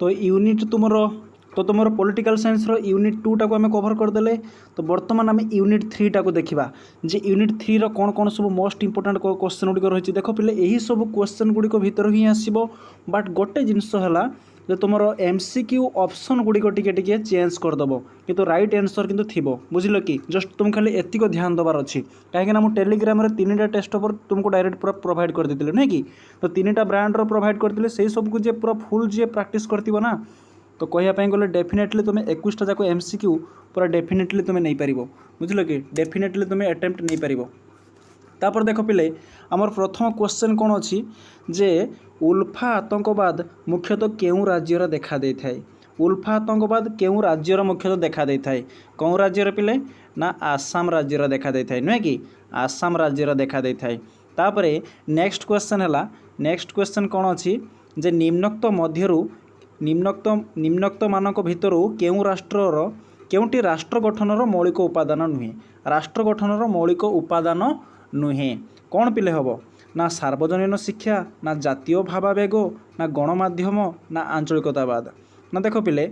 तो यूनिट तुमर political science रो unit 2 टाको आम कवर करदेले। तो बर्तमान आम यूनिट 3 टाको देखा जे यूनिट 3 रो कौन कौन सब मोस्ट इंपोर्टेंट क्वेश्चन गुड़िक रही। देख पिले यही सब क्वेश्चन गुड़िक भितर ही आसो, बट गोटे जिनस है जो तुम एमसीक्यू ऑप्शन गुड़िक टिके चेंज करदेव किंतु राइट आंसर किंतु थिबो। बुझिल कि जस्ट तुम खाली एतिक ध्यान देवार अच्छी कहीं मुझे टेलीग्राम रे 3टा टेस्ट पेपर तुमको डायरेक्ट पूरा प्रोवाइड कर देते नहीं कि। तो 3टा ब्रांड रो प्रोवाइड करते से सबको जे पूरा फुल जी प्रैक्टिस करथिबो ना, तो कहवाई गले डेफिनेटली तुम 21टा जाक एमसीक्यू पूरा डेफिनेटली तुम नहीं पार। बुझल कि डेफिनेटली तुम अटेम्प्ट नहीं पार। तापर देख पिले आमर प्रथम क्वेश्चन कौन अच्छी जे उल्फा आतंकवाद मुख्यतः क्यों राज्यर देखा दे थाए। उल्फा आतंकवाद क्यों राज्यर मुख्यतः देखा दे थाए। कौन राज्यर पिले ना आसाम राज्यर देखा दे थाए नुहे कि आसाम राज्यर देखा दे थाए। तापरे नेक्स्ट क्वेश्चन है, नेक्स्ट क्वेश्चन कौन अच्छी जे निम्नोक्त मध्यरु निम्नोक्त मानक भितर केउं राष्ट्रर केउंटी राष्ट्र गठनर मौलिक उपादान नुहे। राष्ट्र गठनर मौलिक उपादान नुहे कौन पिले हम ना सार्वजनीन शिक्षा ना जातीय भावावेग ना गणमाध्यम ना आंचलिकतावाद। ना देख पिले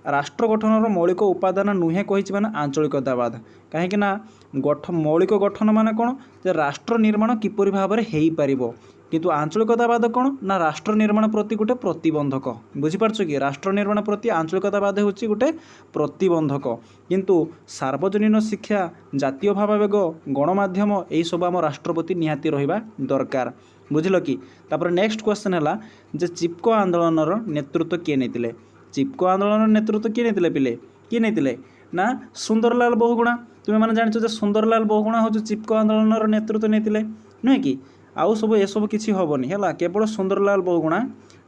राष्ट्र गठनर मौलिक उपादान नुहे कही माने आंचलिकतावाद। कहीं मौलिक गठन माने कौन जे राष्ट्र निर्माण किपरि भाव में हो पारिबो, किंतु आंचलिकतावाद कौन ना राष्ट्र निर्माण प्रति गोटे प्रतिबंधक। बुझीपार कि राष्ट्र निर्माण प्रति आंचलिकतावाद होची गोटे प्रतिबंधक, किंतु सार्वजनीन शिक्षा जातीय भावावेग गणमाध्यम यही सब आम राष्ट्रपति निहाती रहिबा दरकार। बुझिल कि। तापर नेक्स्ट क्वेश्चन है जे चिपको आंदोलन नेतृत्व किए नहीं। चिपको आंदोलन नेतृत्व किए नहीं पिले किए नहीं ना सुंदरलाल बहुगुणा। तुम्हें मैंने जान सुंदरलाल बहुगुणा हूँ चिपको आंदोलन नेतृत्व नहीं नुहे कि आउ सब ये सब किसी हेनी है, केवल सुंदरलाल बहुगुणा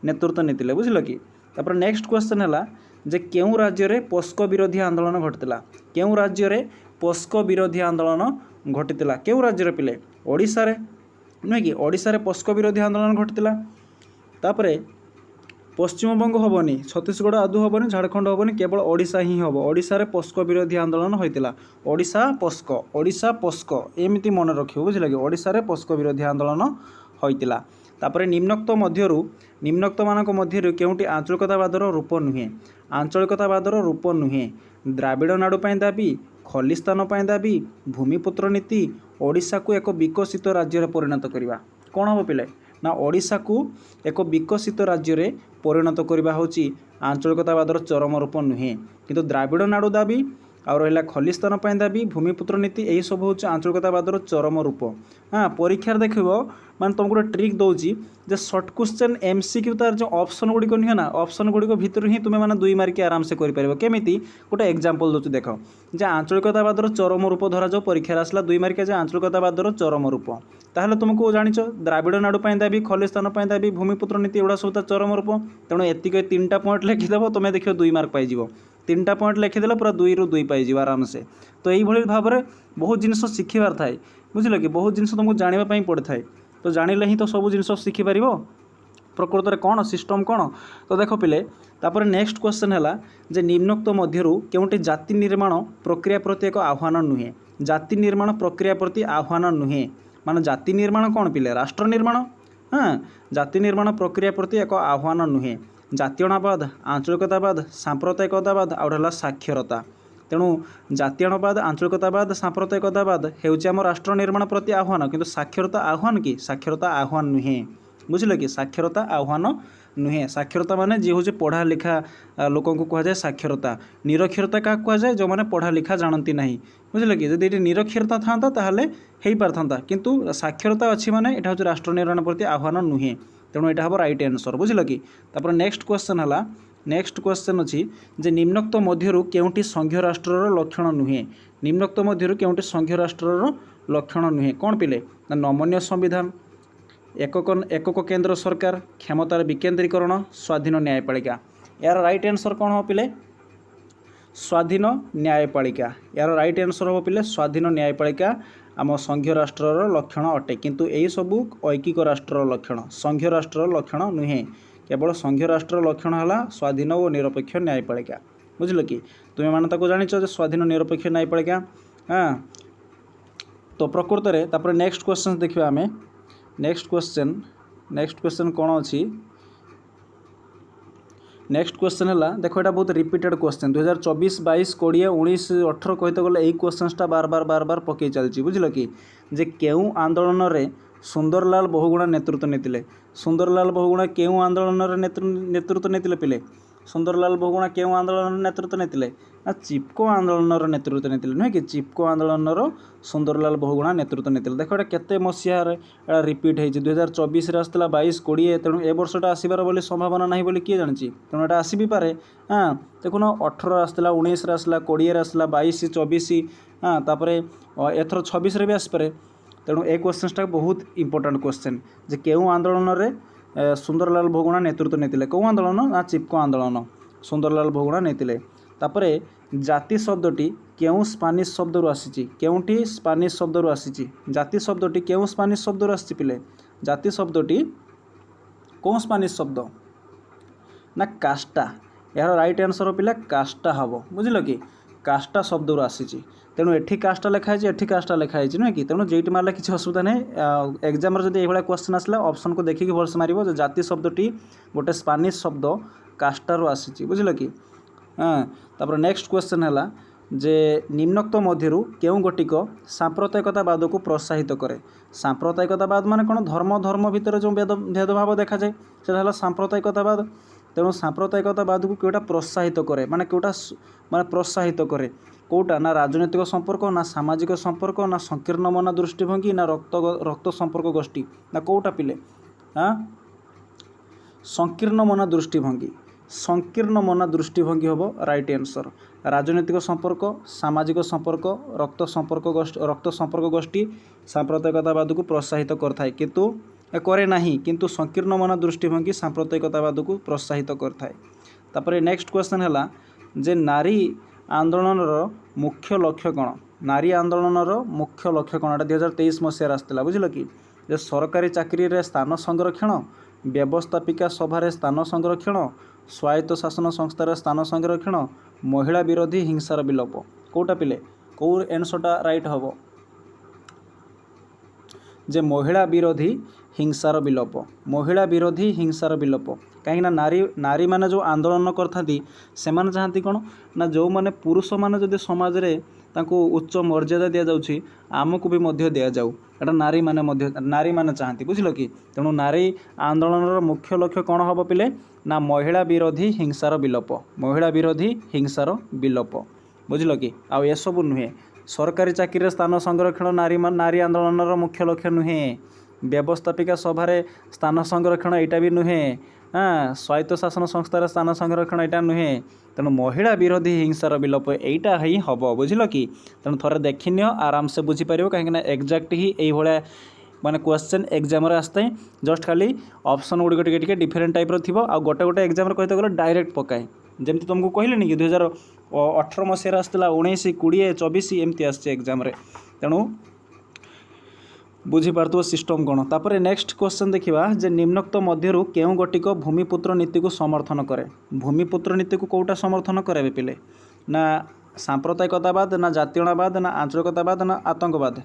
नेतृत्व नहीं। बुझिल कि। तापर नेक्स्ट क्वेश्चन है जे क्यों राज्य में पोस्को विरोधी आंदोलन घटीला। क्यों राज्य में पोस्को विरोधी आंदोलन घटीला क्यों राज्य पिले ओडिशा रे नुहे कि ओडिशा रे पोस्को विरोधी आंदोलन घटीला। तापरे पश्चिमबंग हेनी, छत्तीसगढ़ आदू हेनी, झारखंड हेनी, केवल ओडिशा ही हम। ओडिशा रे पोस्को विरोधी आंदोलन होता ओडिशा पोस्को एमती मन रख। बुझल कि ओडिशा रे पोस्को विरोधी आंदोलन होता। तापर निम्नोक्त मानक मध्य केउंटी आंचलिकतावादर रूप नुहे। आंचलिकतावादर रूप नुहे द्राविड़ नाडु पाई दाबी, खलिस्तान पाई दाबी, भूमिपुत्र नीति, ओडिशा को एक विकसित राज्य परिणत करवा। कौन हम पिले ना ओडिशा को एक विकसित राज्य रे परिणत करवा होची आंचलिकतावादर चरम रूप नुहे, किंतु द्राविड़ नाडु दाबी आ रहा खलिस्तान पाई दाबी भूमिपुत्र नीति यही सब हूँ आंचलिकतावादर चरम रूप। हाँ परीक्षार देख माने तुमको गोटे ट्रिक दूसरी जे सर्ट क्वेश्चन एमसीक्यू तार जो ऑप्शन गुड़िक नुहे ना ऑप्शन गुड़िक भितर ही तुम्हें मैंने 2 मार्क आराम से कर केमी गोटे एग्जांपल दूसरी देख जे आंचलिकतावादर चरम रूप धरा जाओ परीक्षा आसला 2 मार्क जे आंचलिकतावादर चरम रूप ताहले तुमको जानिच द्राविड़ नाडु पाई दाबी खलिस्तान पाई दाबी भूमिपुत्र नीति एगुड़ा सब चरम रूप। तेणु एतिक 3टा पॉइंट लिखिदेव तुम देख 2 मार्क पाइज। 3टा पॉइंट लिखिदेले पूरा 2 रू 2 पाइज आराम से। तो यही भाव में बहुत जिनस शिखिबार थाए। बुझल कि बहुत जिनस तुमको जानापी पड़े थाए, तो जानिले ही तो सब जिनस शिखिपार प्रकृत में कौन सिस्टम कौन। तो देख पिले तापर नेक्स्ट क्वेश्चन है जे निम्नोक्त मध्यरु केउंटी जाति निर्माण प्रक्रिया प्रति एक आह्वान नुहे। जाति निर्माण प्रक्रिया प्रति आह्वान नुहे माने जाति निर्माण कौन पिले राष्ट्र निर्माण। हाँ जाति निर्माण प्रक्रिया प्रति एक आह्वान नुहे। जातीयतावाद आंचलिकतावाद सांप्रदायिकतावाद आउट साक्षरता। तेणु जातीयतावाद आंचलिकतावाद सांप्रदायिकतावाद हेउची आम राष्ट्र निर्माण प्रति आह्वान, किंतु साक्षरता आह्वान कि साक्षरता आह्वान नुहे। बुझिल कि साक्षरता आह्वान नुहे। साक्षरता माने जी हूँ पढ़ा लिखा लोक कहुए साक्षरता। निरक्षरता क्या कहुए जो मैंने पढ़ा लिखा जानती ना। बुझल कि जब ये निरक्षरता था ताहले हो पारता, किंतु साक्षरता अच्छी माने यहाँ हूँ राष्ट्र निर्माण प्रति आह्वान नुहे। तेणु यहाँ हम राइट आंसर। बुझल कि। तापर नेक्स्ट क्वेश्चन है, नेक्स्ट क्वेश्चन अच्छी जे निम्नोक्त मध्यरु केउंटी संघीय राष्ट्रर लक्षण नुहे। निम्नोक्त मध्यरु केउंटी संघीय राष्ट्रर लक्षण नुहे कौन पिले ना नमनीय संविधान, एकक केंद्र सरकार, क्षमतार विकेंद्रीकरण, स्वाधीन न्यायपालिका। यार राइट आंसर कौन हो पिले स्वाधीन न्यायपालिका। यार राइट आंसर हो पिले स्वाधीन न्यायपालिका आम संघीय राष्ट्रर लक्षण अटे, किंतु यही सबू ऐकिक राष्ट्रर लक्षण संघीय राष्ट्रर लक्षण नुहे। केवल संघीय राष्ट्र लक्षण है स्वाधीन और निरपेक्ष न्यायपालिका। बुझल कि। तुम्हें माने ताको जानिच स्वाधीन निरपेक्ष न्यायपालिका। हाँ तो प्रकृत में तापर नेक्स्ट क्वेश्चन देखिए आमे। नेक्स्ट क्वेश्चन कौन अच्छी नेक्स्ट क्वेश्चन है देखो यहाँ बहुत रिपीटेड क्वेश्चन 2024 22 20 19 18 कहते गले यही क्वेश्चनटा बार बार पकई चलती बुझल कि जे केउ आंदोलन रे सुंदरलाल बहुगुणा नेतृत्व नेतिले सुंदरलाल बहुगुणा केउ आंदोलन रे नेतृत्व नेतिले पिले सुंदरलाल बहुगुणा केउ आंदोलन नेतृत्व नेतिले ना चिपको आंदोलन नेतृत्व नेतिले नुहे कि चिपको आंदोलन सुंदरलाल बहुगुणा नेतृत्व नेतिले देखो ये केते मसीहार रिपीट होती 2024 आसला 22 20 तेणु ए वर्षटा आसबार बोली संभावना नहीं बोली किए जानी तेणु यहाँ आसी भी पारे हाँ देखुन 18 आसला 19 आसला 20 आसला 22 24 हाँ तापर एथर 26 भी आसपे तेणु ए क्वेश्चनटा बहुत इंपोर्टेंट क्वेश्चन जे केउ आंदोलन रे सुंदरलाल बहुगुणा नेतृत्व नेतिले कौ आंदोलन ना चिपको आंदोलन सुंदरलाल बहुगुणा नेतिले तापरे जाति शब्दटी केउ स्पानिश शब्द आसी केउटी स्पानिश शब्द आसी जाति शब्दटी केउ स्पानिश शब्द आसी पिले जाति शब्दटी कौन स्पानिश शब्द ना कास्टा यार राइट आंसर पिला कास्टा हम बुझल कि कास्टा शब्द आसी तेणु एठी कास्टा लिखाई एठी कास्टा लिखाई नुहे कि तेणु जेटी मारे किसी असुविधा नहीं एग्जाम जब ये क्वेश्चन आसला ऑप्शन को देखिए भलसे मार जाति शब्दटी गोटे स्पानिश शब्द कास्टारू आसी बुझल कि हाँ तापर नेक्स्ट क्वेश्चन है जे निम्नोक्त मध्यरु केउ गोटिक सांप्रदायिकतावाद को प्रोत्साहित करे सांप्रदायिकतावाद माने कौन धर्म धर्म भितर जो भेदभाव देखा जाए से सांप्रदायिकतावाद तेणु सांप्रदायिकतावाद को कौटा प्रोत्साहित करे माने कौटा माने प्रोत्साहित करे कौटा ना राजनैतिक संपर्क ना सामाजिक संपर्क ना संकीर्ण मना दृष्टिभंगी ना रक्त संपर्क गोष्ठी ना कौटा पिले हाँ संकीर्ण मना दृष्टिभंगी संकीर्ण मना दृष्टिभंगी हम राइट आंसर राजनैतिक संपर्क सामाजिक संपर्क रक्त संपर्क गोष्ठी सांप्रदायिकतावाद को प्रोत्साहित करथाय किंतु करे नाही किंतु संकीर्ण मना दृष्टिभंगी सांप्रदायिकतावाद को प्रोत्साहित करथाय तापर नेक्स्ट क्वेश्चन है जे नारी आंदोलन मुख्य लक्ष्य कौन नारी आंदोलन मुख्य लक्ष्य कौन 2023 मसीह आसला बुझल कि जे सरकारी चाकरी रे स्थान संरक्षण व्यवस्थापिका सभारे स्थान संरक्षण स्वायत्त शासन संस्थार स्थान संरक्षण महिला विरोधी हिंसार विलोप कौटा पिले कौ एनसरटा राइट हम जे महिला विरोधी हिंसार विलोप महिला विरोधी हिंसार विलोप कहीं नारी नारी माने जो आंदोलन करथांती सेमान चाहती कौन ना जो माने पुरुष माने जदि समाज रे तांको उच्च मर्यादा दिया जाउछि आमको भी मध्य दिया जाऊ एटा नारी माने चाहती बुझल कि तेणु नारी आंदोलन मुख्य लक्ष्य कौन हम पिले ना महिला विरोधी हिंसार विलोप महिला विरोधी हिंसार विलोप बुझल कि आउ ए सब नुहे सरकारी चाकरी स्थान संरक्षण नारी आंदोलन मुख्य लक्ष्य नुहे व्यवस्थापिका सभारे स्थान संरक्षण यहाँ भी नुहे हाँ स्वायत्त शासन संस्थार स्थान संरक्षण यहाँ नुहे तेणु महिला विरोधी हिंसार विलोप यहीटा ही हम बुझल कि तेणु थोड़े देखनी आराम से बुझीपर कहीं एक्जाक्ट ही ये माने क्वेश्चन एग्जाम आसता है जस्ट खाली ऑप्शन गुड़िक टे डिफरेन्ट टाइप थी आ गोटे गोटे एग्जाम कहते गले डायरेक्ट पकाए जमी तुमको कहले कि 2018 मसीह आसला 19 20 24 एमती आसছে एग्जाम तेणु बुझीपार सिस्टम कौन तापर नेक्स्ट क्वेश्चन देखा जे निम्नोक्त मध्यरु केउ गोटिक भूमिपुत्र नीति को समर्थन करे भूमिपुत्र नीति को कौटा समर्थन करे पिले ना सांप्रदायिकतावाद ना जातीयतावाद ना आंचलिकतावाद ना आतंकवाद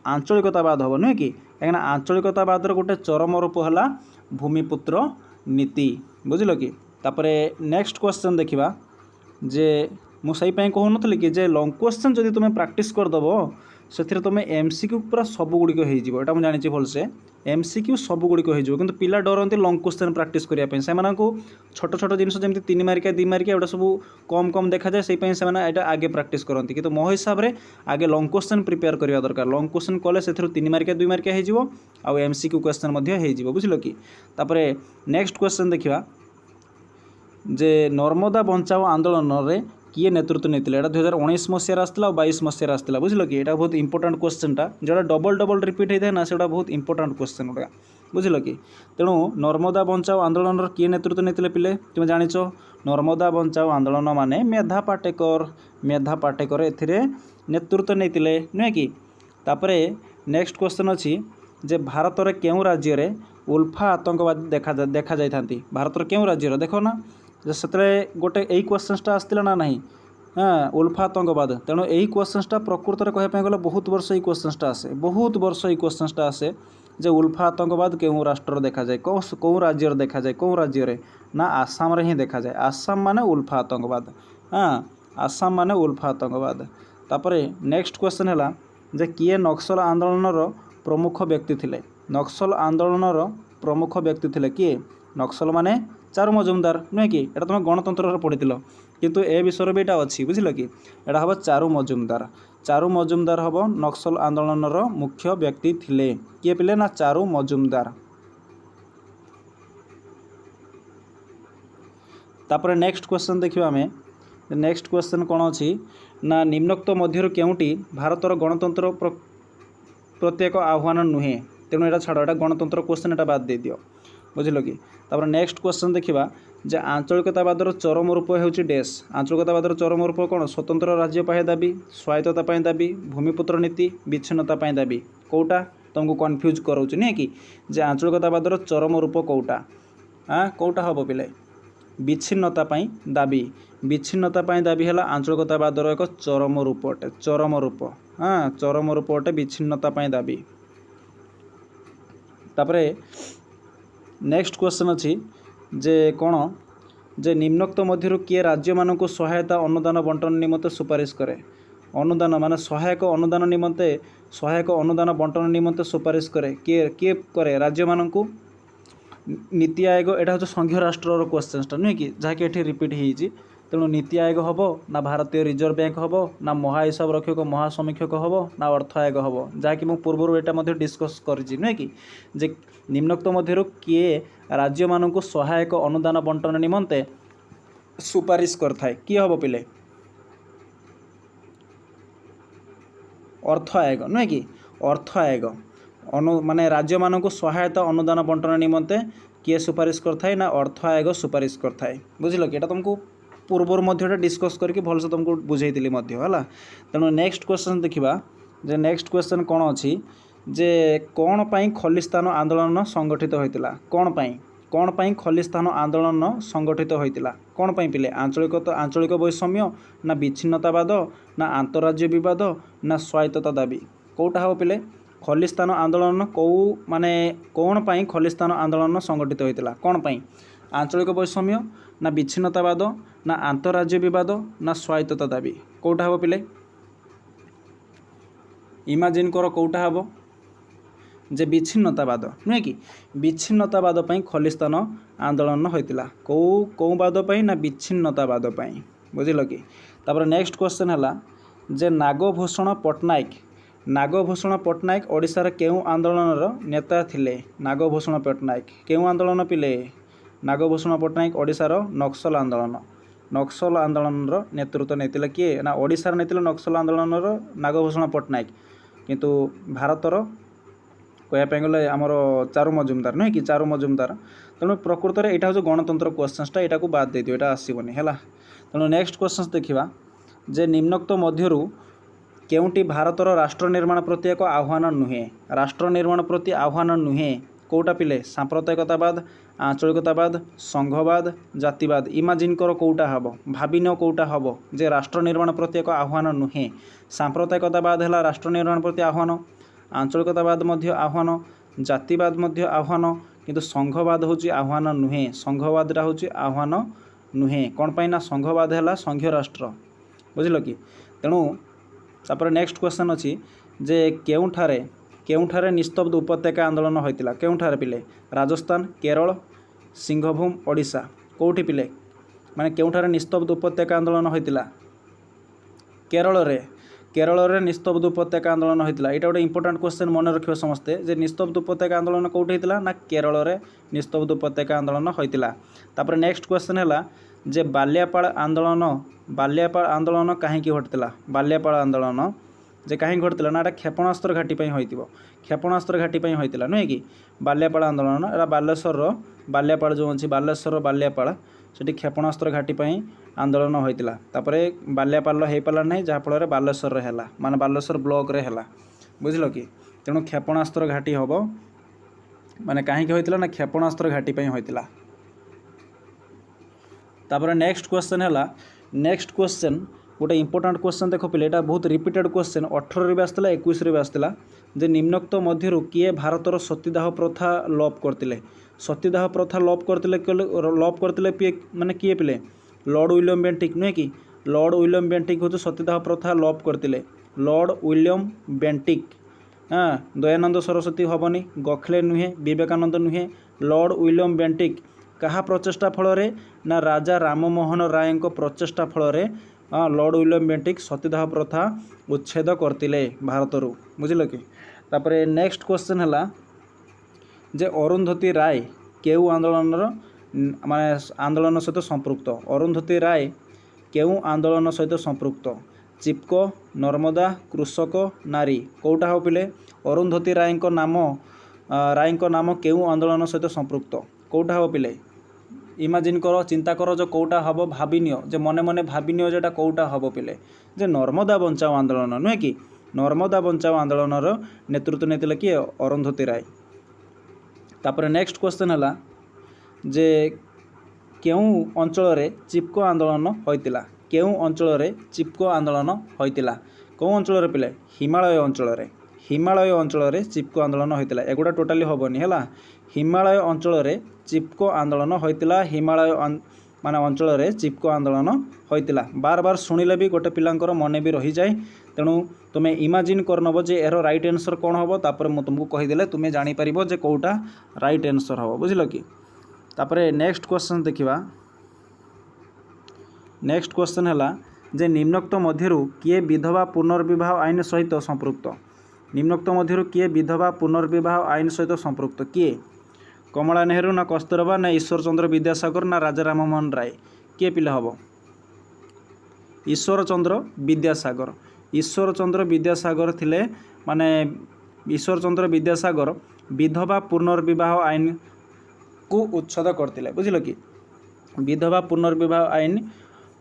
आंचलिकतावाद हम नुहे कि कहीं आंचलिकतावाद गोटे चरम रूप है भूमिपुत्र नीति बुझल कि तापर नेक्स्ट क्वेश्चन देखा जे मुझे कहून कि जे लॉन्ग क्वेश्चन जब तुम्हें प्रैक्टिस करदेव से तुम एमसीक्यू पूरा सबुगुड़िक होटा मुझे जानी भलसे एमसीक्यू सबुगुड़िक हो कि पिला डरती लॉन्ग क्वेश्चन प्रैक्टिस करने से छोट छोट जिन जमी 3 मार्किया 2 मार्किया एटा सब कम कम देखा जाए से यहाँ आगे प्रैक्टिस करती कि मो हिसाब से आगे लॉन्ग क्वेश्चन प्रिपेयर करवा दरकार लॉन्ग क्वेश्चन कले से 3 मार्किया 2 मार्किया हो आउ एमसीक्यू क्वेश्चन हो बुझल कि तापर नेक्स्ट क्वेश्चन देखा जे नर्मदा बंचाओ आंदोलन रे किए नेतृत्व नहीं यहाँ 2019 मसीह आसला 22 मसीह आसला बुझल कि यहाँ बहुत इंपोर्टेंट क्वेश्चनटा जोटा डबल डबल रिपीट होता है ना से बहुत इंपोर्टेंट क्वेश्चन गुड़ा बुझल कि तेणु नर्मदा बंचाओ आंदोलन किए नेतृत्व नहीं पिले तुम जाच नर्मदा बंचाओ आंदोलन माने मेधा पाटेकर ए नेतृत्व नहीं नुहे कि तापर नेक्स्ट क्वेश्चन अच्छी जे भारत में क्यों राज्य में उल्फा आतंकवादी देखा जाती भारत क्यों राज्य देखो ना से गोटे यही क्वेश्चनटा आसला ना नहीं हाँ उल्फा आतंकवाद तेणु यही क्वेश्चनटा प्रकृत में कहवाई गले बहुत वर्ष ये क्वेश्चनटा आसे बहुत वर्ष ये क्वेश्चनटा आसे जे उल्फा आतंकवाद क्यों राष्ट्र देखा जाए कौ राज्य देखा जाए कौ राज्य ना आसाम रे ही देखा जाए। आसाम माने उल्फा आतंकवाद। हाँ, आसाम माने उल्फा आतंकवाद। तापरे नेक्स्ट क्वेश्चन है जे किए नक्सल आंदोलन प्रमुख व्यक्ति थिले। नक्सल आंदोलन प्रमुख व्यक्ति थिले किए? नक्सल माने चारु मजुमदार नुहे कि? एटा तुम गणतंत्र पढ़ी किंतु ए विषय भी एटा अच्छी बुझिल कि एटा हम चारु मजुमदार। चारु मजुमदार हम नक्सल आंदोलन मुख्य व्यक्ति थिले। किए पिले ना चारु मजुमदार। तापर नेक्स्ट क्वेश्चन देखिबा आमे। नेक्स्ट क्वेश्चन कौन अच्छी ना निम्नोक्त मध्य केउटी भारतर गणतंत्र प्रत्येक आह्वान नुहे। तेणु यहाँ छाड़, यहाँ गणतंत्र क्वेश्चन यहाँ बाद दे दियो बुझिल कि। तापर नेक्स्ट क्वेश्चन देखिबा जे आंचलिकतावादर चरम रूप होउछि डैश। आंचलिकतावादर चरम रूप कौन? स्वतंत्र राज्य पाए दाबी, स्वायत्तता पाए दाबी, भूमिपुत्र नीति, विच्छिन्नता पाए दाबी। कौटा तुमको कन्फ्यूज कराउछि नहीं कि जे आंचलिकतावादर चरम रूप कौटा? हाँ, कौटा हम पिले? विच्छिन्नता पाई दाबी। विच्छिन्नता पाई दाबी है आंचलिकतावादर एक चरम रूप अटे। चरम रूप, हाँ, चरम रूप अटे विच्छिन्नता पाई दाबी। तापरे नेक्स्ट क्वेश्चन अच्छी जे कौन जे निम्नोक्त मध्य किए राज्य मानक सहायता अनुदान बंटन निमंते सुपारिश करे। अनुदान माने सहायक अनुदान निमंते, सहायक अनुदान बंटन निमंते सुपारिश करे किए? किए करे? राज्य मानक। नीति आयोग एटा हूँ संघीय राष्ट्र क्वेश्चनटा नुहे कि जहाँकि ये रिपीट होती। तेणु नीति आयोग हम ना भारतीय रिजर्व बैंक हम ना महाहिसाब रक्षक महासमीक्षक हम ना अर्थ आयोग हम, जहाँकि मुझे पूर्व यहाँ डिस्कस करी नुहे कि जे निम्नोक्त मध्य किए राज्य मानक सहायक अनुदान बंटन निमंते सुपारिश करथाए। किए हम पिले? अर्थ आयोग नुहे कि? अर्थ आयोग माने राज्य मानक सहायता अनुदान बंटन निमंते किए सुपारिश करथाए ना अर्थ आयोग सुपारिश करथाए। बुझिल कि? एटा तुमको पूर्वर मध्य डिस्कस करके भलसे तुमको बुझेइतिली मध्य हला। तेणु नेक्स्ट क्वेश्चन देखिबा जे नेक्स्ट क्वेश्चन कौन अच्छी जे कौन पाई खलिस्तान आंदोलन संगठित होइतिला? कौन पाई खलिस्तान आंदोलन संगठित होइतिला? कौन पाई पिले? आंचलिक वैषम्य ना विच्छिन्नतावाद ना आंतरराज्य विवाद ना स्वायत्तता दाबी। कौटा हम पिले? खलिस्तान आंदोलन कौ माने कौन पाई खलिस्तान आंदोलन संगठित होइतिला? कौन पाई? आंचलिक वैषम्य ना विच्छिन्नतावाद ना आंतरराज्य विवाद ना स्वायत्तता दाबी। कौटा हम पिले? इमाजिन कर कौटा हम जे विच्छिन्नतावाद नुहे कि? विच्छिन्नतावाद पई खलिस्तान आंदोलन होइतिला। कौ वाद पई ना विच्छिन्नतावाद पई। बुझिल कि? तापर नेक्स्ट क्वेश्चन है जे नागभूषण पट्टनायक। नागभूषण पट्टनायक ओडिशार केउ आंदोलन नेता थिले? नागभूषण पट्टनायक केउ आंदोलन पिले? नागभूषण पट्टनायक ओडिशार नक्सल आंदोलन। नक्सल आंदोलन नेतृत्व नेतिला किए ना? ओडिशार नेतिला नक्सल आंदोलन नागभूषण पट्टनायक, किंतु भारतर कहवाई गले आमर चारु मजुमदार नुहे कि? चारु मजुमदार। तेणु प्रकृत में यहाँ हूँ गणतंत्र क्वेश्चनटा, यहाँ को बाद दे दियो, यहाँ आसबनी है। तेणु नेक्स्ट क्वेश्चन देखा जे निम्नोक्त मध्यरु केउटी भारतर राष्ट्र निर्माण प्रति एक आह्वान नुहे? राष्ट्र निर्माण प्रति आह्वान नुहे। कौटा पिले? सांप्रदायिकतावाद, आंचलिकतावाद, संघवाद, जातिवाद। इमाजिन कर कौटा हम? भाविन कौटा हम जे राष्ट्र निर्माण प्रति एक आह्वान नुहे? सांप्रदायिकतावाद है राष्ट्र निर्माण प्रति आह्वान, आंचलिकतावाद मध्य आह्वान, जातिवाद मध्य आह्वान, किंतु संघवाद होची आह्वान नुहे। संघवादटा होची आह्वान नुहे। कौन पाई ना? संघवाद है संघीय राष्ट्र। बुझिल कि? तेणु तापर नेक्स्ट क्वेश्चन अच्छी जे केउठारे निस्तब्ध उपत्यका आंदोलन होइतिला? केउठारे पिले? राजस्थान, केरल, सिंहभूम, ओडिशा। कौटी पिले? माने केउठारे निस्तब्ध उपत्यका आंदोलन होइतिला? केरल रे निस्तब्ध उपत्यका आंदोलन होइतिला। एटा गोटे इंपोर्टेंट क्वेश्चन मन रखियो समस्ते जे निस्तब्ध उपत्यका आंदोलन कौटी होइतिला ना? केरल रे निस्तब्ध उपत्यका आंदोलन होइतिला। तापर नेक्स्ट क्वेश्चन है जे बाल्यापाड़ आंदोलन कहीं घटिला? बाल्यापाड़ आंदोलन जे कहीं घटिला ना? क्षेपणास्त्र घाटी पर होइतिबो। क्षेपणास्त्र घाटी पर होइतिला नुहे कि? बाल्यापाड़ आंदोलन एटा बालेश्वर बाल्यापाड़ जो अच्छी बालेश्वर बाल्यापाड़ सेठी क्षेपणास्त्र घाटी पर आंदोलन होइतिला। तापरे बाल्यापाड़ हो पारा ना जहाँफल बालेश्वर है माने बालेश्वर ब्लॉक रे है। बुझिल कि? तेणु क्षेपणास्त्र घाटी हम माने कहीं होइतिला ना? क्षेपणास्त्र घाटी पर होइतिला। तापर नेक्स्ट क्वेश्चन है नेक्स्ट क्वेश्चन गोटे इंपोर्टेंट क्वेश्चन देख पिले एटा बहुत रिपीटेड क्वेश्चन 18 भी आसला 21 भी आसला जे निम्नोक्त मध्यरु किए भारतर सतीदाह प्रथा लोप करतिले? सतीदाह प्रथा लॉप करते माने किए पिले लॉर्ड विलियम बेंटिक नुहे कि लॉर्ड विलियम बेंटिक हूँ सतीदाह प्रथा लॉप करते लॉर्ड विलियम बेंटिक। हाँ दयानंद सरस्वती हेनी गोखले नुहे विवेकानंद नुहे लॉर्ड विलियम बेंटिक कहा प्रचेष्टा फल ना राजा राममोहन राय प्रचेष्टा फल लॉर्ड विलियम बेंटिक सतीदाह प्रथा उच्छेद करते भारत रू बुझल कि। तापरे नेक्स्ट क्वेश्चन है जे अरुंधती राय केउ आंदोलन माने आंदोलन सहित संपृक्त अरुंधती राय केउ आंदोलन सहित संपृक्त चिपको नर्मदा कृषक नारी कौटा हो पिले अरुंधती राय नाम केउ आंदोलन सहित संपृक्त कौटा हो पिले इमाजिन कर चिंता कर जो कौटा हम भाविनियो जे मने मने भाविनियो जेटा कौटा हम पिले जे नर्मदा बंचाओ आंदोलन नुहे कि नर्मदा बंचाओ आंदोलन नेतृत्व नहीं किए अरुंधती राय। तापर नेक्स्ट क्वेश्चन है जे केउ अंचल चिपको आंदोलन होइतिला केउ अंचल चिपको आंदोलन होइतिला कौ अंचल पिले हिमालय अंचल चिपको आंदोलन होइतिला एगुड़ा टोटाली हेनी है हिमालय अंचल चिपको आंदोलन होइतिला हिमालय माने अंचल चिपको आंदोलन होइतिला बार बार शुणिले भी गोटे पिलांकर मन भी रही जाए तेणु तुम इमाजिन करनब जे एरो राइट आंसर कौन हम तापर मु तुमको कहीदेले तुम्हें जापर जे कौटा राइट आंसर हम बुझल कि। तापर नेक्स्ट क्वेश्चन देखा नेक्स्ट क्वेश्चन है जे निम्नोक्त मध्यरु किए विधवा पुनर्विवाह आईन सहित संपृक्त निम्नोक्त मध्यरु किए विधवा पुनर्विवाह आईन सहित संपृक्त किए कमला नेहरू ना कस्तूरबा ना ईश्वर चंद्र विद्यासागर ना राजा राममोहन राय किए पिला हम ईश्वर चंद्र विद्यासागर थिले माने ईश्वर चंद्र विद्यासागर विधवा पुनर्विवाह आईन को उच्छेद करते बुझल कि विधवा पुनर्विवाह आईन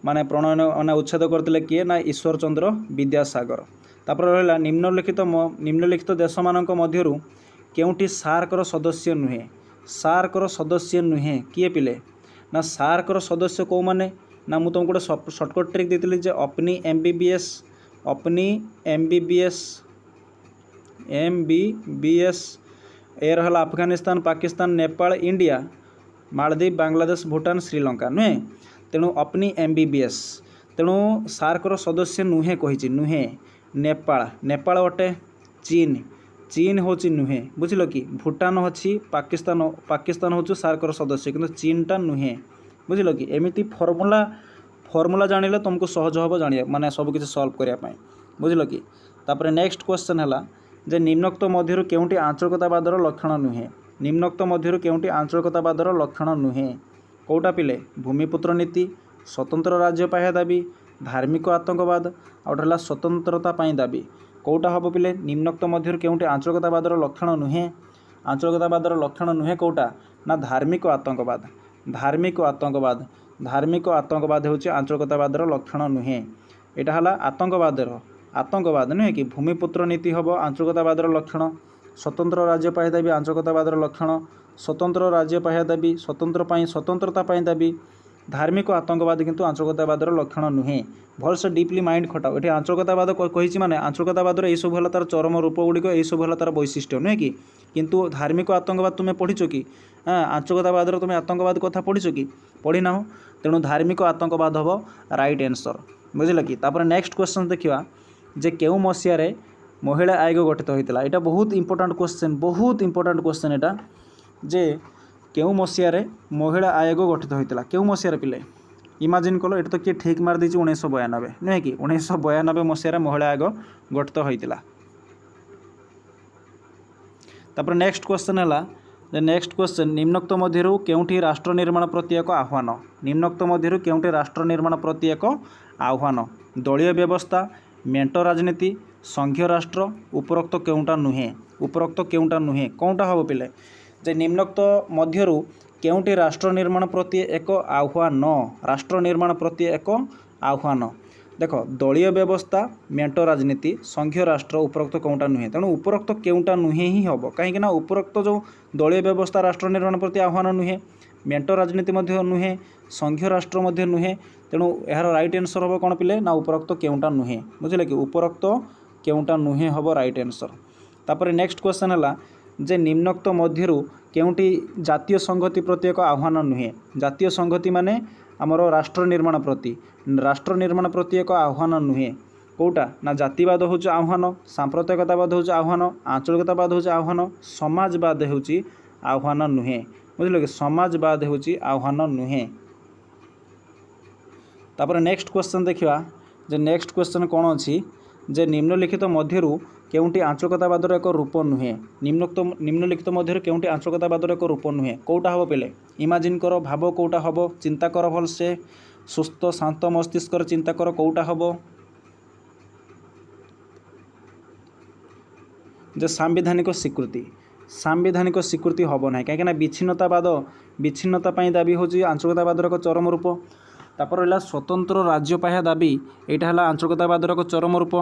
माने प्रणयन माने उच्छेद करते किए ना ईश्वर चंद्र विद्यासागर। तापर रहा निम्नलिखित देश मानक मध्यरु केउटी सार्कर सदस्य नुहे किए पिले ना सार्कर सदस्य कौ माने ना मुझे तुमको गोटे सर्टकट ट्रिक देती जे अपनी MBBS ए रहा अफगानिस्तान पाकिस्तान नेपाल इंडिया मालदीव बांग्लादेश भूटान श्रीलंका नुहे तेणु अपनी MBBS तेणु सार्कर सदस्य नुहे कही नुहे नेपाल अटे चीन हूँ नुहे बुझल कि भूटान अच्छी पाकिस्तान हूँ सार्कर सदस्य किंतु चीनटा नुहे बुझल कि एमती फर्मूला जानिले तुमको सहज हम जानिए माने सब किसी सॉल्व करने बुझल कि। तापर नेक्स्ट क्वेश्चन है जे निम्नोक्त मध्यरु केउटी आंचलिकतावादर लक्षण नुहे निम्नोक्त मध्यरु केउटी आंचलिकतावादर लक्षण नुहे कौटा पिले भूमिपुत्र नीति स्वतंत्र राज्य पाह्या दाबी धार्मिक आतंकवाद आउटा स्वतंत्रता पाई दाबी कौटा हम पिले निम्नोक्त मध्यरु केउटी आंचलिकतावादर लक्षण नुहे कौटा ना धार्मिक आतंकवाद होची आंचलिकतावादर लक्षण नुहे एटा हला आतंकवाद नुहे कि भूमिपुत्र नीति हम आंचलिकतावादर लक्षण स्वतंत्र राज्य पाह्या दाबी आंचलिकतावादर लक्षण स्वतंत्र राज्य पाह्या दाबी स्वतंत्रता पाई दाबी धार्मिक आतंकवाद किंतु आंचलिकतावादर लक्षण नुहे भल से डीपली माइंड खटाओ ये आंचलिकतावाद कही माने आंचलिकतावादर यही सब तार चरम रूप गुड़िक यही सब तार वैशिष्ट्य नुहे कि किंतु धार्मिक आतंकवाद तुम्हें पढ़ीच कि आंचलिकतावादर तुम्हें आतंकवाद कथा पढ़ीच कि पढ़ी ना तेणु धार्मिक आतंकवाद हम राइट आंसर बुझल कि। तापर नेक्स्ट क्वेश्चन देखा जे केउ मसीह महिला आयोग गठित होता है बहुत इंपोर्टेंट क्वेश्चन एटा जे केउ मसीह महिला आयोग गठित होता केउ मसीह पिले इमाजिन कल ये तो किए ठीक मार दी 1992 नुहे कि 1992 मसीह महिला आयोग गठित होता। तापर नेक्स्ट क्वेश्चन है नेक्स्ट क्वेश्चन निम्नोक्त मध्यरु केउठी राष्ट्र निर्माण प्रति एक आह्वान निम्नोक्त मध्यरु केउठी राष्ट्र निर्माण प्रति एक आह्वान दलीय व्यवस्था मेंट राजनीति संघीय राष्ट्र उपरोक्त केउटा नुहे कौटा हम पिले जे निम्नोक्त मध्यरु केउटी राष्ट्र निर्माण प्रति एक आह्वान देख दलीय व्यवस्था मेंट राजनीति संघीय राष्ट्र उपरोक्त कौटा नुहे तेणु उपरोक्त केउटा नुहे ही हम कहीं उपरोक्त जो दलीय व्यवस्था राष्ट्र निर्माण प्रति आह्वान नुहे मेंट राजनीति नुहे संघीय राष्ट्र नुहे तेणु यार राइट आंसर हम कौन पिले ना उपरोक्त केउटा नुहे बुझे कि उपरोक्त केउटा नुहे हम राइट आंसर। तापर नेक्स्ट क्वेश्चन है जे निम्नोक्त मध्यरु केउंटी जातीय संहति प्रति एक आह्वान नुहे जातीय संहति माने आमर राष्ट्र निर्माण प्रति एक आह्वान नुहे कौटा ना जातिवाद हूँ आह्वान सांप्रदायिकतावाद हूँ आह्वान आंचलिकतावाद हूँ आह्वान समाजवाद हूँ आह्वान नुहे बुझल कि समाजवाद हूँ आह्वान नुहे। तापर नेक्स्ट क्वेश्चन देखिया जे नेक्स्ट क्वेश्चन कौन अच्छी जे निम्नलिखित मध्यरु केउंटी आंचलिकतावादर एक रूप नुहे निम्नलिखित मध्यरु केउंटी आंचलिकतावादर एक रूप नुहे कौटा हम पे इमाजिन कर भाव कौटा हम चिंता कर भलसे सुस्थ शांत मस्तिष्क चिंता कर कौटा हम जे सांविधानिक स्वीकृति हम ना कहीं विच्छिन्नता दाबी हूँ आंचलिकतावादर एक चरम रूप। तापर रहा स्वतंत्र राज्य पाह्या दाबी यहाँ है आंचलिकतावादर एक चरम रूप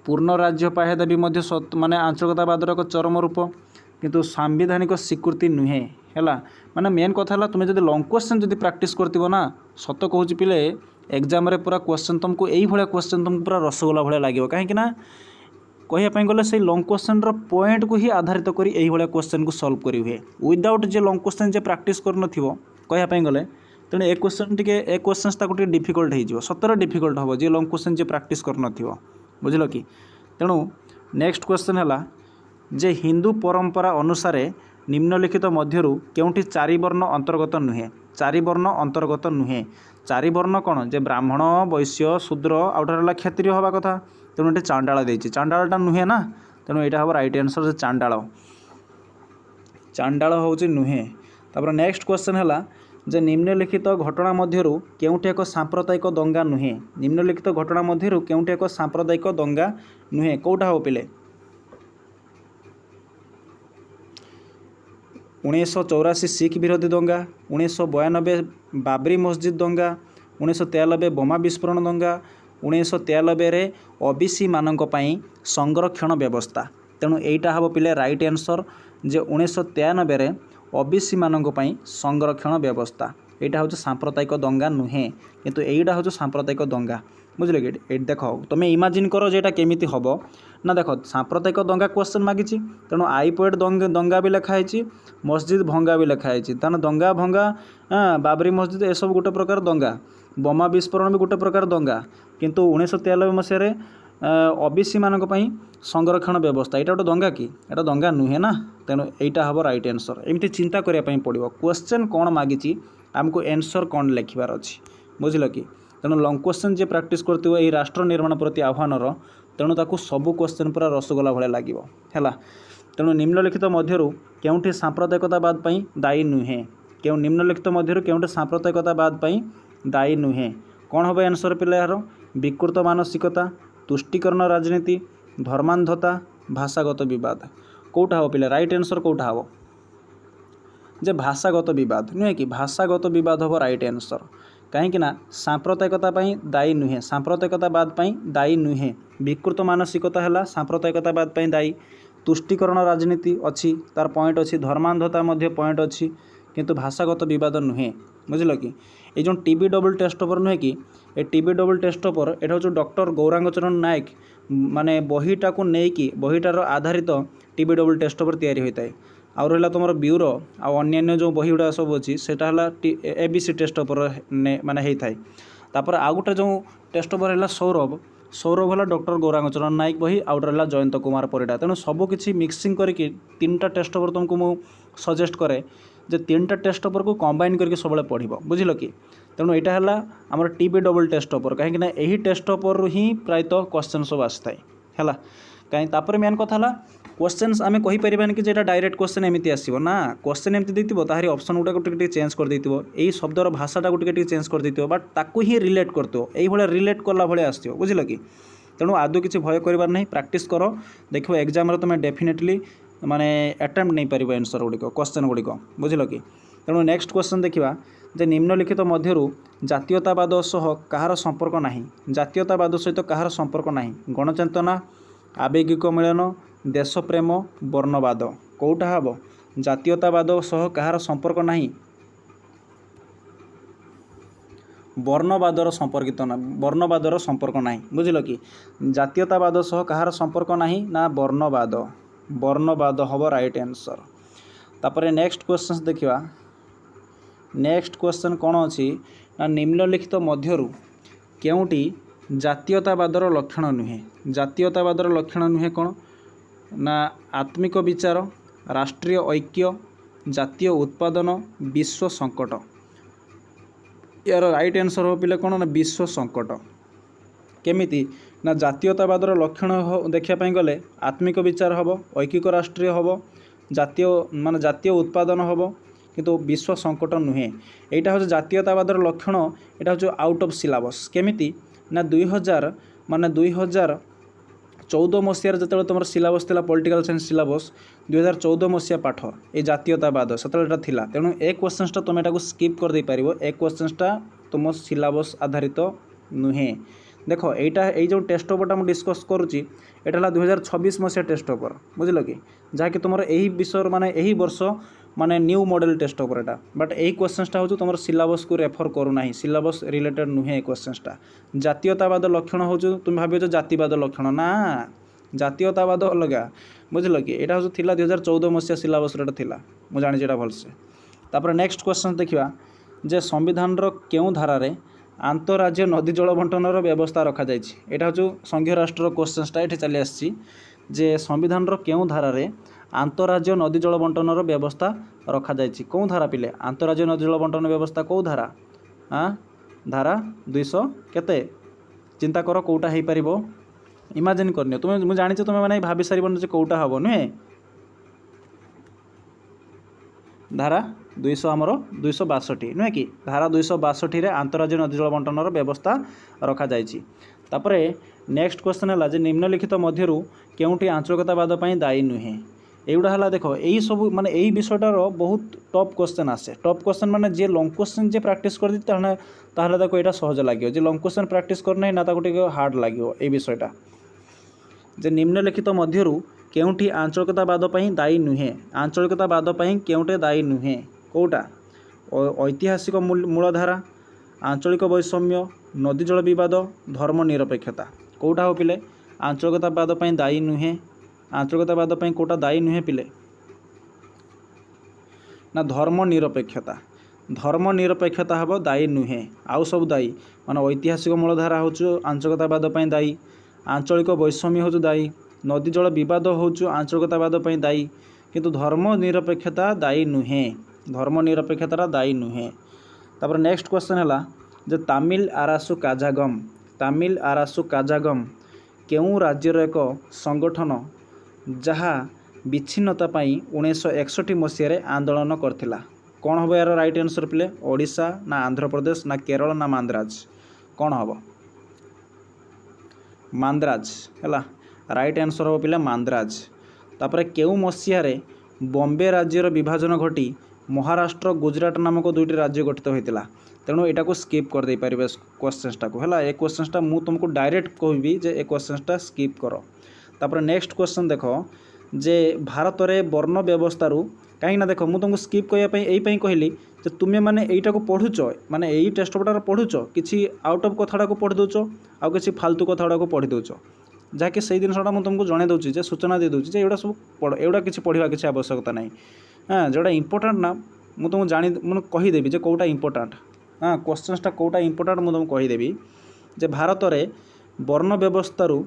पूर्ण राज्य पाह्या दाबी माने आंचलिकतावादर एक चरम रूप किंतु सांविधानिक स्वीकृति नुहे है माने मेन कथा है तुम्हें जब लंग क्वेश्चन जब प्रैक्टिस करथिबो ना सत कहूँ पिले एग्जाम रे पूरा क्वेश्चन तुमको यही भाया क्वेश्चन तुमको पूरा रसगोला भाया लगे कहीं कहवाई गले से लंग क्वेश्चन पॉइंट को ही आधारित करी यही भाया क्वेश्चन को सॉल्व करी हुए विदाउट जे लंग क्वेश्चन जे प्रैक्टिस कर कहवाई गले तेणु ए क्वेश्चन टी ए क्वेश्चन डिफिकल्ट हो सतर डिफिकल्ट हम जी लंग क्वेश्चन जे प्रैक्टिस कर बुझल कि तेणु नेक्स्ट क्वेश्चन है जे हिंदू परंपरा अनुसार निम्नलिखित मध्यरु केउंठी चारि वर्ण अंतर्गत नुहे चारि वर्ण अंतर्गत नुहे चारि वर्ण कौन जे ब्राह्मण वैश्य शूद्र आउटा क्षत्रिय हवा कथा तेणु ये चांडाल देती चांडालटा नुहे ना तेणु यहाँ हम राइट आंसर चांडाल हूँ नुहे। तापर नेक्स्ट क्वेश्चन है जे निम्नलिखित घटना मध्यरु केउंठी एक सांप्रदायिक दंगा नुहे निम्नलिखित घटना मध्यरु केउंठी एक सांप्रदायिक दंगा नुहे कौटा हो पिले 1984 सिख विरोधी दंगा 1992 बाबरी मस्जिद दंगा 1993 बोमा विस्फोरण दंगा 1993 रे ओबीसी मानक पई संरक्षण व्यवस्था तेणु यहीटा हम पिले राइट आंसर जे 1993 रे ओबीसी मानक पई संरक्षण व्यवस्था यहाँ हूँ सांप्रदायिक दंगा नुहे किंतु यहीटा हूँ सांप्रदायिक दंगा बुझे कि देख तुम्हें इमाजिन कर जे केमिति हम ना देख सांप्रदायिक दंगा क्वेश्चन मागिची तेणु आई पोएट दंगा भी लिखाई मस्जिद भंगा भी लिखाई तेना दंगा भंगा बाबरी मस्जिद ए सब गोटे प्रकार दंगा बोमा विस्फोरण भी गोटे प्रकार दंगा किंतु 1993 मसीह ओबीसी मानक पई संरक्षण व्यवस्था यहाँ गोटे दंगा कि एटा दंगा नुहे ना तेणु यहाँ हम राइट आंसर एमती चिंता करने पड़ो क्वेश्चन कौन मागिची आमको आंसर कौन लिखबार अच्छी बुझल कि तेणु लंग क्वेश्चन जे प्रैक्टिस करथिबो एई राष्ट्र निर्माण प्रति आह्वानर तेणु ताकू सबू क्वेश्चन पूरा रसगोला भाया लगे है तेणु निम्नलिखित मध्यरु केउंठी सांप्रदायिकतावाद पई दायी नुहे क्यों निम्नलिखित मध्यरु केउंठी सांप्रदायिकतावाद पई दायी नुहे कौन हम आंसर पिला यार विकृत मानसिकता तुष्टिकरण राजनीति धर्मांधता भाषागत विवाद कौटा हम पिला राइट आंसर कौटा हम जे भाषागत विवाद नुहे कि भाषागत विवाद हम राइट आंसर कहीं सांप्रदायिकता दायी नुहे सांप्रदायिकतावाद दायी नुहे विकृत मानसिकता है सांप्रदायिकतावाद दायी तुष्टिकरण राजनीति अच्छी तार पॉइंट अच्छी धर्मांधता मध्य पॉइंट अच्छी किंतु भाषागत विवाद नुहे बुझल कि ये जो टीबी डबल टेस्ट पेपर नुहे कि ए टीबी डबल टेस्ट पेपर एटा हूँ डॉक्टर गौरांग चरण नायक माने बहीटा को लेकिन बहीटार आधारित टीबी डबल टेस्ट पेपर तैयारी होता है आउ रहा तुम ब्यूरो आन्य जो बही गुड़ा सब अच्छी से एबीसी टेस्ट पेपर माने होता है तापर आउ गोटे जो टेस्ट पेपर है सौरभ है डॉक्टर गौरांग चरण नायक बही आउ रहा जयंत कुमार परिडा तेणु सबकि मिक्सिंग करके 3टा टेस्ट पेपर तुमको मु सजेस्ट करे जे 3टा टेस्ट पेपर को कंबाइन करके सब पढ़ बुझल कि तेणु यहाँ है आमर टीबी डबल टेस्ट पेपर कहीं यही टेस्ट पेपर ही प्रायतः क्वेश्चन सब आसता है कहीं तापर मेन कथा है क्वेश्चन आम कहीपर कि जेटा डायरेक्ट क्वेश्चन एमती आसो ना क्वेश्चन एमती देती ताहरी ऑप्शन गुड़ा चेंज कर देथिबो यही शब्दर भाषाटा को चेंज कर देथिबो बट ताकू ही रिलेट करतो यही भाया रिलेट कला भाया आसो बुझल कि तेणु आदौ किसी भय कर नहीं प्रैक्टिस कर देखो एग्जाम तुम डेफिनेटली माने अटेम्प्ट नहीं पार आंसर गुड़िक क्वेश्चन गुड़िक बुझल कि तेणु नेक्स्ट क्वेश्चन देखा जे निम्नलिखित मध्यरु जातीयतावाद सह कहार संपर्क नहीं जातीयतावाद सहित कहार संपर्क नहीं गणचेतना आवेगिक मिलन देशप्रेम वर्णवाद कौटा हम जातीयतावाद सह कहार संपर्क नहीं वर्णवादर संपर्कित ना वर्णवादर संपर्क नहीं बुझल कि जातीयतावाद सह कहार संपर्क नहीं ना वर्णवाद हम राइट आंसर तापर नेक्स्ट क्वेश्चन देखिवा नेक्स्ट क्वेश्चन कौन अच्छी ना निम्नलिखित मध्यरु केउटी जातीयतावादर लक्षण नुहे जातीयतावादर लक्षण नुहे कौन ना आत्मिक विचार राष्ट्रीय ऐक्य जातीय उत्पादन विश्व संकट यार राइट आंसर हो पिले कौन ना विश्व संकट केमिति ना जातीयतावादर लक्षण देखा गले आत्मिक विचार हम ऐकिक राष्ट्रीय हम जातीय मान जातीय उत्पादन हम किंतु विश्व संकट नुहे यहाँ हूँ जातीयतावादर लक्षण यहाँ हूँ आउट ऑफ सिलेबस केमिति ना 2014 मसीह जो तुम सिलेबस थिला पॉलिटिकल साइंस सिलेबस 2014 मसीहा पाठ ये जातीयतावाद से तेणु ए क्वेश्चनटा तुम यहाँ स्किप कर दे पार ए क्वेश्चनटा तुम सिलेबस आधारित नुहे देख यहाँ जो टेस्ट पेपरटा मुझे डिस्कस करुँची यहाँ 2026 मसीहा टेस्ट पेपर बुझल कि जहाँकि तुम यही विषय माने यही वर्ष माने new model test paper Etah but यही क्वेश्चनटा हूँ तुम सिलेबस को रेफर करूना सिलेबस रिलेटेड नुहे क्वेश्चनटा जातीयतावाद लक्षण हूँ तुम भाव जातिवाद लक्षण ना जातीयतावाद अलग बुझल कि यहाँ हूँ 2014 मसीहा सिलेबस था मुझे जानी भलसे तापर नेक्स्ट क्वेश्चन देखा जे संविधान केउं धारारे आंतरराज्य नदी जल बंटनर व्यवस्था रखा जाइए यहाँ हूँ संघीय राष्ट्र क्वेश्चनटा ये चली आसी जे संविधान केउं धारारे आंतरराज्य नदी जल बंटनर व्यवस्था रखा जाइए कौन धारा पिले आंतरराज्य नदी जल बंटन व्यवस्था कौ धारा धारा 200 केते चिंता कर कौटा हो पार इमाजिन करनी तुम मुझे जानी तुम मैंने भाभी सारे कौटा हम नुहे धारा 200 आमर 262 नुहे कि धारा 262 रे आंतरराज्य नदी जल बंटनर व्यवस्था रखा जाइए तापरे नेक्स्ट क्वेश्चन है जे निम्नलिखित मध्यरु केउंटी आंचलिकतावाद दायी नुहे एगुड़ा है देख यही सब माने यही विषयटार बहुत टफ क्वेश्चन आसे टफ क्वेश्चन माने जे लंग क्वेश्चन जे प्रैक्टिस कर ताहले ताको एटा सहज लगे जे लंग क्वेश्चन प्रैक्टिस करना ना ताको टिके हार्ड लगे ये विषयटा जे निम्नलिखित मध्यरु केउंटी आंचलिकतावाद दायी नुहे आंचलिकतावाद केउंटे दायी नुहे कौटा ऐतिहासिक मूलधारा आंचलिक वैषम्य नदी जल विवाद धर्मनिरपेक्षता कौटा हो पिले आंचलिकतावाद दायी नुहे आंचलिकतावाद कौटा दायी नुहे पिले ना धर्मनिरपेक्षता हम दायी नुहे आउ सब दायी मान ऐतिहासिक मूलधारा हूँ आंचलिकतावाद दायी आंचलिक वैषम्य हूँ दायी नदी जल विवाद हूँ आंचलिकतावाद दायी किंतु धर्मनिरपेक्षता दायी नुहे धर्मनिरपेक्षता दायी नुहे तापर नेक्स्ट क्वेश्चन है जे तामिल आरासु काजागम केउं राज्यर एक संगठन जहाँ विच्छिन्नता 1961 मसीह आंदोलन करथिला कौन हम यार राइट आंसर पिले ओडिशा ना आंध्र प्रदेश ना केरल ना मांद्राज कौन हम मांद्राज है राइट आंसर हम पिले मांद्राज तापर केउं मसीह बॉम्बे राज्यर विभाजन घटी महाराष्ट्र गुजरात नामक दुईटी राज्य गठित होता तेणु यहाँ स्किप कर दे पारे क्वेश्चनटा को है ए क्वेश्चनटा मुझे तुमको डायरेक्ट कहबी जे ए क्वेश्चनटा स्किप कर तापर नेक्स्ट क्वेश्चन देख जे भारत में वर्ण व्यवस्थारू कहीं देख मुझे तुमको स्किप करने यही कहली जे तुम्हें माने यहीटा को पढ़ुच माने यही टेस्ट पेपर पढ़ुच कि आउट ऑफ कथाड़ा को पढ़ी दौच आउ कि फालतू कथाड़ा को पढ़ी दौच जहाँकि से जिनसा मुझे तुमको जन दूसरी सूचना दे दूसरी एगुड़ा सब एगुड़ा किसी पढ़ा किसी आवश्यकता नहीं हाँ जोड़ा इंपोर्टाट ना मुझे तुमको जानी मैं कहीदेवी जे कौटा इंपोर्टाट हाँ क्वेश्चनटा कौटा इंपोर्टाट मुझे तुमको कहीदेवी जे भारत में वर्ण व्यवस्थारू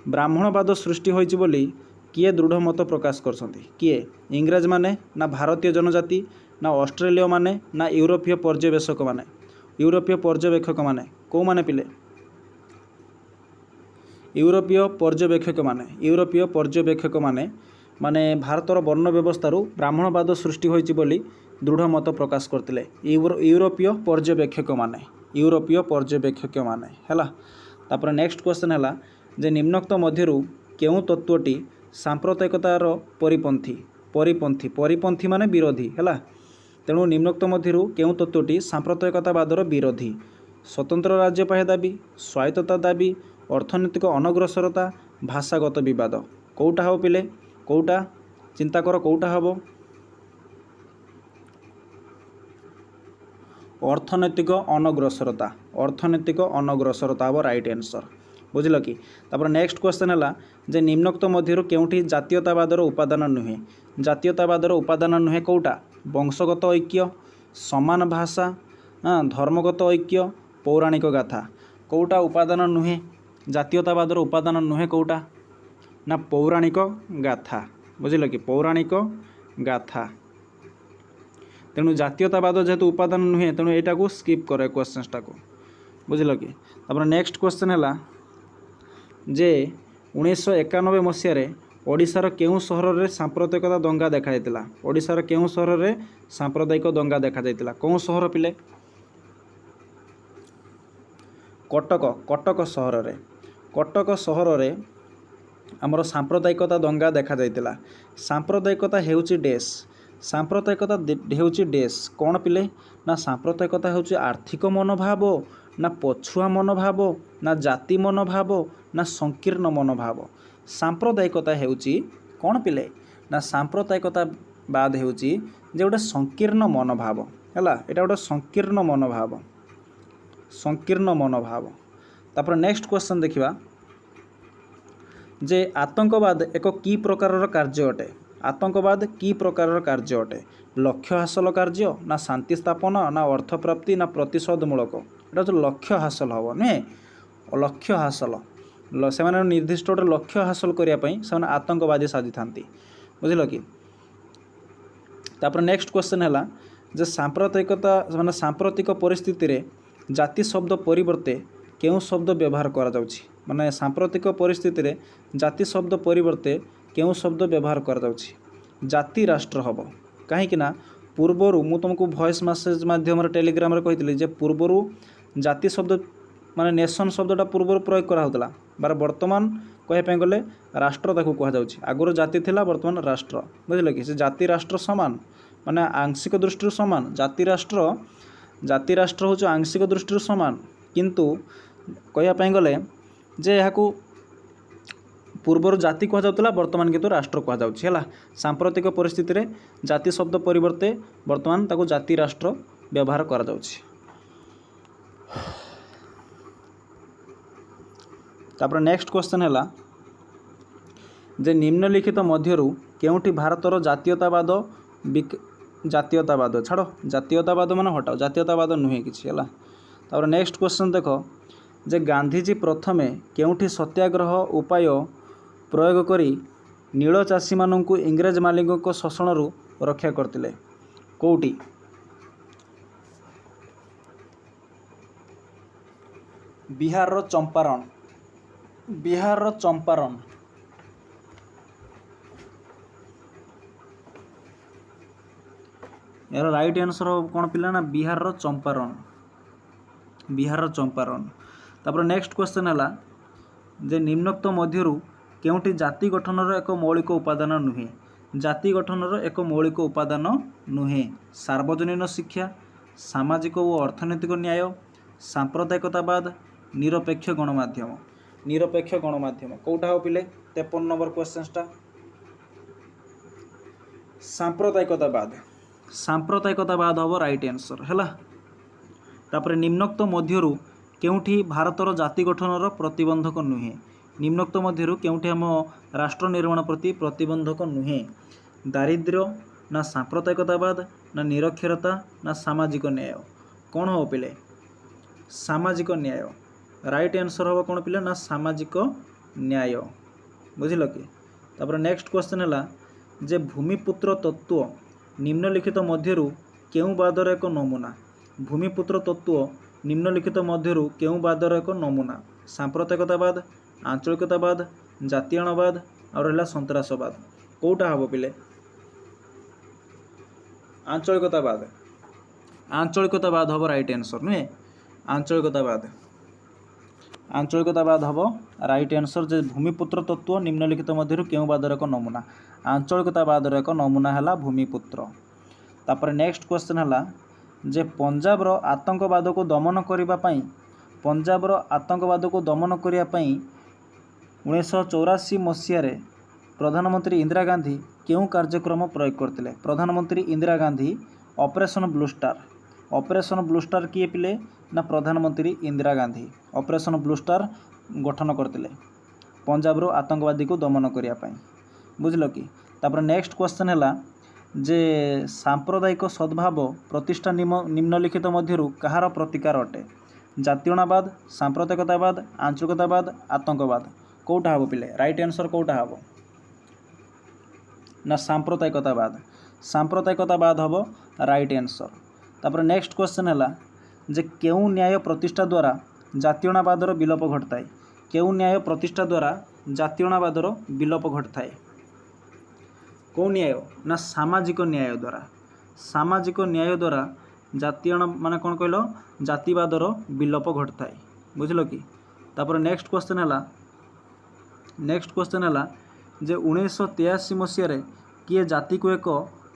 ब्राह्मणवाद सृष्टि होइछि बोली किए दृढ़ मत प्रकाश करछन्ति किए इंग्रेज माने ना भारतीय जनजाति ना ऑस्ट्रेलिया माने ना यूरोपीय पर्यवेक्षक माने कौ माने पिले यूरोपीय पर्यवेक्षक माने माने भारतर वर्ण व्यवस्थारू ब्राह्मणवाद सृष्टि होइछि बोली दृढ़ मत प्रकाश करथिले यूरोपीय पर्यवेक्षक माने हैला तापर नेक्स्ट क्वेश्चन है जे निम्नोक्त मध्यरु केउं तत्वटी सांप्रदायिकतार परिपंथी माने विरोधी है तेणु निम्नोक्त मध्यरु केउं तत्वटी सांप्रदायिकतावादर विरोधी स्वतंत्र राज्य पाहे दाबी स्वायत्तता दाबी अर्थनैतिक अनग्रसरता भाषागत विवाद कौटा हो पिले कौटा चिंता कर कौटा हम अर्थनैतिक अनग्रसरता हम राइट आंसर बुझल कि नेक्स्ट क्वेश्चन है जे निम्नोक्त मध्य केउठी जातीयतावादर उपादान नुहे जातीयतावादर उपादान नुहे कौटा वंशगत ऐक्य समान भाषा धर्मगत ऐक्य पौराणिक गाथा कौटा उपादान नुहे जातीयतावादर उपादान नुहे कौटा ना पौराणिक गाथा बुझल कि पौराणिक गाथा तेणु जातीयतावाद जेहेतु उपादान नुहे तेणु यहाँ को स्किप करे क्वेश्चनटा को बुझल कि नेक्स्ट क्वेश्चन है जे 1991 मसीह ओडिशार केउं सहर में सांप्रदायिकता दंगा देखा ओडिशार केउं सहर में सांप्रदायिक दंगा देखा कौन सहर पिले कटक सहर में आमर सांप्रदायिकता दंगा देखा सांप्रदायिकता हेउची डेस सांप्रदायिकता हेउची डेस कौन पिले ना सांप्रदायिकता हेउची आर्थिक मनोभाव ना पछुआ मनोभाव ना जाति मनोभाव ना संकीर्ण मनोभाव सांप्रदायिकता हेउची कौन पिले ना सांप्रदायिकता बाद हेउची जे गोटे संकीर्ण मनोभाव हैला एटा गोटे संकीर्ण मनोभाव तापर नेक्स्ट क्वेश्चन देखिबा जे आतंकवाद एक की प्रकार कार्य अटे आतंकवाद की प्रकार कार्य अटे लक्ष्य हासिल कार्य ना शांति स्थापन ना अर्थ प्राप्ति ना प्रतिशोधमूलक एटा जो लक्ष्य हासिल हम नुहे लक्ष्य हासिल से निर्दिष्ट गोटे लक्ष्य हासिल करने से आतंकवादी साजी था बुझल कि तापर नेक्स्ट क्वेश्चन है जे सांप्रदायिकता माने सांप्रतिक परिस्थिति रे जाति शब्द परिवर्ते केउं शब्द व्यवहार करा जाउछि माने सांप्रतिक परिस्थिति रे जाति शब्द परिवर्ते केउं शब्द व्यवहार करा जाउछि जाति राष्ट्र हब कहीं पूर्वर मु तुमको वॉइस मेसेज माध्यम टेलीग्राम रे कहितली जे पूर्वर जाति शब्द माने नेशन शब्दटा पूर्वर प्रयोग करा होतला बार वर्तमान कहवाई गले राष्ट्र ताकू कह जाउछि आगुर जाति थिला वर्तमान राष्ट्र बुझल कि से जाति राष्ट्र समान माने आंशिक दृष्टि समान जाति राष्ट्र हूँ आंशिक दृष्टि समान किंतु कहवाई गले जे यहाँ पूर्वर जाति कह जाउतला वर्तमान किंतु राष्ट्र कह जाउछि हैला सांप्रतिक परिस्थिति रे जाति शब्द परिवर्ते वर्तमान ताकू जाति राष्ट्र व्यवहार करा जाउछि तापर नेक्स्ट क्वेश्चन है जे निम्नलिखित मध्यरु केउठी भारतर जातीयतावाद छाड़ जातीयतावाद मान हटाओ जातीयतावाद नुहे किछि हैला तापर नेक्स्ट क्वेश्चन देख जे गांधीजी प्रथमे केउठी सत्याग्रह उपाय प्रयोग करी नील चाषी मानू इंग्रेज मालिक शोषण रक्षा करते कौटी बिहार चंपारण यार राइट आंसर कौन पिला ना बिहार चंपारण तापर नेक्स्ट क्वेश्चन है जे निम्नोक्त मध्यरु केउठी जाति गठनर एक मौलिक उपादान नुहे जाति गठनर एक मौलिक उपादान नुहे सार्वजनीन शिक्षा सामाजिक और अर्थनैतिक न्याय सांप्रदायिकतावाद निरपेक्ष गणमाध्यम कौटा हो पिले 53 नंबर क्वेश्चनटा सांप्रदायिकतावाद हम राइट आंसर है तापर निम्नोक्त मध्यरु केउठी भारतर जाति गठनर प्रतिबंधक नुहे निम्नोक्त मध्यरु केउठी हम राष्ट्र निर्माण प्रति प्रतिबंधक नुहे दारिद्र्य ना सांप्रदायिकतावाद ना निरक्षरता ना सामाजिक न्याय कौन हो पिले सामाजिक न्याय राइट आंसर हम कौन पिले ना सामाजिक न्याय बुझल कि तापर नेक्स्ट क्वेश्चन है जे भूमिपुत्र तत्व निम्नलिखित मध्यरु केउं बादर एक नमूना भूमिपुत्र तत्व निम्नलिखित मध्यरु केउं बादर एक नमूना सांप्रदायिकतावाद आंचलिकतावाद जातीयतावाद और रहा सन्त्रासवाद कौटा हम पिले आंचलिकतावाद हम राइट आंसर नुहे आंचलिकतावाद हम राइट आंसर जे भूमिपुत्र तत्व निम्नलिखित मध्यरु केउं बादर एक नमूना आंचलिकतावादर एक नमूना है भूमिपुत्र तापर नेक्स्ट क्वेश्चन है जे पंजाब रो आतंकवाद को दमन करने 1984 मसीह प्रधानमंत्री इंदिरा गांधी केउं कार्यक्रम प्रयोग करते प्रधानमंत्री Indira Gandhi operation blue star किए पिले ना प्रधानमंत्री Indira Gandhi operation blue star गठन करते पंजाब आतंकवादी को दमन करने बुझल कि तापर नेक्स्ट क्वेश्चन है जे सांप्रदायिक सद्भाव प्रतिष्ठा निम्नलिखित मध्यरु कହାର प्रतिकार अटे जातीयतावाद सांप्रदायिकतावाद आंचलिकतावाद आतंकवाद कौटा हम पिले राइट आंसर कौटा हम ना सांप्रदायिकतावाद हम राइट आंसर तापर नेक्स्ट क्वेश्चन है जे केउ न्याय प्रतिष्ठा द्वारा जातीयतावादर विलोप घटता है केउ न्याय प्रतिष्ठा द्वारा जातीयतावादर विलोप घटता है कौ न्याय ना सामाजिक न्याय द्वारा जातीय माने कौन कहल जातिवादर विलोप घटता है बुझल कि तापर नेक्स्ट क्वेश्चन है जे 1983 मसीह किए जाति को एक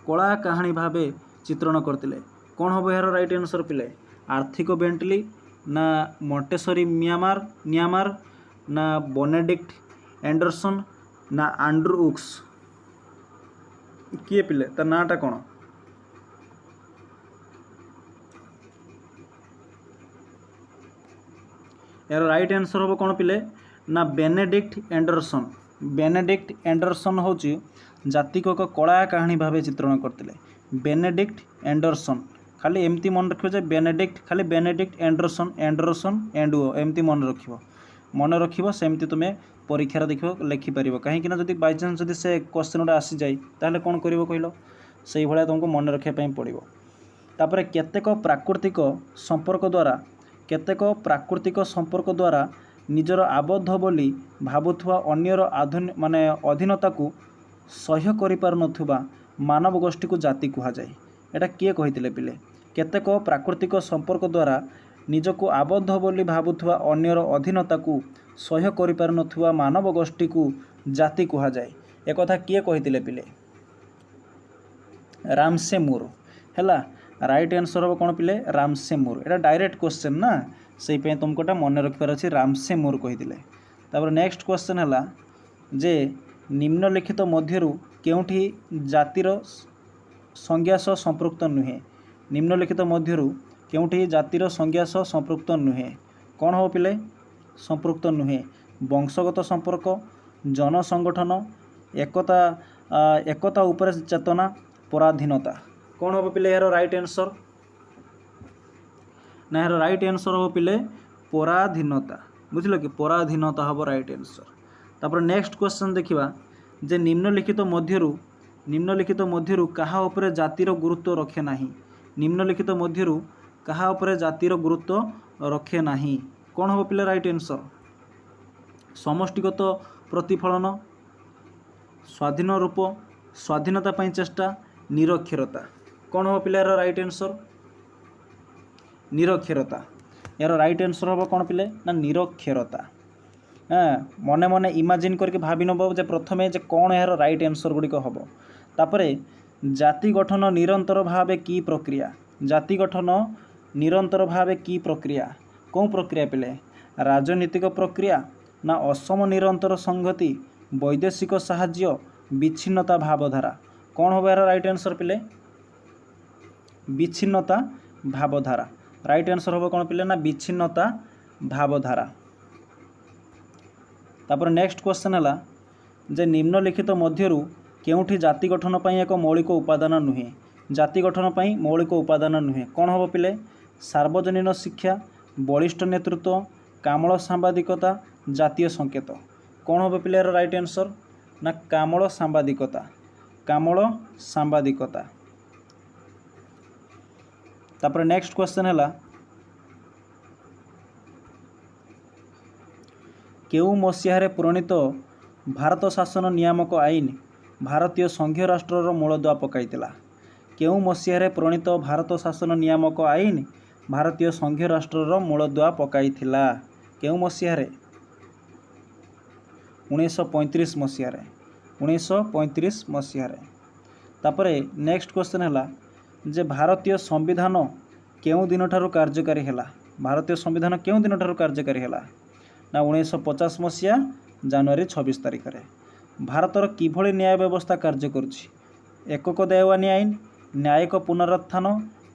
कला कहानी भावे चित्रण करते कौन हम यार राइट आंसर पिले आर्थिक बेंटली ना मोंटेसरी नियामार ना बेनेडिक्ट एंडरसन ना आंड्रू उक्स किए पिले तार नाटा कौन यार राइट आंसर हम कौन पिले ना बेनेडिक्ट एंडरसन हूँ जाति को एक कला कहानी भाव चित्रण करते बेनेडिक्ट एंडरसन खाली एमती मन रखियो बेनेडिक्ट खाली बेनेडिक्ट एंडरसन एंडुओ एमती मन रखियो सेमती तुम्हें परीक्षार देख लिखिपर कहीं जब बाईचान्स जब से क्वेश्चन गुड़ा आसी जाए ताहले कौन कर कहल से भाया तुमको मन रखापी पड़ो तापर केतेक प्राकृतिक संपर्क द्वारा निजर आबद्ध बोली भावुवा अन्यर माने अधीनता को सह्य करिपारुनथुबा मानव गोष्ठी को जाति कहुए एटा किए कहिथिले पिले केतेक प्राकृतिक संपर्क द्वारा निजको आबद्ध बोली भावुवा अन्यर अधीनता को सह्य करिपारुनथुबा मानव गोष्ठी को जाति कहुए एक कथा किए कहिथिले पिले रामसे मूर हैला राइट आंसर हम कौन पिले रामसे मूर एटा डायरेक्ट क्वेश्चन ना से तुमको मन रखिबार अच्छे रामसे मूर कहिथिले तापर नेक्स्ट क्वेश्चन है जे निम्नलिखित मध्यरु केउठी जातिर संज्ञा सह संपृक्त नुहे निम्नलिखित मध्यरु केउठी जातिर संज्ञा सह संपृक्त नुहे कौन हो पिले संपृक्त नुहे वंशगत संपर्क जनसंगठन एकता उपर चेतना पराधीनता कौन हम पिले यार राइट आंसर ना यार राइट आंसर हम पिले पराधीनता बुझल कि पराधीनता हम राइट आंसर तापर नेक्स्ट क्वेश्चन देखिबा जे निम्नलिखित मध्यरु कहा उपरे जातिर गुरुत्व रखे नाही निम्नलिखित मध्यरु कहा उपरे जातिर गुरुत्व रखे नाही कौन हम पिले राइट आंसर समष्टिगत प्रतिफलन स्वाधीन रूप स्वाधीनता पाई चेष्टा निरक्षरता कौन हम पिले यार राइट आंसर निरक्षरता यार राइट आंसर हम कौन पिले ना निरक्षरता मने मने इमाजिन करके भावी नब जे प्रथमे जे कौन यार राइट आंसर गुड़िक हम तापर जाति गठन निरंतर भावे की प्रक्रिया जाति गठन निरंतर भावे की प्रक्रिया कौ प्रक्रिया पिले राजनीतिक प्रक्रिया ना असम निरंतर संगति वैदेशिक साहाय्य विच्छिन्नता भावधारा कौन हम यार राइट आंसर पिले विच्छिन्नता भावधारा राइट आंसर हम कौन पिले ना विच्छिन्नता भावधारा तापर नेक्स्ट क्वेश्चन है जे निम्नलिखित मध्यरु केउठी जाति गठन पई एक मौलिक उपादान नुहे जाति गठन पई मौलिक उपादान नुहे कौन हम पिले सार्वजनीन शिक्षा बलिष्ठ नेतृत्व कामल सांबादिकता जातीय संकेत कौन हम पिले राइट आंसर ना कामल सांबादिकता तापर नेक्स्ट क्वेश्चन है केउ मसीहारे प्रणीत भारत शासन नियामक आईन भारतीय संघीय राष्ट्रर मूलदुआ पकाइतिला केउ मसीहारे प्रणीत भारत शासन नियामक आईन भारतीय संघीय राष्ट्रर मूलदुआ पकाइतिला केउ मसीहारे 1935 मसीहारे तापरे नेक्स्ट क्वेश्चन है जे भारतीय संविधान केउ दिन ठारू कार्यकारी है भारतीय संविधान केउ दिन ठारू कार्यकारी है ना 1950 मसीहा जनवरी 26 तारिख रे भारतर किभଳି न्याय व्यवस्था कार्य करुछि एकक देवानी आईन न्यायिक पुनरुत्थान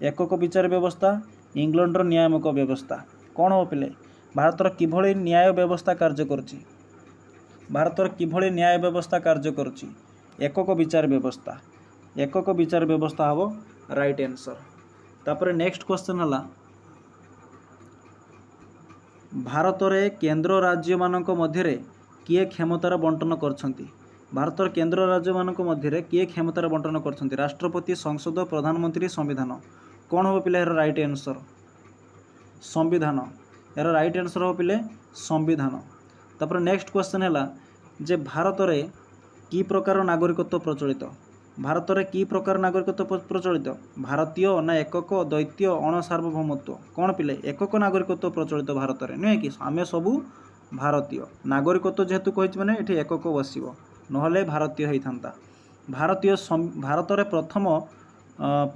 एकक विचार व्यवस्था इंग्लैंडर नियामक व्यवस्था कौन हो पिले ଭାରତର କିଭଳି ନ୍ୟାୟ ବ୍ୟବସ୍ଥା କାର୍ଯ୍ୟ କରୁଛି? ଭାରତର କିଭଳି ନ୍ୟାୟ ବ୍ୟବସ୍ଥା କାର୍ଯ୍ୟ କରୁଛି? ଏକକ ବିଚାର ବ୍ୟବସ୍ଥା। ଏକକ ବିଚାର ବ୍ୟବସ୍ଥା ହେବ ରାଇଟ୍ ଆନ୍ସର୍। ତାପରେ ନେକ୍ସଟ କ୍ୱେଶ୍ଚନ୍ ହେଲା ଭାରତରେ କେନ୍ଦ୍ର ରାଜ୍ୟମାନଙ୍କ ମଧ୍ୟରେ କିଏ କ୍ଷମତାର ବଣ୍ଟନ କରିଛନ୍ତି? ଭାରତର କେନ୍ଦ୍ର ରାଜ୍ୟମାନଙ୍କ ମଧ୍ୟରେ କିଏ କ୍ଷମତାର ବଣ୍ଟନ କରିଛନ୍ତି? ରାଷ୍ଟ୍ରପତି, ସଂସଦ, ପ୍ରଧାନମନ୍ତ୍ରୀ, ସମ୍ବିଧାନ। କ'ଣ ହେବ ପିଲା ଏହାର ରାଇଟ୍ ଆନ୍ସର୍? ସମ୍ବିଧାନ। ଏହାର ରାଇଟ୍ ଆନ୍ସର୍ ହେବ ପିଲେ ସମ୍ବିଧାନ। ତାପରେ ନେକ୍ସଟ କ୍ୱେଶ୍ଚନ୍ ହେଲା ଯେ ଭାରତରେ କି ପ୍ରକାର ନାଗରିକତ୍ୱ ପ୍ରଚଳିତ? ଭାରତରେ କି ପ୍ରକାର ନାଗରିକତ୍ୱ ପ୍ରଚଳିତ? ଭାରତୀୟ ନା ଏକକ, ଦ୍ୱୈତୀୟ, ଅଣସାର୍ବଭୌମତ୍ୱ? କ'ଣ ପିଲେ ଏକକ ନାଗରିକତ୍ୱ ପ୍ରଚଳିତ ଭାରତରେ, ନୁହେଁ କି? ଆମେ ସବୁ ଭାରତୀୟ। ନାଗରିକତ୍ୱ ଯେହେତୁ କହିଛି ମାନେ ଏଠି ଏକକ ବସିବ, ନହେଲେ ଭାରତୀୟ ହେଇଥାନ୍ତା। ଭାରତରେ ପ୍ରଥମ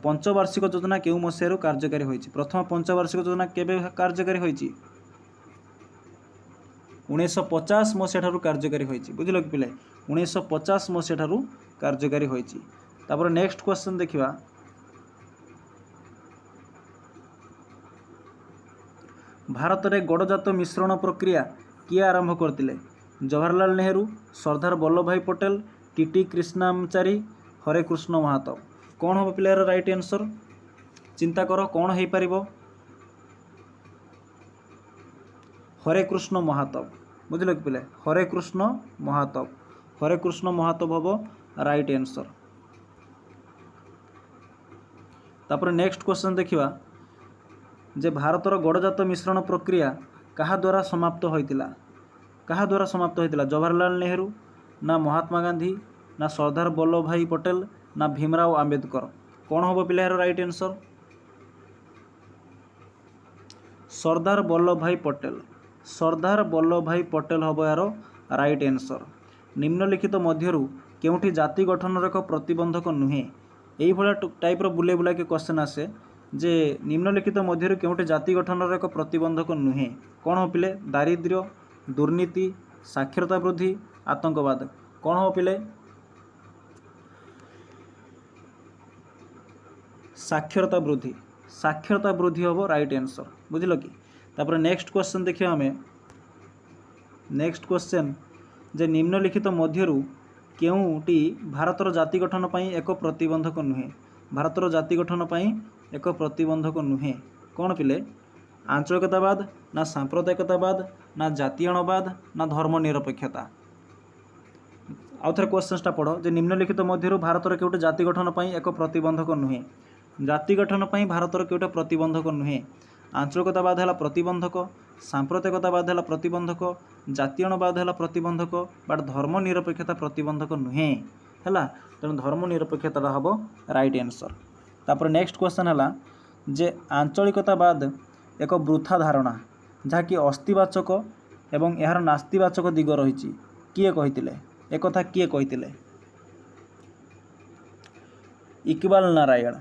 ପଞ୍ଚବାର୍ଷିକ ଯୋଜନା କେଉଁ ମସିହାରୁ କାର୍ଯ୍ୟକାରୀ ହୋଇଛି? ପ୍ରଥମ ପଞ୍ଚବାର୍ଷିକ ଯୋଜନା କେବେ କାର୍ଯ୍ୟକାରୀ ହୋଇଛି? 1950 ମସିହା ଠାରୁ କାର୍ଯ୍ୟକାରୀ ହୋଇଛି। ବୁଝିଲ କି ପିଲେ? 1950 ମସିହା ଠାରୁ କାର୍ଯ୍ୟକାରୀ ହୋଇଛି। ତାପରେ ନେକ୍ସଟ କ୍ୱେଶ୍ଚନ୍ ଦେଖିବା ଭାରତରେ ଗଡ଼ଜାତ ମିଶ୍ରଣ ପ୍ରକ୍ରିୟା କିଏ ଆରମ୍ଭ କରିଥିଲେ? ଜବାହରଲାଲ ନେହେରୁ, ସର୍ଦ୍ଦାର ବଲ୍ଲଭଭାଇ ପଟେଲ, ଟିଟି କ୍ରିଷ୍ଣାମାଚାରୀ, ହରେକୃଷ୍ଣ ମହାତବ। କ'ଣ ହେବ ପିଲାର ରାଇଟ୍ ଆନ୍ସର୍? ଚିନ୍ତା କର କ'ଣ ହେଇପାରିବ? ହରେକୃଷ୍ଣ ମହାତବ। ବୁଝିଲ କି ପିଲେ? ହରେକୃଷ୍ଣ ମହାତବ। ହରେକୃଷ୍ଣ ମହାତବ ହେବ ରାଇଟ୍ ଆନ୍ସର୍। ତାପରେ ନେକ୍ସଟ କ୍ୱେଶ୍ଚନ୍ ଦେଖିବା ଯେ ଭାରତର ଗଡ଼ଜାତ ମିଶ୍ରଣ ପ୍ରକ୍ରିୟା କାହା ଦ୍ୱାରା ସମାପ୍ତ ହୋଇଥିଲା? କାହା ଦ୍ୱାରା ସମାପ୍ତ ହୋଇଥିଲା? ଜବାହରଲାଲ ନେହେରୁ, ନା ମହାତ୍ମା ଗାନ୍ଧୀ, ନା ସର୍ଦ୍ଦାର ବଲ୍ଲଭଭାଇ ପଟେଲ, ନା ଭୀମରାଓ ଆମ୍ବେଦକର? କ'ଣ ହେବ ପିଲା ଏହାର ରାଇଟ୍ ଆନ୍ସର୍? ସର୍ଦ୍ଦାର ବଲ୍ଲଭଭାଇ ପଟେଲ। ସର୍ଦ୍ଦାର ବଲ୍ଲଭଭାଇ ପଟେଲ ହେବ ଏହାର ରାଇଟ୍ ଆନ୍ସର୍। ନିମ୍ନଲିଖିତ ମଧ୍ୟରୁ କେଉଁଠି ଜାତି ଗଠନର ଏକ ପ୍ରତିବନ୍ଧକ ନୁହେଁ? এইଭଳିଆ ଟାଇପ୍ର ବୁଲେଇ ବୁଲାକି କ୍ୱେଶ୍ଚନ୍ ଆସେ ଯେ ନିମ୍ନଲିଖିତ ମଧ୍ୟରୁ କେଉଁଠି ଜାତି ଗଠନର ଏକ ପ୍ରତିବନ୍ଧକ ନୁହେଁ? କ'ଣ ହେବ ପିଲେ? ଦାରିଦ୍ର୍ୟ, ଦୁର୍ନୀତି, ସାକ୍ଷରତା ବୃଦ୍ଧି, ଆତଙ୍କବାଦ। କ'ଣ ହେବ ପିଲେ? ସାକ୍ଷରତା ବୃଦ୍ଧି। ସାକ୍ଷରତା ବୃଦ୍ଧି ହେବ ରାଇଟ୍ ଆନ୍ସର୍। ବୁଝିଲ କି? ତାପରେ ନେକ୍ସଟ କ୍ୱେଶ୍ଚନ୍ ଦେଖିବା ଆମେ। ନେକ୍ସଟ କ୍ୱେଶ୍ଚନ୍ ଯେ ନିମ୍ନଲିଖିତ ମଧ୍ୟରୁ କେଉଁଟି ଭାରତର ଜାତି ଗଠନ ପାଇଁ ଏକ ପ୍ରତିବନ୍ଧକ ନୁହେଁ? ଭାରତର ଜାତି ଗଠନ ପାଇଁ ଏକ ପ୍ରତିବନ୍ଧକ ନୁହେଁ। କ'ଣ ପିଲେ? ଆଞ୍ଚଳିକତାବାଦ, ନା ସାମ୍ପ୍ରଦାୟିକତାବାଦ, ନା ଜାତୀୟଣବାଦ, ନା ଧର୍ମନିରପେକ୍ଷତା? ଆଉ ଥରେ କ୍ୱେଶ୍ଚନ୍ସଟା ପଢ଼ ଯେ ନିମ୍ନଲିଖିତ ମଧ୍ୟରୁ ଭାରତର କେଉଁଟି ଜାତି ଗଠନ ପାଇଁ ଏକ ପ୍ରତିବନ୍ଧକ ନୁହେଁ? ଜାତି ଗଠନ ପାଇଁ ଭାରତର କେଉଁଟା ପ୍ରତିବନ୍ଧକ ନୁହେଁ? ଆଞ୍ଚଳିକତାବାଦ ହେଲା ପ୍ରତିବନ୍ଧକ, ସାମ୍ପ୍ରଦାୟିକତାବାଦ ହେଲା ପ୍ରତିବନ୍ଧକ, ଜାତୀୟଣବାଦ ହେଲା ପ୍ରତିବନ୍ଧକ, ବଟ୍ ଧର୍ମନିରପେକ୍ଷତା ପ୍ରତିବନ୍ଧକ ନୁହେଁ। ହେଲା, ତେଣୁ ଧର୍ମନିରପେକ୍ଷତାଟା ହେବ ରାଇଟ୍ ଆନ୍ସର୍। ତାପରେ ନେକ୍ସଟ କ୍ୱେଶ୍ଚନ୍ ହେଲା ଯେ ଆଞ୍ଚଳିକତାବାଦ ଏକ ବୃଥା ଧାରଣା ଯାହାକି ଅସ୍ତିବାଚକ ଏବଂ ଏହାର ନାସ୍ତିବାଚକ ଦିଗ ରହିଛି। କିଏ କହିଥିଲେ? ଏକଥା କିଏ କହିଥିଲେ? ଇକବାଲ ନାରାୟଣ।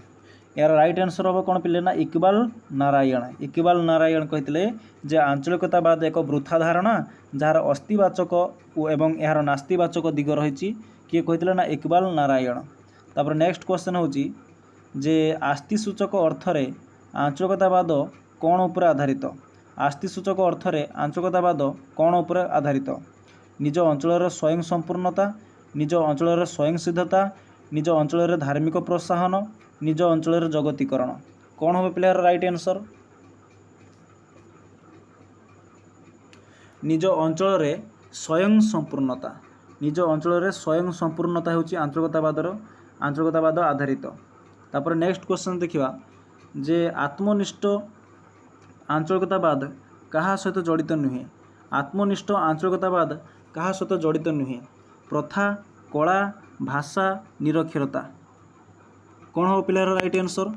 ଏହାର ରାଇଟ୍ ଆନ୍ସର୍ ହେବ କ'ଣ ପିଲେ? ନା ଇକବାଲ ନାରାୟଣ। ଇକବାଲ ନାରାୟଣ କହିଥିଲେ ଯେ ଆଞ୍ଚଳିକତାବାଦ ଏକ ବୃଥା ଧାରଣା ଯାହାର ଅସ୍ତିବାଚକ ଏବଂ ଏହାର ନାସ୍ତିବାଚକ ଦିଗ ରହିଛି। କିଏ କହିଥିଲେ? ନା ଇକବାଲ ନାରାୟଣ। ତାପରେ ନେକ୍ସଟ କ୍ୱେଶ୍ଚନ୍ ହେଉଛି ଯେ ଆସ୍ତିସୂଚକ ଅର୍ଥରେ ଆଞ୍ଚଳିକତାବାଦ କ'ଣ ଉପରେ ଆଧାରିତ? ଆସ୍ତିସୂଚକ ଅର୍ଥରେ ଆଞ୍ଚଳିକତାବାଦ କ'ଣ ଉପରେ ଆଧାରିତ? ନିଜ ଅଞ୍ଚଳର ସ୍ୱୟଂ ସମ୍ପୂର୍ଣ୍ଣତା, ନିଜ ଅଞ୍ଚଳର ସ୍ୱୟଂସିଦ୍ଧତା, ନିଜ ଅଞ୍ଚଳରେ ଧାର୍ମିକ ପ୍ରୋତ୍ସାହନ, ନିଜ ଅଞ୍ଚଳରେ ଜଗତୀକରଣ। କ'ଣ ହେବ ପିଲାର ରାଇଟ୍ ଆନ୍ସର୍? ନିଜ ଅଞ୍ଚଳରେ ସ୍ୱୟଂ ସମ୍ପୂର୍ଣ୍ଣତା। ନିଜ ଅଞ୍ଚଳରେ ସ୍ୱୟଂ ସମ୍ପୂର୍ଣ୍ଣତା ହେଉଛି ଆଞ୍ଚଳିକତାବାଦ ଆଧାରିତ। ତାପରେ ନେକ୍ସଟ କ୍ୱେଶ୍ଚନ୍ ଦେଖିବା ଯେ ଆତ୍ମନିଷ୍ଠ ଆଞ୍ଚଳିକତାବାଦ କାହା ସହିତ ଜଡ଼ିତ ନୁହେଁ? ଆତ୍ମନିଷ୍ଠ ଆଞ୍ଚଳିକତାବାଦ କାହା ସହିତ ଜଡ଼ିତ ନୁହେଁ? ପ୍ରଥା, କଳା, ଭାଷା, ନିରକ୍ଷରତା। କ'ଣ ହେବ ପିଲାର ରାଇଟ୍ ଆନ୍ସର୍?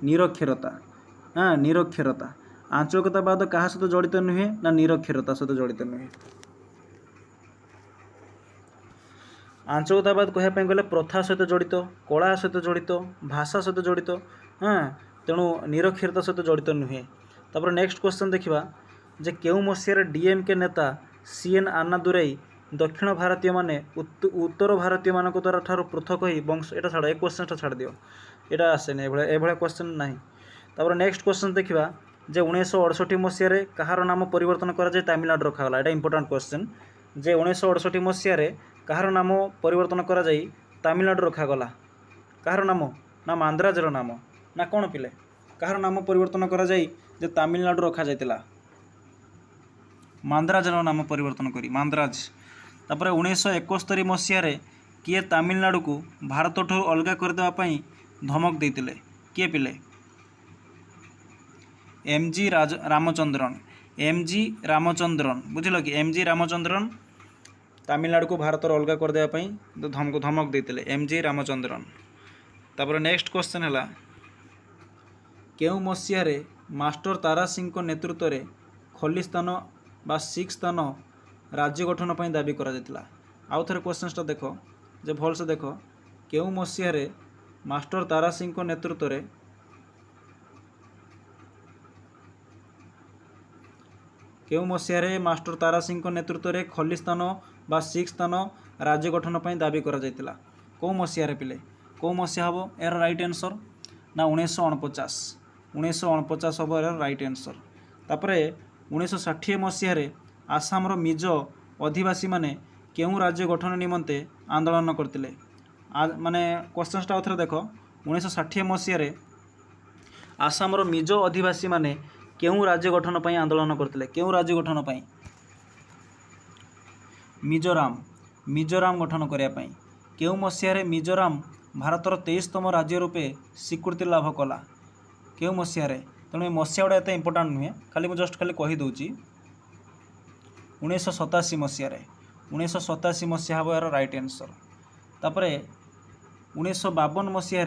ନିରକ୍ଷରତା। ନିରକ୍ଷରତା। ଆଞ୍ଚଳିକତାବାଦ କାହା ସହିତ ଜଡ଼ିତ ନୁହେଁ? ନା ନିରକ୍ଷରତା ସହିତ ଜଡ଼ିତ ନୁହେଁ। ଆଞ୍ଚଳିକତାବାଦ କହିବା ପାଇଁ ଗଲେ ପ୍ରଥା ସହିତ ଜଡ଼ିତ, କଳା ସହିତ ଜଡ଼ିତ, ଭାଷା ସହିତ ଜଡ଼ିତ, ତେଣୁ ନିରକ୍ଷରତା ସହିତ ଜଡ଼ିତ ନୁହେଁ। ତାପରେ ନେକ୍ସଟ କ୍ୱେଶ୍ଚନ୍ ଦେଖିବା ଯେ କେଉଁ ମସିହାରେ ଡିଏମ୍କେ ନେତା ସିଏନ୍ ଆନ୍ନାଦୁରାଇ ଦକ୍ଷିଣ ଭାରତୀୟମାନେ ଉତ୍ତର ଭାରତୀୟମାନଙ୍କ ଠାରୁ ପୃଥକ ହୋଇ ଏଇଟା ଛାଡ଼, ଏ କ୍ୱେଶ୍ଚନ୍ଟା ଛାଡ଼ି ଦିଅ। এটা आसेनी एभलिया क्वेश्चन ना। तापर नेक्स्ट क्वेश्चन देखा जे 1968 मसीह कहार नाम परिवर्तन कराए तमिलनाडु रखागला। एटा इंपोर्टेंट क्वेश्चन जे 1968 मसीह कहार नाम परिवर्तन कराए तमिलनाडु रखागला। कहार नाम ना मांद्राजर नाम ना कौन पिले कहार नाम परिवर्तन कराए जे तमिलनाडु रखा जाइतिला मांद्राजर नाम परिवर्तन करी मांद्राज। तापर 1971 मसीह किए तमिलनाडु को भारत ठू अलग करदेवाई धमक देते किए पिले एमजी रामचंद्रन बुझल कि एमजी रामचंद्रन तमिलनाडु को भारत अलग करदेवाई धमक देते एमजी रामचंद्रन। तापर नेक्स्ट क्वेश्चन है केउ मसीह मास्टर तारा सिंह नेतृत्व में खलिस्तान बा सिख स्थान राज्य गठन पर दाबी करा। आउ थे क्वेश्चनटा देख जे भल से देख केउ मसीह मास्टर तारा सिंह नेतृत्व में केउ मसीह मास्टर तारा सिंह नेतृत्व में खलिस्तान बा सिख स्थान राज्य गठन पर दाबी करा। कौ मसीह पिले कौ मसीहा हम यार राइट आंसर ना 1949 हम यार राइट आंसर। तापर 1960 मसीह आसाम मिज अधिवासी माने केउ राज्य गठन निमंते आंदोलन करते माने क्वेश्चनटा थे देख 1960 मसीह आसाम मिज अधिवासी माने केउ राज्य गठन पर आंदोलन करते केउ राज्य गठन पर मिजोराम गठन करने केउ मसीह मिजोराम भारतर 23तम राज्य रूपे स्वीकृति लाभ कला केउ मसीह तेणु मसीहा गुड़ा एत इंपोर्टाट नुहे खाली मुझे जस्ट खाली कहीदे 1987 मसीहा हम यार राइट आंसर। तापर 1952 मसीह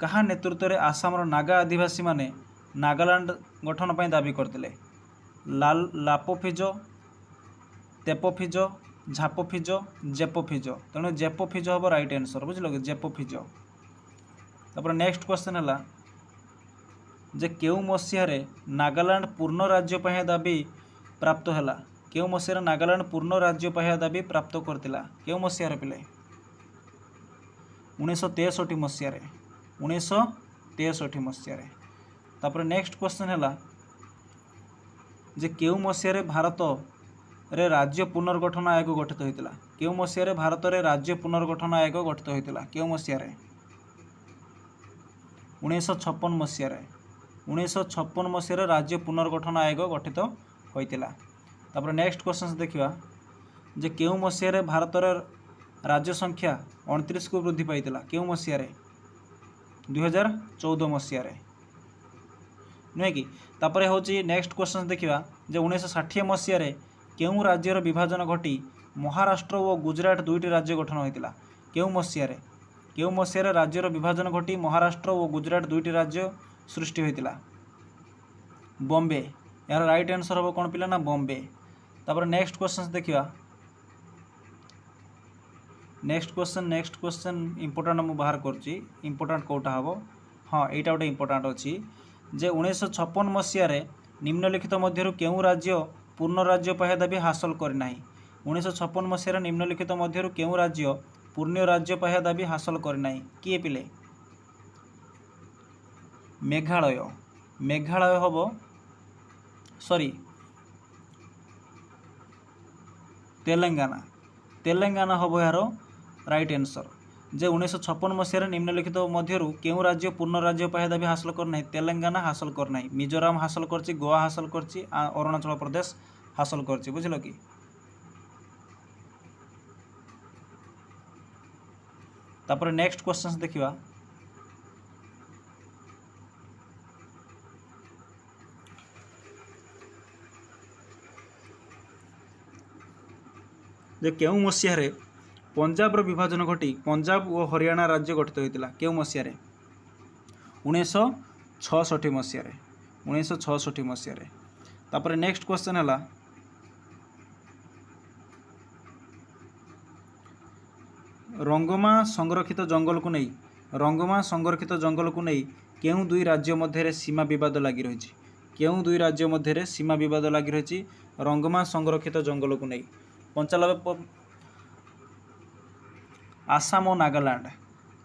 कहा नेतृत्व में आसाम नागा आदिवासी माने नागालैंड गठन पर दाबी करते लापोफिजो तेपोफिजो झापोफिजो जेपोफिजो तेणु जेपोफिजो हम राइट आंसर बुझल कि जेपोफिजो। तापर नेक्स्ट क्वेश्चन है जे केउ मसीह नागालैंड पूर्ण राज्य पर दाबी प्राप्त है केउ मसीह नागालैंड पूर्ण राज्य पर दाबी प्राप्त करतिला केउ मसीह पिले 1963 मसीह 1963 मसीह। तापर नेक्स्ट क्वेश्चन है जे केउ मसीह भारत रे राज्य पुनर्गठन आयोग गठित होता केउ मसीह भारत रे राज्य पुनर्गठन आयोग गठित होता केउ मसीह 1956 मसीह 1956 मसीह राज्य पुनर्गठन आयोग गठित होता। तापर नेक्स्ट क्वेश्चन देखा जे केउ मसीह भारत रे राज्य संख्या 29 को वृद्धि पाइला केउ मसीह 2014 मसीह नुहे कि। तापर हूँ नेक्स्ट क्वेश्चन देखा जे 1960 मसीह केउ राज्यर विभाजन घटी महाराष्ट्र और गुजरात दुईटी राज्य गठन होता केउ मसीह राज्यर विभाजन घटी महाराष्ट्र और गुजरात दुईटी राज्य सृष्टि होता बॉम्बे यार राइट आंसर हम कौन पिला ना बॉम्बे। तापर नेक्स्ट क्वेश्चन देखा नेक्स्ट क्वेश्चन इंपोर्टाट मुझे बाहर करुँची इंपोर्टाट कौटा हम हाँ यहाँ गोटे इंपोर्टाट अच्छी जे 1956 मसीह निम्नलिखित मध्य केउ राज्य पूर्ण राज्य पाह्या दाबी हासिल करना 1956 मसीह निम्नलिखित मध्य केउ राज्य पूर्ण राज्य पाह्या दाबी हासिल करना किए पिले मेघालय हम सॉरी तेलंगाना हम यार राइट आंसर जे 1956 मसीह निम्नलिखित मध्य केउ राज्य पूर्ण राज्य पाह्या दाबी हासिल करना तेलंगाना हासिल करना मिजोराम हासिल कर गोवा हासिल कर अरुणाचल प्रदेश हासिल कर बुझल कि। तापर नेक्स्ट क्वेश्चन देखा जे केउ मसीह पंजाब विभाजन घटी पंजाब और हरियाणा राज्य गठित होता केउ मसीह 1966 मसीह। तापर नेक्स्ट क्वेश्चन है रंगमा संरक्षित जंगल को नहीं केउ दुई राज्य मध्य सीमा विवाद लगी रही केउ दुई राज्य मध्य सीमा विवाद लगी रही रंगमा संरक्षित जंगल को नहीं 95 आसाम और नागालैंड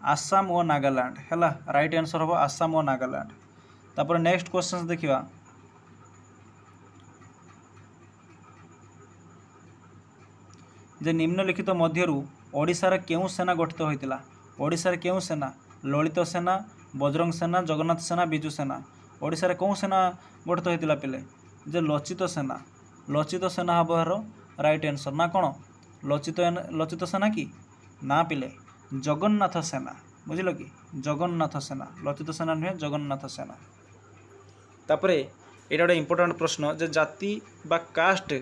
आसाम और नागालैंड है राइट आंसर हम आसाम और नागालैंड। तापर नेक्स्ट क्वेश्चन देखिए जे निम्नलिखित मध्यरु ओडिशार केउं सेना गठित होइतिला। ओडिशार केउं सेना ललित सेना बजरंग सेना जगन्नाथ सेना बिजु सेना। ओडिशार कौन सेना गठित होइतिला पिले जे लचित सेना। लचित सेना हब यार राइट आंसर ना कौन लचित सेना कि ना पिले जगन्नाथ सेना बुझिल कि जगन्नाथ सेना लचित सेना नुहे जगन्नाथ सेना। तापरे एटा गोटे इंपोर्टेंट प्रश्न जे जाति बा कास्ट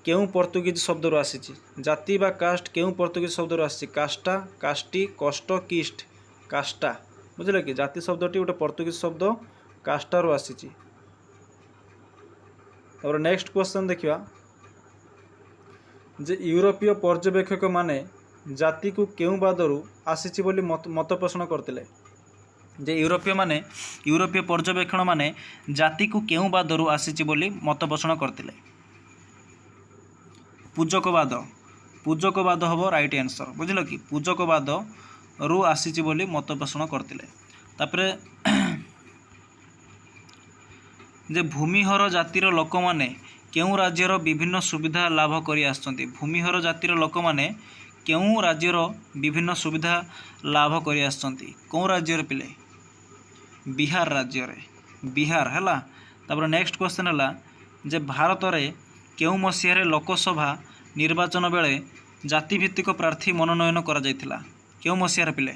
केउं पोर्तुगीज शब्द रो आसीची। जाति बा कास्ट केउं पोर्तुगीज शब्द रो आसीची कास्टा कास्टी कष्ट किस्ट कास्टा बुझिल कि जाति शब्दटी गोटे पोर्तुगीज शब्द कास्टा रो आसीची। तापर नेक्स्ट क्वेश्चन देखिया जे यूरोपीय पर्यवेक्षक माने जाति को केउं बादरू आसीची बोली मत पोषण करतिले। जे यूरोपीय पर्यवेक्षण माने जाति को केउं बादरू आसीची बोली मत पोषण करतिले। पूजकवाद हम राइट आंसर बुझिल कि पूजकवाद रु आसीची बोली मत पोषण करतिले। तापरे जे भूमिहर जातिर लोक माने केउं राज्यर विभिन्न सुविधा लाभ करि आछंती। भूमिहर जातिर लोक माने केउं राज्यर विभिन्न सुविधा लाभ करि आछंती कों राज्यर पिले बिहार राज्य रे बिहार हैला। तापर नेक्स्ट क्वेश्चन हैला जे भारत रे केउं मसीह रे लोकसभा निर्वाचन बेले जातिभित्तिक प्रार्थी मनोनयन करा जायतिला केउं मसीह रे पिले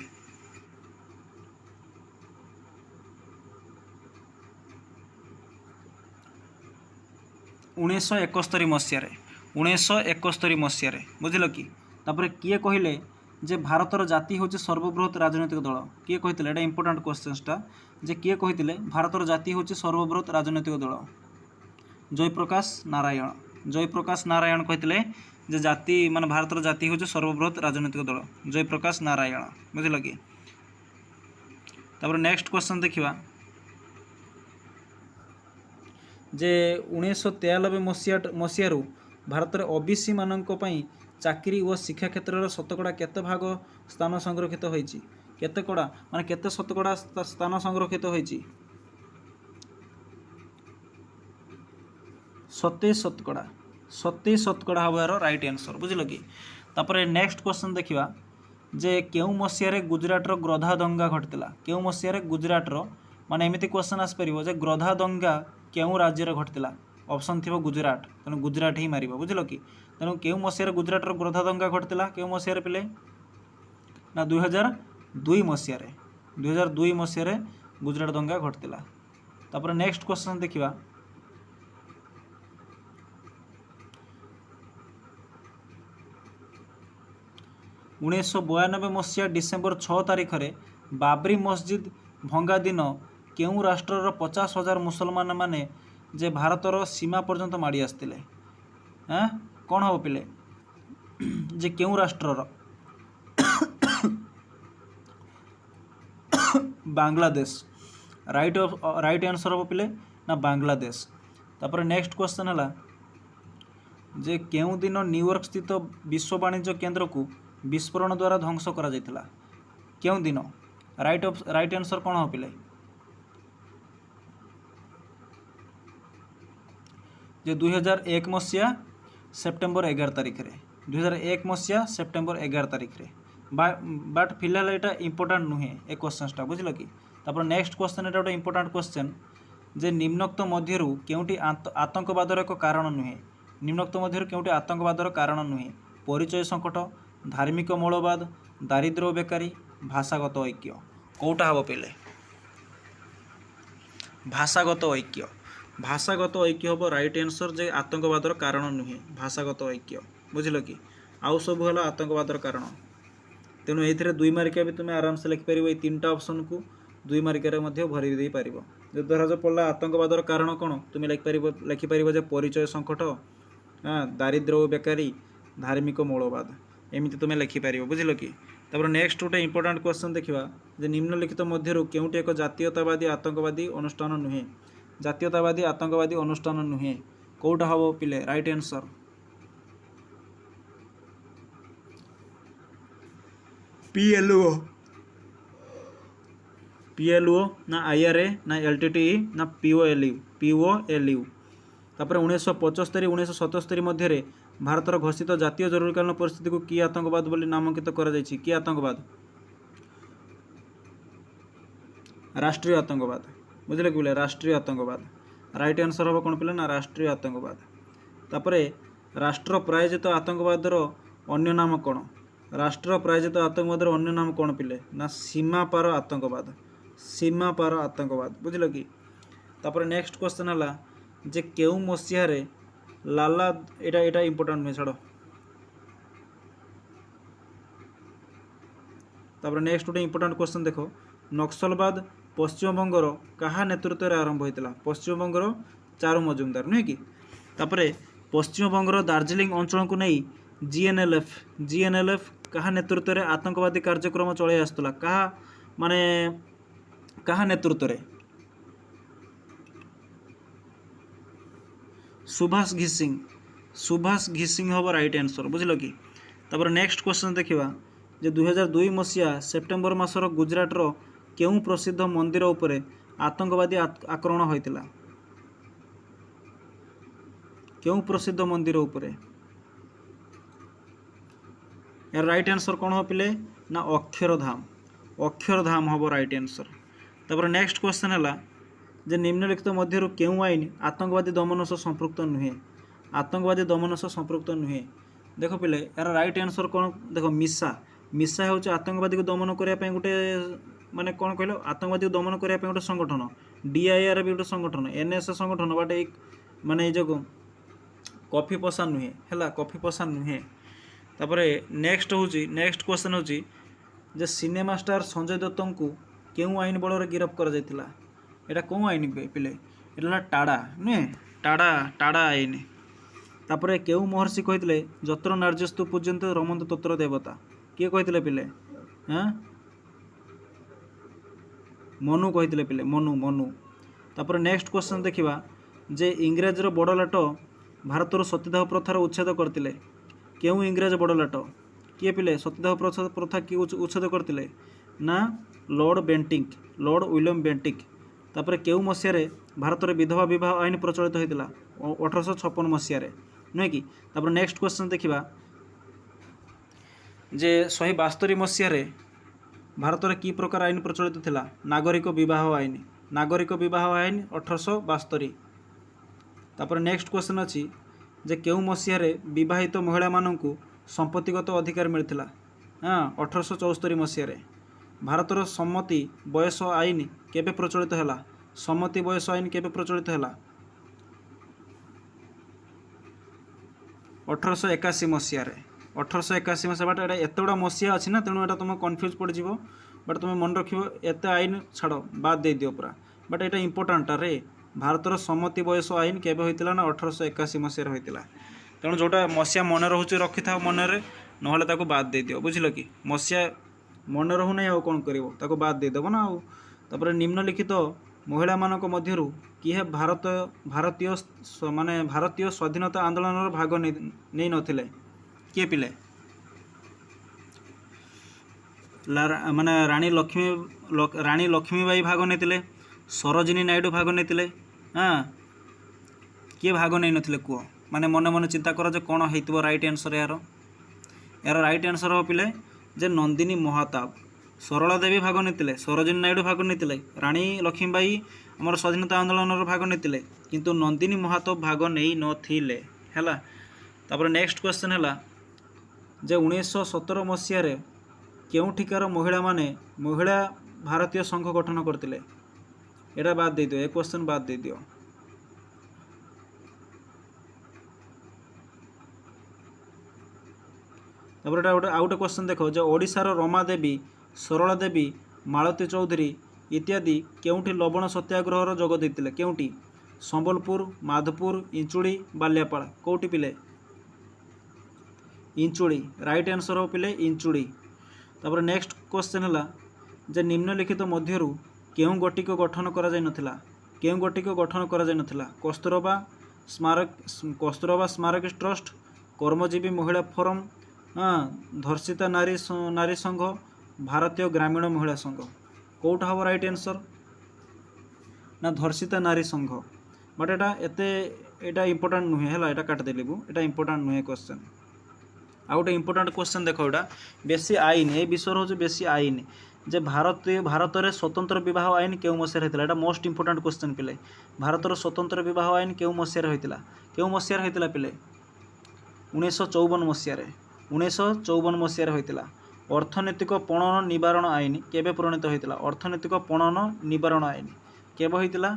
1971 मसीह 1971 मसीह बुझिल कि। तापर किए कहले जे भारतर जाति हूँ सर्वबृहत राजनैतिक दल किए कहते एटा इंपोर्टेंट क्वेश्चनटा जे किए कहते भारतर जाति हूँ सर्वबृहत राजनैतिक दल जयप्रकाश नारायण कहते जे जाति मान भारतर जाति हूँ सर्वबृहत राजनैतिक दल जयप्रकाश नारायण बुझिल कि। तापर नेक्स्ट क्वेश्चन देखिबा जे 1993 मसीह भारत में ओबीसी मानक पई चाकरी और शिक्षा क्षेत्र में शतकड़ा केते भाग स्थान संरक्षित होईची केते कड़ा माने केते शतकड़ा स्थान संरक्षित होईची 27 शतकड़ा हम यार राइट आंसर बुझिल कि। तापर नेक्स्ट क्वेश्चन देखिबा जे केउं मसीह रे गुजरात ग्रधा दंगा घटिला केउं मसीह रे गुजरात माने एमिति क्वेश्चन आस परिबो जे ग्रधा दंगा केउं राज्य रे घटिला ऑप्शन थिबो गुजरात तेणु गुजरात ही मारिबो बुझिल कि। तेणु केउं मसीह गुजरात ग्रधा दंगा घटिला केउं मसीह पिले ना 2002 मसीह गुजरात दंगा घटिला। तापर नेक्स्ट क्वेश्चन देखिबा उन्नीस 1992 मसीहा डिसेम्बर 6 तारिख रे बाबरी मस्जिद भंगा दिन केउं राष्ट्रर 50,000 मुसलमान माने जे भारतर सीमा पर्यंत माड़ी आसतिले कौन हम पिले जे केउं राष्ट्रर बांग्लादेश राइट आंसर हम पिले ना बांग्लादेश। तापर नेक्स्ट क्वेश्चन है जे केउं दिन न्यूयॉर्क स्थित विश्व वाणिज्य केंद्र को विस्फोरण द्वारा ध्वंस करा जायतिला केउं दिन राइट आंसर कौन हम पिले जे 2001 मसीहा सेप्टेम्बर 11 तारिख रे 2001 मसीहा सेप्टेम्बर 11 तारिख रे बट फिलहाल एटा इंपोर्टेंट नुहे ए क्वेश्चनटा बुझिल कि। तापर नेक्स्ट क्वेश्चन एटा गोटे इंपोर्टेंट क्वेश्चन जे निम्नोक्त मध्यरु केउंटी आतंकवादर एक कारण नुहे निम्नोक्त मध्यरु केउंटी आतंकवादर कारण नुहे परिचय संकट धार्मिक मौलवाद दारिद्र्य बेकारी भाषागत ऐक्य कौटा हम पहले भाषागत ऐक्य हम राइट आंसर जे आतंकवादर कारण नुहे भाषागत ऐक्य बुझिल कि। आउ सब है आतंकवादर कारण तेणु ये 2 मार्किया भी तुम्हें आराम से लिखिपर ये 3टा ऑप्शन को 2 मार्किया भरी दे पार जो धराज पड़ा आतंकवादर कारण कौन तुम्हें लिखिपर जे परिचय संकट दारिद्र्य बेकारी धार्मिक मौलवाद एमती तुम्हें लिखिपर बुझिल कि। तापर नेक्स्ट गोटे इंपोर्टेंट क्वेश्चन देखा जे निम्नलिखित मध्यरु केउंटी एक जातीयतावादी आतंकवादी अनुष्ठान नुहे जातीयतावादी आतंकवादी अनुष्ठान नुहे कौटा हम पिले राइट आंसर PLO PLO ना IRA ना LTTE ना POLU तापर 1975 1977 मध्य भारतर घोषित जातीय जरूरीकालीन परिस्थिति को कि आतंकवाद बोली नामांकित करा जायछि कि आतंकवाद राष्ट्रीय आतंकवाद बुझले कि बोले राष्ट्रीय आतंकवाद राइट आंसर हम कौन पे ना राष्ट्रीय आतंकवाद तापरे राष्ट्र प्रायोजित आतंकवादर अन्य नाम कौन राष्ट्र प्रायोजित आतंकवादर अन्य नाम कौन पिले ना सीमापार आतंकवाद बुझल कि तापर नेक्स्ट क्वेश्चन है जे केउ मसीहारे लाला एटा एटा इंपोर्टेंट नुहे छाड़ तापर नेक्स्ट गोटे इंपोर्टेंट क्वेश्चन देखो नक्सलवाद पश्चिमबंगर कहा नेतृत्व में आरंभ होता पश्चिमबंगर चारु मजुमदार नुहे कि तापर पश्चिमबंगर दार्जिलिंग अंचल को नहीं जीएनएलएफ कहा नेतृत्व में आतंकवादी कार्यक्रम चलाई आसुला कहा माने कहा नेतृत्व में सुभाष घिसिंग हम राइट आंसर बुझल कि तापर नेक्स्ट क्वेश्चन देखा जे 2002 मसीहा सेप्टेम्बर मासर गुजरातर केउं प्रसिद्ध मंदिर उपरे आतंकवादी आक्रमण होइतिला केउं प्रसिद्ध मंदिर उपरे यार राइट आंसर कौन हो पिले ना अक्षरधाम हम राइट आंसर तापर नेक्स्ट क्वेश्चन है जे निम्नलिखित मध्य केउं आईन आतंकवादी दमन सह संपृक्त नुहे देख पिले यार राइट आंसर कौन देख मिसा हूँ आतंकवादी को दमन करने गोटे माने कौन कहल आतंकवादी को दमन करने गोटे संगठन DIR भी गोटे संगठन NSA संगठन बट एक माने जो कॉफी पसा नुहे है कॉफी पसा नुहे तापर नेक्स्ट क्वेश्चन हूँ जे सिनेमा स्टार संजय दत्त को केउं आईन बल गिरफ कर एटा कौन आईन पिले एटा टाड़ा नुहे टाड़ा आईन तापर केउं महर्षि कहते जत्र नार्यस्तु पूज्यन्ते रमन्ते तत्र देवता किए कहते पिले हाँ मनु कहते पिले मनु तापर नेक्स्ट क्वेश्चन देखा जे इंग्रेज बड़ लाट भारतर सतीदाह प्रथार उच्छेद करते केउं इंग्रेज बड़ लाट किए पिले सतीदाह प्रथा किए उच्छेद करते ना लॉर्ड विलियम बेंटिक तापर केउं मसीह भारत विधवा विवाह आईन प्रचलित होता 1856 मसीह नुहे कि तापर नेक्स्ट क्वेश्चन देखा जे 172 मसीह भारत में कि प्रकार आईन प्रचलित थिला नागरिक विवाह आईन 1872 तापर नेक्स्ट क्वेश्चन अच्छी जे केउं मसीह विवाहित महिला मानू संपत्तिगत अधिकार मिलता हाँ 1874 मसीह भारतर सम्मति बयस आईन केबे प्रचलित है सम्मति बयस आईन केबे प्रचलित है 1881 मसीह 1881 मसीहा बट एटा एत गुड़ा मसीहा अच्छी ना तेणु एटा तुम कन्फ्यूज पड़ जाव बट तुम मन रख एत आईन छाड़ बाद दे दियो पूरा बट एटा इंपोर्टाट रे भारतर सम्मति बयस आईन केबे होइतिला ना 1881 मसीह होइतिला तेणु जोटा मसीहा मन रोचे रखि था मन रे नहले ताको बाद दे दियो बुझिल कि मसीहा मन रहू नहीं आउ कौन करिवो ताको बाद दे देबो ना आउ तापर निम्नलिखित महिला मानक मध्यरु किए भारतीय माने भारतीय स्वाधीनता आंदोलन भाग नहीं नथिले किए पिले माने रानी लक्ष्मीबाई भाग नहीं सरोजिनी नायडू भाग नहीं हाँ किए भाग नहीं नथिले कुह माने मन मन चिंता कर जे कौन होइतबो राइट आंसर यार राइट आंसर हो पिले जे नंदिनी महाताब सरला देवी भाग नहीं सरोजिनी नायडू भाग नहीं रानी लक्ष्मीबाई आमर स्वाधीनता आंदोलन भाग नहीं किंतु नंदिनी महाताब भाग नहीं नथिले हैला तापर नेक्स्ट क्वेश्चन है जे 1917 मसीह केउठिकार महिला माने महिला भारतीय संघ गठन करते एटा बाद दे दियो एक क्वेश्चन बाद दे दियो तापर एटा गोटे आउट क्वेश्चन देखो जो ओडिशार रमा देवी सरला देवी मालती चौधरी इत्यादि केउठी लवण सत्याग्रह जोग देते केउठी संबलपुर माधपुर इंचुड़ी बाल्यापाड़ कौटी पिले इंचुड़ी राइट आंसर हो पिले इंचुड़ी तापर नेक्स्ट क्वेश्चन है जे निम्नलिखित मध्यरु केउं गोटी को गठन करा जाय नथिला केउं गोटी को गठन करा जाय नथिला कस्तूरबा स्मारक ट्रस्ट कर्मजीवी महिला फोरम धर्षिता नारी संघ भारतीय ग्रामीण महिला संघ कौटा हम राइट आंसर ना धर्षिता नारी संघ बट एटा इंपोर्टेंट नुहे है एटा काटिदेली एटा इंपोर्टेंट नुहे क्वेश्चन आ गोटे इंपोर्टेंट क्वेश्चन देख एटा बेसी आईन ए विषय हूँ बेसी आईन जे भारत में स्वतंत्र विवाह आईन क्यों मसीह होता है मोस्ट इंपोर्टेंट क्वेश्चन पिले भारतर स्वतंत्र विवाह आईन क्यों मसीह होता क्यों मसीह होता पिले 1954 मसीह 1954 मसीह होता अर्थनैतिक पणन निवारण आईन केबे प्रणीत होता अर्थनैतिक पणन निवारण आईन केबे होता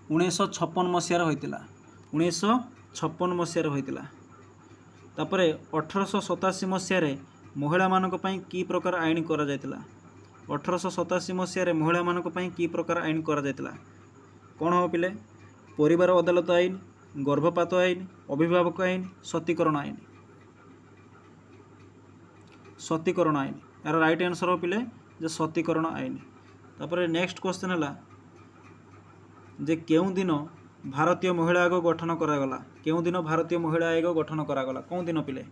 1956 मसीह होता 1956 मसीह होता तापर 1887 मसीह महिला मानक पई की प्रकार आईन करा जायतिला 1887 मसीह महिला मानक पई की प्रकार आईन करा जायतिला कौन हम पिले परिवार अदालत आईन गर्भपात आईन अभिभावक आईन सतीकरण आईन सतीकरण आईन यार राइट आंसर हो पिले जे सतीकरण आईन तापर नेक्स्ट क्वेश्चन है जे केउं दिन भारतीय महिला आयोग गठन करागला केउं दिन भारतीय महिला आयोग गठन करागला कौन दिन पिले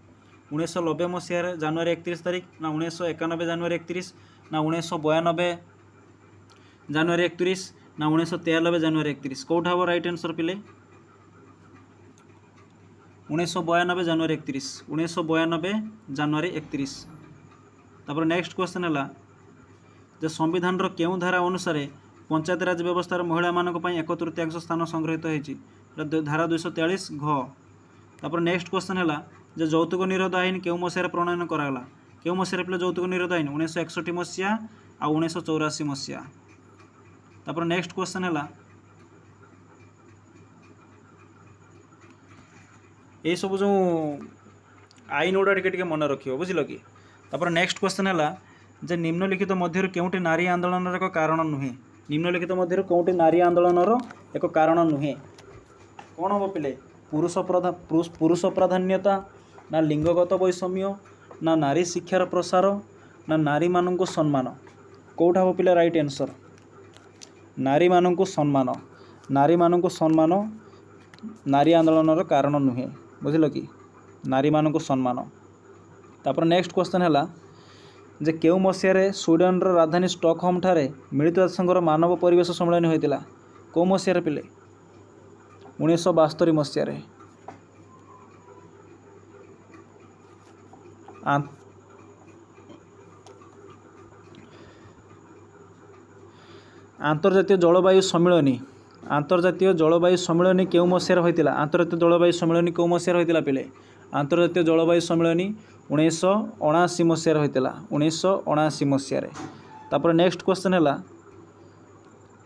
1990 मसीह जनवरी 31 तारीख ना 1991 जनवरी 31 ना 1992 जनवरी 31 ना 1993 जनवरी 31 कौटा हम राइट आंसर पिले 1992 जनवरी 31 1992 जनवरी 31 तापर नेक्स्ट क्वेश्चन है जे संविधान रो केउं धारा अनुसार पंचायत राज व्यवस्था महिला मानक पई 1/3 स्थान संग्रहित होईची धारा 243 घ तापर नेक्स्ट क्वेश्चन है जे यौतुक निरोध आईन केउं मसीह प्रणयन करागला केउं मसीह पिले यौतुक निरोध आईन 1961 मसीहा आ 1984 मसीहा तापर नेक्स्ट क्वेश्चन है ये सब जो आईन गुड़ा टिके मन रखियो बुझिल कि तापर नेक्स्ट क्वेश्चन है जे निम्नलिखित मध्य केउंटी नारी आंदोलन एक कारण नुहे निम्नलिखित मध्य कौटी नारी आंदोलन एक कारण नुहे कौन हम पिले पुरुष प्राधान्यता ना लिंगगत वैषम्य ना नारी शिक्षार प्रसार ना नारी मानू सम्मान कौटा हम पिले राइट आंसर नारी मानू सम्मान नारी मानू सम्मान नारी आंदोलन कारण नुहे बुझिल कि नारी मानू सम्मान तापर नेक्स्ट क्वेश्चन है जे केउ मसीह स्वीडेन राजधानी स्टॉकहोम ठारे मिलित जातिसंघर मानव परिवेश सम्मेलन होता कौ मसीह पिले 1972 मसीह आंतर्जातीय जलवायु सम्मेलन आंतर्जातीय जलवायु सम्मेलन केउ मसीह होता आंतर्जातीय जलवायु सम्मेलन कौ मसीह होता पिले आंतर्जातीय जलवायु सम्मेलन 1979 मसीह होता 1979 मसीह तापर नेक्स्ट क्वेश्चन है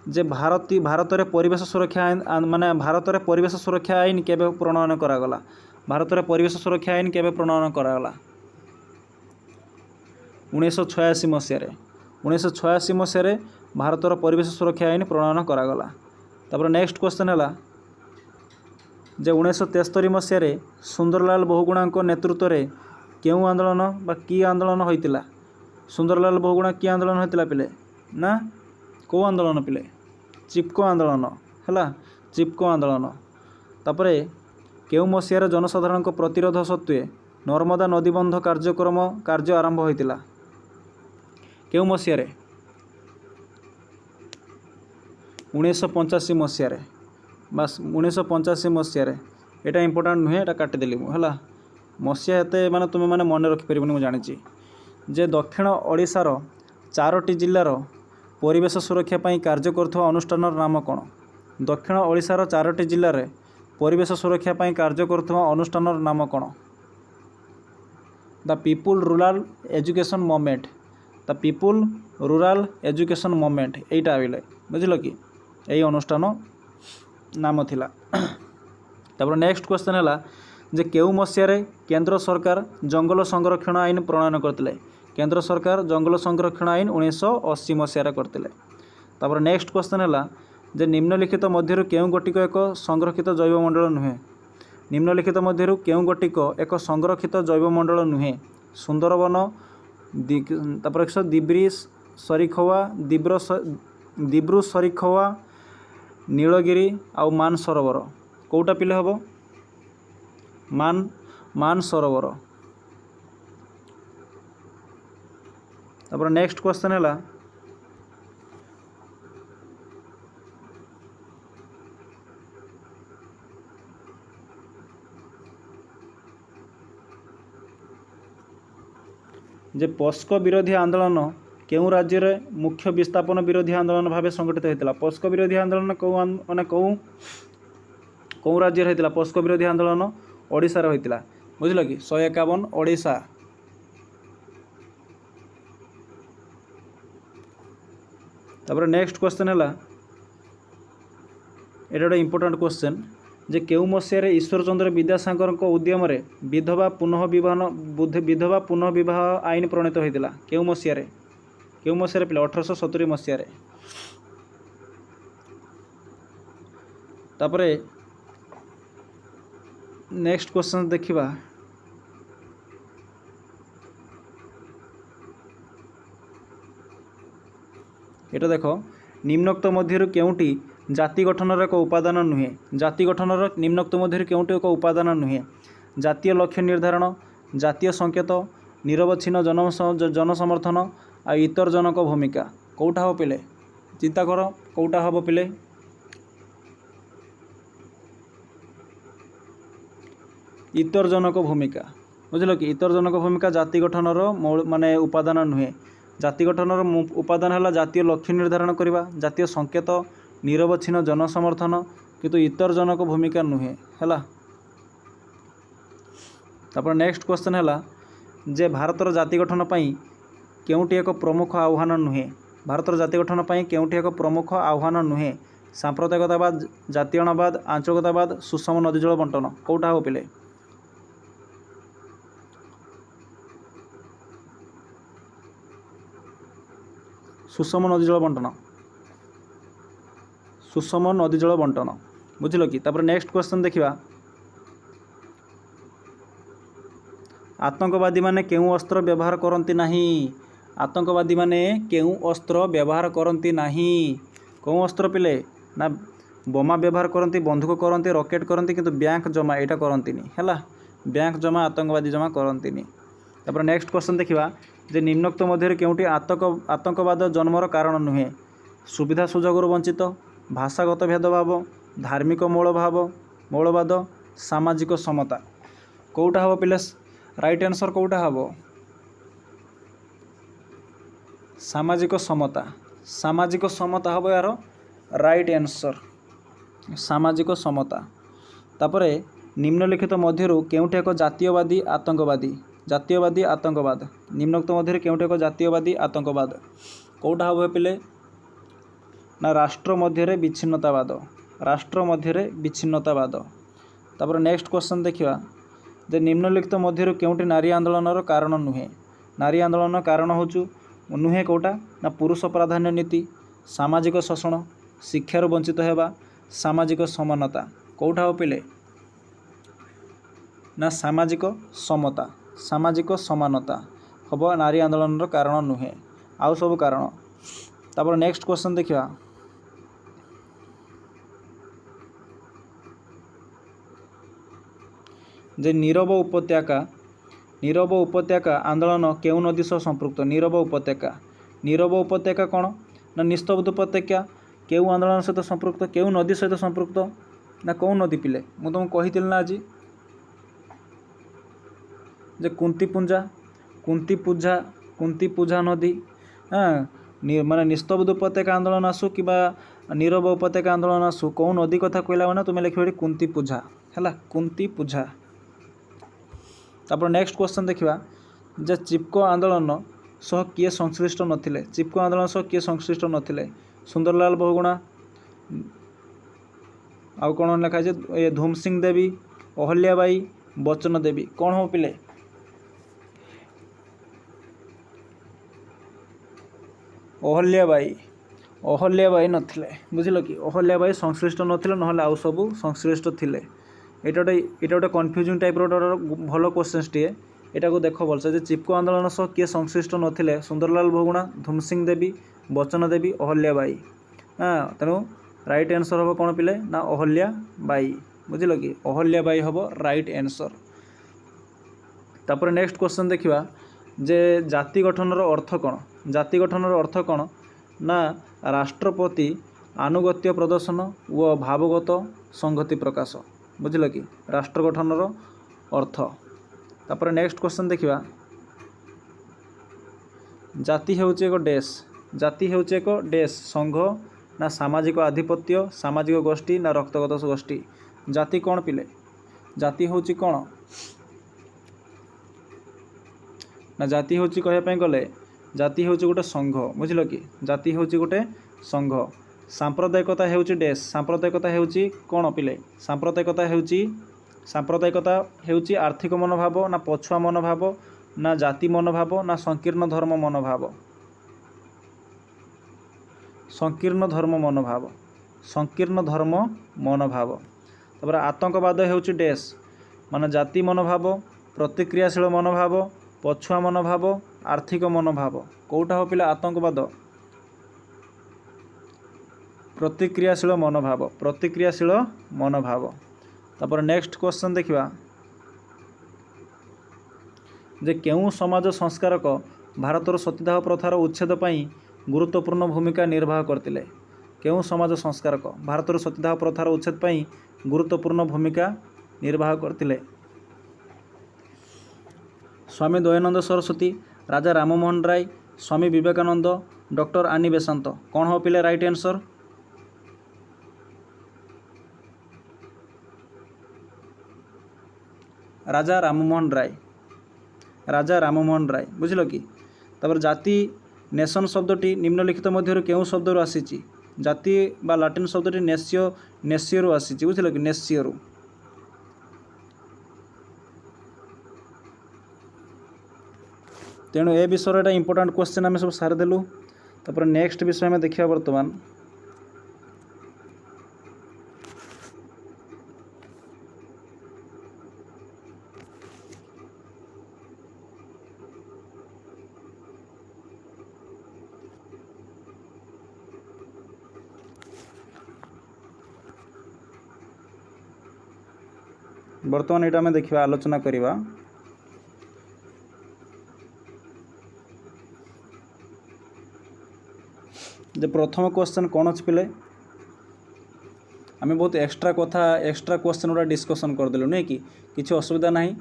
जे भारत में परिवेश सुरक्षा आईन माने भारत में परिवेश सुरक्षा आईन केबे प्रणयन करागला भारत में परिवेश सुरक्षा आईन केबे प्रणयन करागला 1986 मसीह 1986 मसीह भारत परिवेश सुरक्षा आईन प्रणयन करागला तापर नेक्स्ट क्वेश्चन है जे 1973 मसीह सुंदरलाल बहुगुणा नेतृत्व में केउ आंदोलन बा की आंदोलन होता सुंदरलाल बहुगुणा की आंदोलन होता पिले ना कौ आंदोलन पिले चिपको आंदोलन है चिपको आंदोलन तापर केउ मसीह जनसाधारण प्रतिरोध सत्वे नर्मदा नदीबंध कार्य आरंभ होता केउ मसीह 1985 मसीह बस 1985 मसीह यहाँ इंपोर्टेंट नुहे यहाँ काटिदेली है मसीहा एत माने तुम मैंने मन रखिपर मुझे जानी जे दक्षिण ओडिशार 4टी जिलार परिवेश सुरक्षा पाई कार्य करुवा अनुष्ठान नाम कौन दक्षिण ओडिशार 4टी जिले में परिवेश सुरक्षा पाई कार्य करुवा अनुष्ठान नाम कौन the people rural education movement the people rural education movement यहीटा आइले बुझल कि यही अनुष्ठान नाम थिला तापर नेक्स्ट क्वेश्चन है जे केउ मसीह केंद्र सरकार जंगल संरक्षण आईन प्रणयन करते केंद्र सरकार जंगल संरक्षण आईन 1980 मसीह करते तापर नेक्स्ट क्वेश्चन है जे निम्नलिखित मध्य केउ गोटिक एक संरक्षित जैवमंडल नुहे निम्नलिखित मध्य केउ गोटिक एक संरक्षित जैवमंडल नुहे सुंदरवन तापर दिब्री सरीखोआ दिब्रु सरीखोआ नीलगिरी आउ मान सरोवर कौटा पिले हम मान सरोवर तापर नेक्स्ट क्वेश्चन है जे पोस्को विरोधी आंदोलन केउ राज्य रे मुख्य विस्थापन विरोधी आंदोलन भाव संगठित होता। पोस्को विरोधी आंदोलन कौ माने कौ राज्य होता। पोस्को विरोधी आंदोलन ओडिशा रे होता। बुझल कि 151 ओडिशा। तापर नेक्स्ट क्वेश्चन है ये गोटे इंपोर्टेंट क्वेश्चन जे केउ मसीह ईश्वर चंद्र विद्यासागर उद्यम विधवा पुनः विवाह आईन प्रणीत होता। केउ मसीह पिला 1870 मसीह। तापर नेक्स्ट क्वेश्चन देखिबा एटा देखो निम्नोक्त मध्य केउटी जाति गठनर एक उपादान नुहे। जाति गठनर निम्नोक्त मध्य केउटी एक उपादान नुहे। जातीय लक्ष्य निर्धारण, जातीय संकेत, निरवच्छिन्न जनसमर्थन आ इतर जनक भूमिका कौटा हम पिले चिंता कर कौटा हम पिले इतर जनक भूमिका। बुझल कि इतर जनक भूमिका जाति गठनर माने उपादान नुहे। जाति गठनर उपादान है जातीय लक्ष्य निर्धारण करवा, जातीय संकेत, निरवच्छिन्न जनसमर्थन किंतु इतर जनक भूमिका नुहे है। तापर नेक्स्ट क्वेश्चन है जे भारतर जाति गठन पाई केउटी एक प्रमुख आह्वान नुहे। भारतर जाति गठन पाई केउटी एक प्रमुख आह्वान नुहे। सांप्रदायिकतावाद, जातीयणवाद, आंचलिकतावाद, सुषम नदी जल बंटन कौटा हम पिले सुषम नदी जल बंटन। सुषम नदी जल बंटन। बुझल कि तापर नेक्स्ट क्वेश्चन देखिबा आतंकवादी माने केउ अस्त्र व्यवहार करती नहीं। आतंकवादी माने केउ अस्त्र व्यवहार करती नहीं। कौ अस्त्र पिले ना बोमा व्यवहार करती, बंदूक करती, रॉकेट करती किंतु बैंक जमा एटा करंतिनी हैला। बैंक जमा आतंकवादी जमा करंतिनी। तापर नेक्स्ट क्वेश्चन देखिबा जे निम्नोक्त मध्य केउटी आतंकवाद जन्मर कारण नुहे। सुविधा सुजोग वंचित, भाषागत भेदभाव, धार्मिक मौलवाद, सामाजिक समता कौटा हम पिले राइट आंसर कौटा हम सामाजिक समता। सामाजिक समता हम यार राइट आंसर सामाजिक समता। तापर निम्नलिखित मध्यरु केउठी एक जातीयवादी आतंकवाद निम्नोक्त मध्य केउठी एक जातीयवादी आतंकवाद कौटा हम पिले ना राष्ट्र मध्य विच्छिन्नतावाद। राष्ट्र मध्य विच्छिन्नतावाद। तापर नेक्स्ट क्वेश्चन देखिबा जे निम्नलिखित मध्य केउठी नारी आंदोलनर कारण नुहे। नारी आंदोलन कारण होचु नुहे कौटा ना पुरुष प्राधान्य नीति, सामाजिक शोषण, शिक्षार वंचित हेबा, सामाजिक समानता कौटा हम पिले ना सामाजिक समता, सामाजिक समानता हम नारी आंदोलनर कारण नुहे आउ सब कारण। तापर नेक्स्ट क्वेश्चन देखिबा जे नीरव उपत्यका आंदोलन केउ नदी सह संपृक्त। नीरव उपत्यका कौन ना निस्तब्ध उपत्यका केउ आंदोलन सहित संपृक्त, केउ नदी सहित संपृक्त ना कौ नदी पिले मु तुमको कही ना आज जे कुंती पूजा नदी हाँ माने निस्तब्ध उपत्यका आंदोलन आसू कि नीरव उपत्यका आंदोलन आसू कौ नदी कथा कहला मैंने तुम्हें लिखे कुंती पूजा है कुंती पूजा। तापर नेक्स्ट क्वेश्चन देखिबा जे चिपको आंदोलन सह किए संश्लिष्ट नथिले। चिपको आंदोलन सह किए संश्लिष्ट नथिले सुंदरलाल बहुगुणा आउ कौन लिखा है धूम सिंह देवी, अहल्याबाई, बच्चन देवी कौन हम पिले अहल्याबाई नथिले। बुझिल कि अहल्याबाई संश्लिष्ट नथिले नहले आउ सब संश्लिष्ट थिले। एटा गोटे कन्फ्यूजिंग टाइप भल क्वेश्चन टे एटा को देख भलसे जे चिपको आंदोलन सह किए संश्लिष्ट नथिले सुंदरलाल बहुगुणा, धूम सिंह देवी, बच्चन देवी, अहल्याबाई। हाँ तेणु राइट आंसर हम कौन पिले ना अहल्याबाई। बुझिल कि अहल्याबाई हम राइट आंसर। तापर नेक्स्ट क्वेश्चन देखिबा जे जाति गठनर अर्थ कौन जाति गठनर अर्थ कौन ना राष्ट्रपति आनुगत्य प्रदर्शन व भावगत संगति प्रकाश बुझल कि राष्ट्र गठनर अर्थ। तापर नेक्स्ट क्वेश्चन देखिबा जाति हेउचे एक डैश जाति हेउचे एक डैश संघ ना सामाजिक आधिपत्य सामाजिक गोष्ठी ना रक्तगत गोष्ठी जाति कौन पिले जाति होची कौन ना जाति होची कहया गले जाति होची गोटे संघ बुझिल कि जाति होची गोटे संघ। सांप्रदायिकता हेउची डैश सांप्रदायिकता हेउची कौन पिले सांप्रदायिकता हेउची आर्थिक मनोभाव ना पछुआ मनोभाव ना जाति मनोभाव ना संकीर्ण धर्म मनोभाव संकीर्ण धर्म मनोभाव। तापर आतंकवाद हेउची डैश माने जाति मनोभाव प्रतिक्रियाशील मनोभाव पछुआ मनोभाव आर्थिक मनोभाव कौटा हो पिला आतंकवाद प्रतिक्रियाशील मनोभाव। तापर नेक्स्ट क्वेश्चन देखिबा जे केउ समाज संस्कारक भारतर सतीदाह प्रथार उच्छेद पई गुरुत्वपूर्ण भूमिका निर्वाह करतिले केउ समाज संस्कारक भारतर सतीदाह प्रथार उच्छेद पई गुरुत्वपूर्ण भूमिका निर्वाह करतिले स्वामी दयानंद सरस्वती राजा राममोहन राय स्वामी विवेकानंद डॉक्टर आनी बेसांत कौन हो पिले राइट आंसर राजा राममोहन राय बुझिल कि। तापर जाति नेशन शब्दटी निम्नलिखित मध्य केउ शब्द आसीची जाति बा लाटिन शब्दटी नेसियो आसीची बुझिल कि नेसियो। तेणु ए विषय इंपोर्टेंट क्वेश्चन आम सब सारिदेलु। तापर नेक्स्ट विषय में देखिया वर्तमान यहाँ आम देखा आलोचना करवा जे प्रथम क्वेश्चन कौन अच्छे पिले आम बहुत एक्स्ट्रा क्वेश्चन गुड़ा डिस्कसन करदेलु नहीं कि किसी असुविधा नहीं।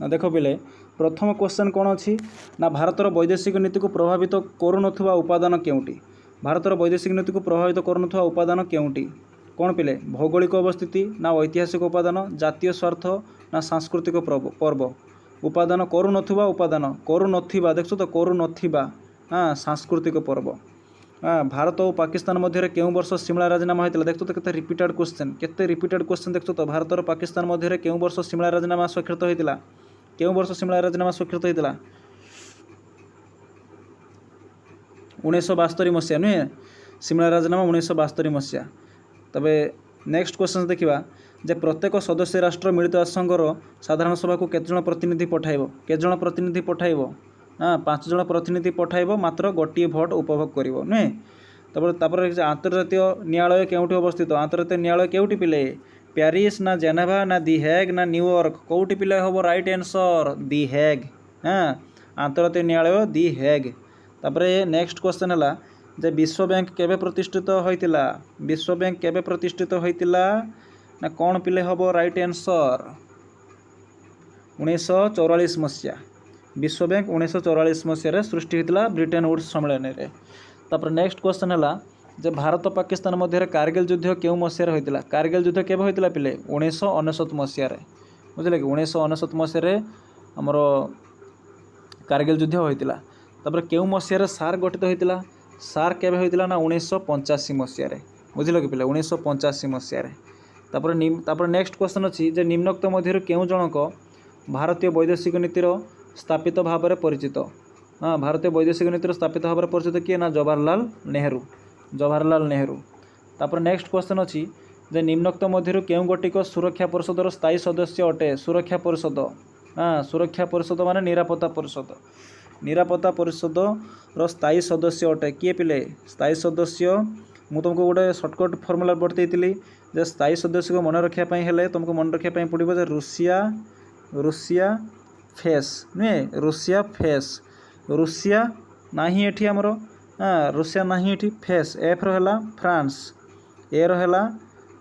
देखो पिले प्रथम क्वेश्चन कौन अच्छी ना भारतर वैदेशिक नीति को प्रभावित करुनथुवा उपादान केउटी भारतर वैदेशिक नीति को प्रभावित करुनथुवा उपादान केउटी कौन पिले भौगोलिक अवस्थिति ना ऐतिहासिक उपादान जातीय स्वार्थ ना सांस्कृतिक पर्व उपादान करुनथिबा देखो तो करुनथिबा हाँ सांस्कृतिक पर्व। भारत और पाकिस्तान मध्य केउ वर्ष सिमला राजीनामा होता देखो तो केते रिपीटेड क्वेश्चन देखो तो भारत और पाकिस्तान मध्य केउ वर्ष सिमला राजीनामा स्वाक्षरित होता केउ वर्ष सिमला राजीनामा स्वाक्षरित होता 1972 मसीहा नुहे सिमला राजीनामा 1972 मसीहा। तबे नेक्स्ट क्वेश्चन देखिबा जे प्रत्येक सदस्य राष्ट्र मिलित राष्ट्रसंघर साधारण सभा को केते जण प्रतिनिधि पठाइबो हाँ 5 जण प्रतिनिधि पठाइबो मात्र गोटे भोट उपभोग करिवो नुहे। तापर अंतर्जातीय न्यायालय केउठी अवस्थित अंतर्जातीय न्यायालय केउठी पिले पेरिस ना जेनेवा ना दी हेग ना न्यूयॉर्क कौटी पिले हम राइट आंसर दी हेग हाँ अंतर्जातीय न्यायालय दी हेग। तापर नेक्स्ट क्वेश्चन है जे विश्व बैंक केबे प्रतिष्ठित होइतिला ना कौन पिले हम राइट आंसर 1944 मसीहा विश्व बैंक 1944 मसीह सृष्टि होता ब्रिटेन वुड्स सम्मेलन में। तापर नेक्स्ट क्वेश्चन है जे भारत पाकिस्तान मध्य कारगिल युद्ध केउ मसीह होता कारगिल युद्ध केबे होइतिला पिले 1999 मसीह बुझे कि 1999 मसीह आमर कारगिल युद्ध होता। तापर केउ मसीह सार गठित होता सार केबे होइतिला ना 1985 मसीह बुझिल कि पिले 1985 मसीह। तापर नेक्स्ट क्वेश्चन अच्छी जे निम्नोक्त मध्य केउ जनक भारतीय वैदेशिक नीतिर स्थापित भाव में परिचित हाँ भारतीय वैदेशिक नीतिर स्थापित भाव में परिचित किए ना जवाहरलाल नेहरू। तापर नेक्स्ट क्वेश्चन अच्छी जे निम्नोक्त मध्य केउ गोटिक सुरक्षा परिषदर स्थायी सदस्य अटे सुरक्षा परिषद माने निरापत्ता परिषद स्थायी सदस्य अटे किए पिले स्थायी सदस्य ମୁଁ तुमको गोटे सर्टकट फर्मुला बतई जे स्थायी सदस्य को मन रखापी हेले तुमको मन रखापी पड़ो जे ରୁଷିଆ फेस नुहे ରୁଷିଆ फेस ରୁଷିଆ नहीं एठी आमर ରୁଷିଆ नहीं एठी फेस एफ रहा फ्रांस ए रहा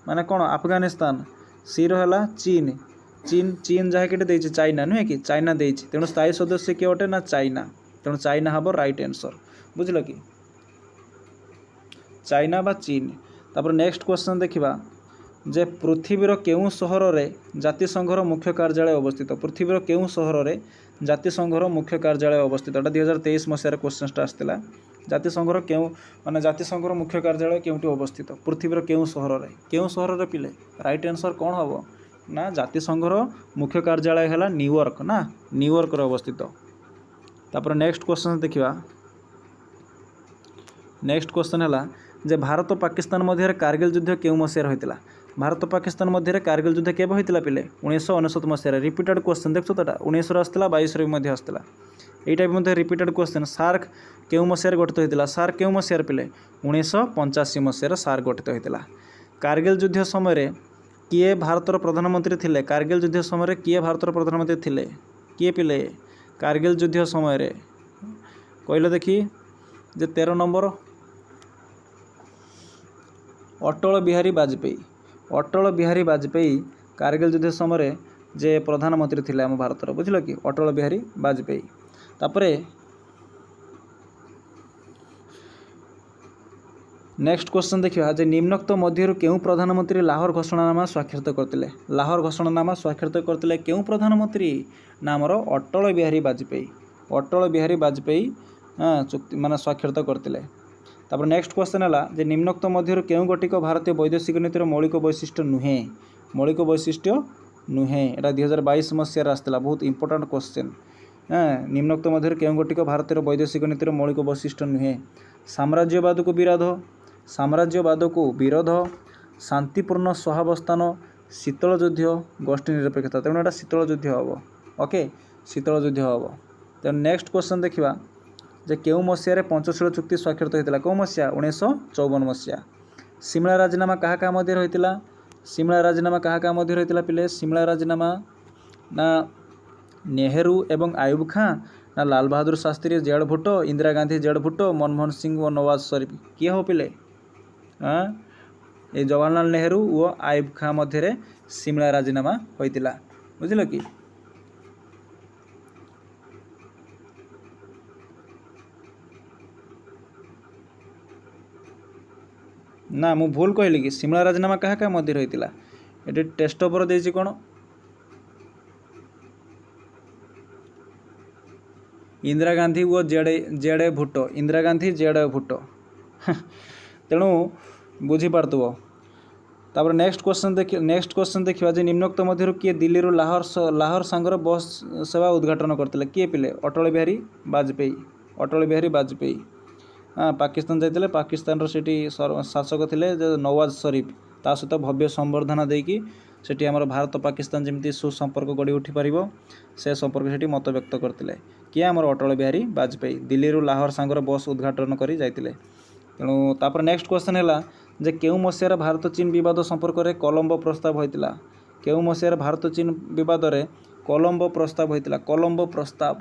माने कौन अफगानिस्तान सी रहा चीन चीन चीन जहाँकि देती चाइना नुहे कि चाइना देती तेणु स्थायी सदस्य किए अटे ना चाइना तेणु चाइना हम राइट आंसर बुझल कि चाइना बा चीन। तापर नेक्स्ट क्वेश्चन देखिबा जे पृथ्वीर केउं सहर रे जातिसंघर मुख्य कार्यालय अवस्थित पृथ्वीर केउं सहर रे जातिसंघर मुख्य कार्यालय अवस्थित एटा 2023 मसीहार क्वेश्चनटा आसला जातिसंघर केउं माने जातिसंघर मुख्य कार्यालय केउंटी अवस्थित पृथ्वीर केउं सहर रे पिले राइट आंसर कौन हम ना जातिसंघर मुख्य कार्यालय है न्यूयॉर्क ना न्यूयॉर्क रे अवस्थित। तापर नेक्स्ट क्वेश्चन देखिबा नेक्स्ट क्वेश्चन है जे भारत पाकिस्तान मध्य कारगिल युद्ध केउं मसीहार होइतिला भारत पाकिस्तान मध्य कारगिल युद्ध केबे होइतिला पिले 1969 मसीहार रिपीटेड क्वेश्चन देखछो तटा 19 रे आस्तिला 22 रे मध्य आस्तिला एटा भी मध्य रिपीटेड क्वेश्चन सार्क केउं मसीहार गठित होइतिला सार्क केउं मसीहार पिले 1985 मसीहार सार्क गठित होइतिला। कारगिल युद्ध समय किए भारतर प्रधानमंत्री थिले कारगिल युद्ध समय किए भारतर प्रधानमंत्री थिले किए पिले कारगिल युद्ध समय कहले देखी जे 13 नंबर अटल बिहारी वाजपेयी कारगिल युद्ध समय जे प्रधानमंत्री थिले आम भारतर बुझल कि अटल बिहारी वाजपेयी। तापरे नेक्स्ट क्वेश्चन देखिए जे निम्नोक्त मध्य केउं प्रधानमंत्री लाहौर घोषणानामा स्वाक्षरित करते लाहौर घोषणानामा स्वाक्षरित करते केउं प्रधानमंत्री नामर अटल बिहारी वाजपेयी चुक्ति माने स्वाक्षरित करते। तापर नेक्स्ट क्वेश्चन है जे निम्नोक्त मध्य केउं गोटिक भारतीय वैदेशिक नीतिर मौलिक वैशिष्ट्य नुहे एटा 2022 मसीहार आसला बहुत इंपोर्टेंट क्वेश्चन निम्नोक्त मध्य केउं गोटिक भारतीय वैदेशिक नीतिर मौलिक वैशिष्ट्य नुहे साम्राज्यवाद को विरोध शांतिपूर्ण सहावस्थान शीतल युद्ध गोष्ठी निरपेक्षता तेणु एटा शीतल युद्ध हम ओके शीतल युद्ध हम। तेणु नेक्स्ट क्वेश्चन देखिबा जे केउं मसीहारे पंचशील चुक्ति स्वाक्षरित होइतिला कौ मसीहा 1954 मसीहा। सिमला राजीनामा क्या मध्य होइतिला सिमला राजीनामा क्या मध्य होइतिला पिले सिमला राजीनामा ना नेहरू एवं आयुब खां ना लाल बहादुर शास्त्री जेड भुट्टो इंदिरा गांधी जेड भुट्टो मनमोहन सिंह और नवाज शरीफ किए हो पिले ये जवाहरलाल नेहरू और आयुब खां मध्य सिमला राजीनामा होइतिला बुझिल कि। ना मु भूल कहली कि सिमला राजीनामा क्या मध्य होइतिला ये टेस्ट पेपर देछि कोन इंदिरा गांधी वो जेडे भुट्टो इंदिरा गांधी जेडे भुट्टो तेणु बुझीपारथुव। तापर नेक्स्ट क्वेश्चन देखिए जे निम्नोक्त मध्य किए दिल्ली लाहौर सांगर बस सेवा उद्घाटन करते किए पिले अटल बिहारी वाजपेयी पाकिस्तान जाते पाकिस्तान सेठी शासक थे नवाज शरीफ ता सहित भव्य संबर्धना देकी सेठी आमर भारत पाकिस्तान जमी सुसंपर्क गढ़ी उठी पार से संपर्क से मत व्यक्त करते किए आमर अटल बिहारी वाजपेयी दिल्ली लाहौर सांगर बस उद्घाटन कर जाते। तेणु तापर नेक्स्ट क्वेश्चन है जे केउं मसीहार भारत चीन विवाद संपर्क में कोलंबो प्रस्ताव होइतिला केउं मसीहार भारत चीन विवाद में कोलंबो प्रस्ताव होइतिला कोलंबो प्रस्ताव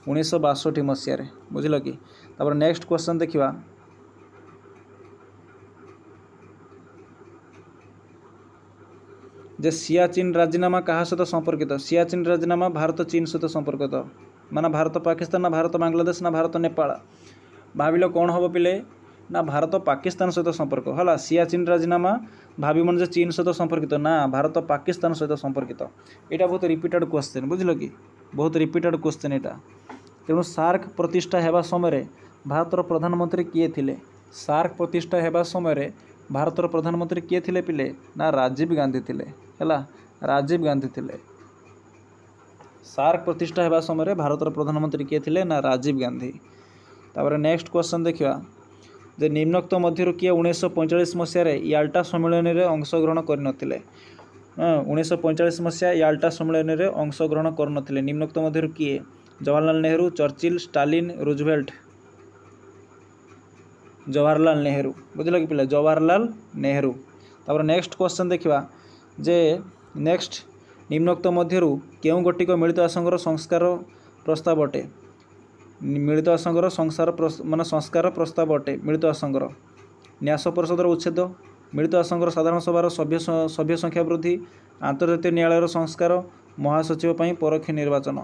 1962 मसीहार बुझल कि। तापर नेक्स्ट क्वेश्चन देखिबा जे सियाचिन राजीनामा क्या सहित संपर्कित सियाचिन राजीनामा भारत चीन सहित संपर्कित माना भारत पाकिस्तान ना भारत बांग्लादेश ना भारत नेपाल भाविल कौन हम पिले ना भारत पाकिस्तान सहित संपर्क है सियाचिन राजीनामा भाविमन जे चीन सहित संपर्कित ना भारत पाकिस्तान सहित संपर्कित यहाँ बहुत रिपीटेड क्वेश्चन बुझल कि बहुत रिपीटेड क्वेश्चन यहाँ। तेणु सार्क प्रतिष्ठा हेबा समय भारतर प्रधानमंत्री किए थिले सार्क प्रतिष्ठा हेबा समय भारतर प्रधानमंत्री किए थिले पिले ना राजीव गांधी थिले हैला राजीव गांधी थिले सार्क प्रतिष्ठा हेबा समय भारतर प्रधानमंत्री किए थिले ना राजीव गांधी। तापर नेक्स्ट क्वेश्चन देखिया जे निम्नोक्त मध्य किए 1945 मसीह याल्टा सम्मेलन में अंशग्रहण करनथिले 1945 मसीहा याल्टा सम्मेलन में अंशग्रहण करनथिले निम्नोक्त मध्य किए Jawaharlal Nehru Churchill Stalin Roosevelt Jawaharlal Nehru बुझल कि पिला जवाहरलाल नेहरू। तापर नेक्स्ट क्वेश्चन देखिबा जे नेक्स्ट निम्नोक्त मध्यरु केउ गोटिक मिलित आसंगर संस्कार प्रस्ताव अटे। मिलित आसंगर माने संस्कार प्रस्ताव अटे मिलित आसंगर न्यास परिषदर उच्छेद, मिलित आसंगर साधारण सभार सभ्य संख्या वृद्धि, आंतर्जातीय न्यायालयर संस्कार, महासचिव पई परोक्ष निर्वाचन।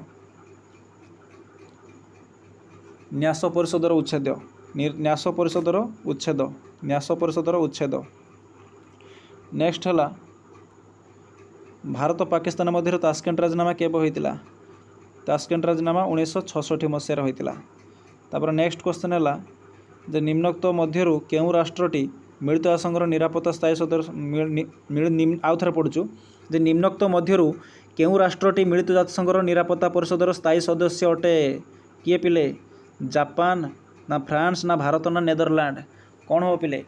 न्यास परिषदर उच्छेद, न्यास परिषदर उच्छेद, न्यास परिषदर उच्छेद। नेक्स्ट हला भारत पाकिस्तान मध्य तास्केंट राजनामा केबे होइतिला? तास्केंट राजनामा 1966 मसीह होइतिला। तापर नेक्स्ट क्वेश्चन है जे निम्नोक्त मध्यरु केउ राष्ट्रटी मिलित आसंगर निरापत्ता स्थायी सदस्य आउ थरे पढुछु जे निम्नोक्त मध्यरु केउ राष्ट्रटी मिलित जातिसंघर निरापत्ता परिषदर स्थायी सदस्य अटे? किए पिले? जापान ना फ्रांस ना भारत ना नेदरलैंड? कौन हो पिले?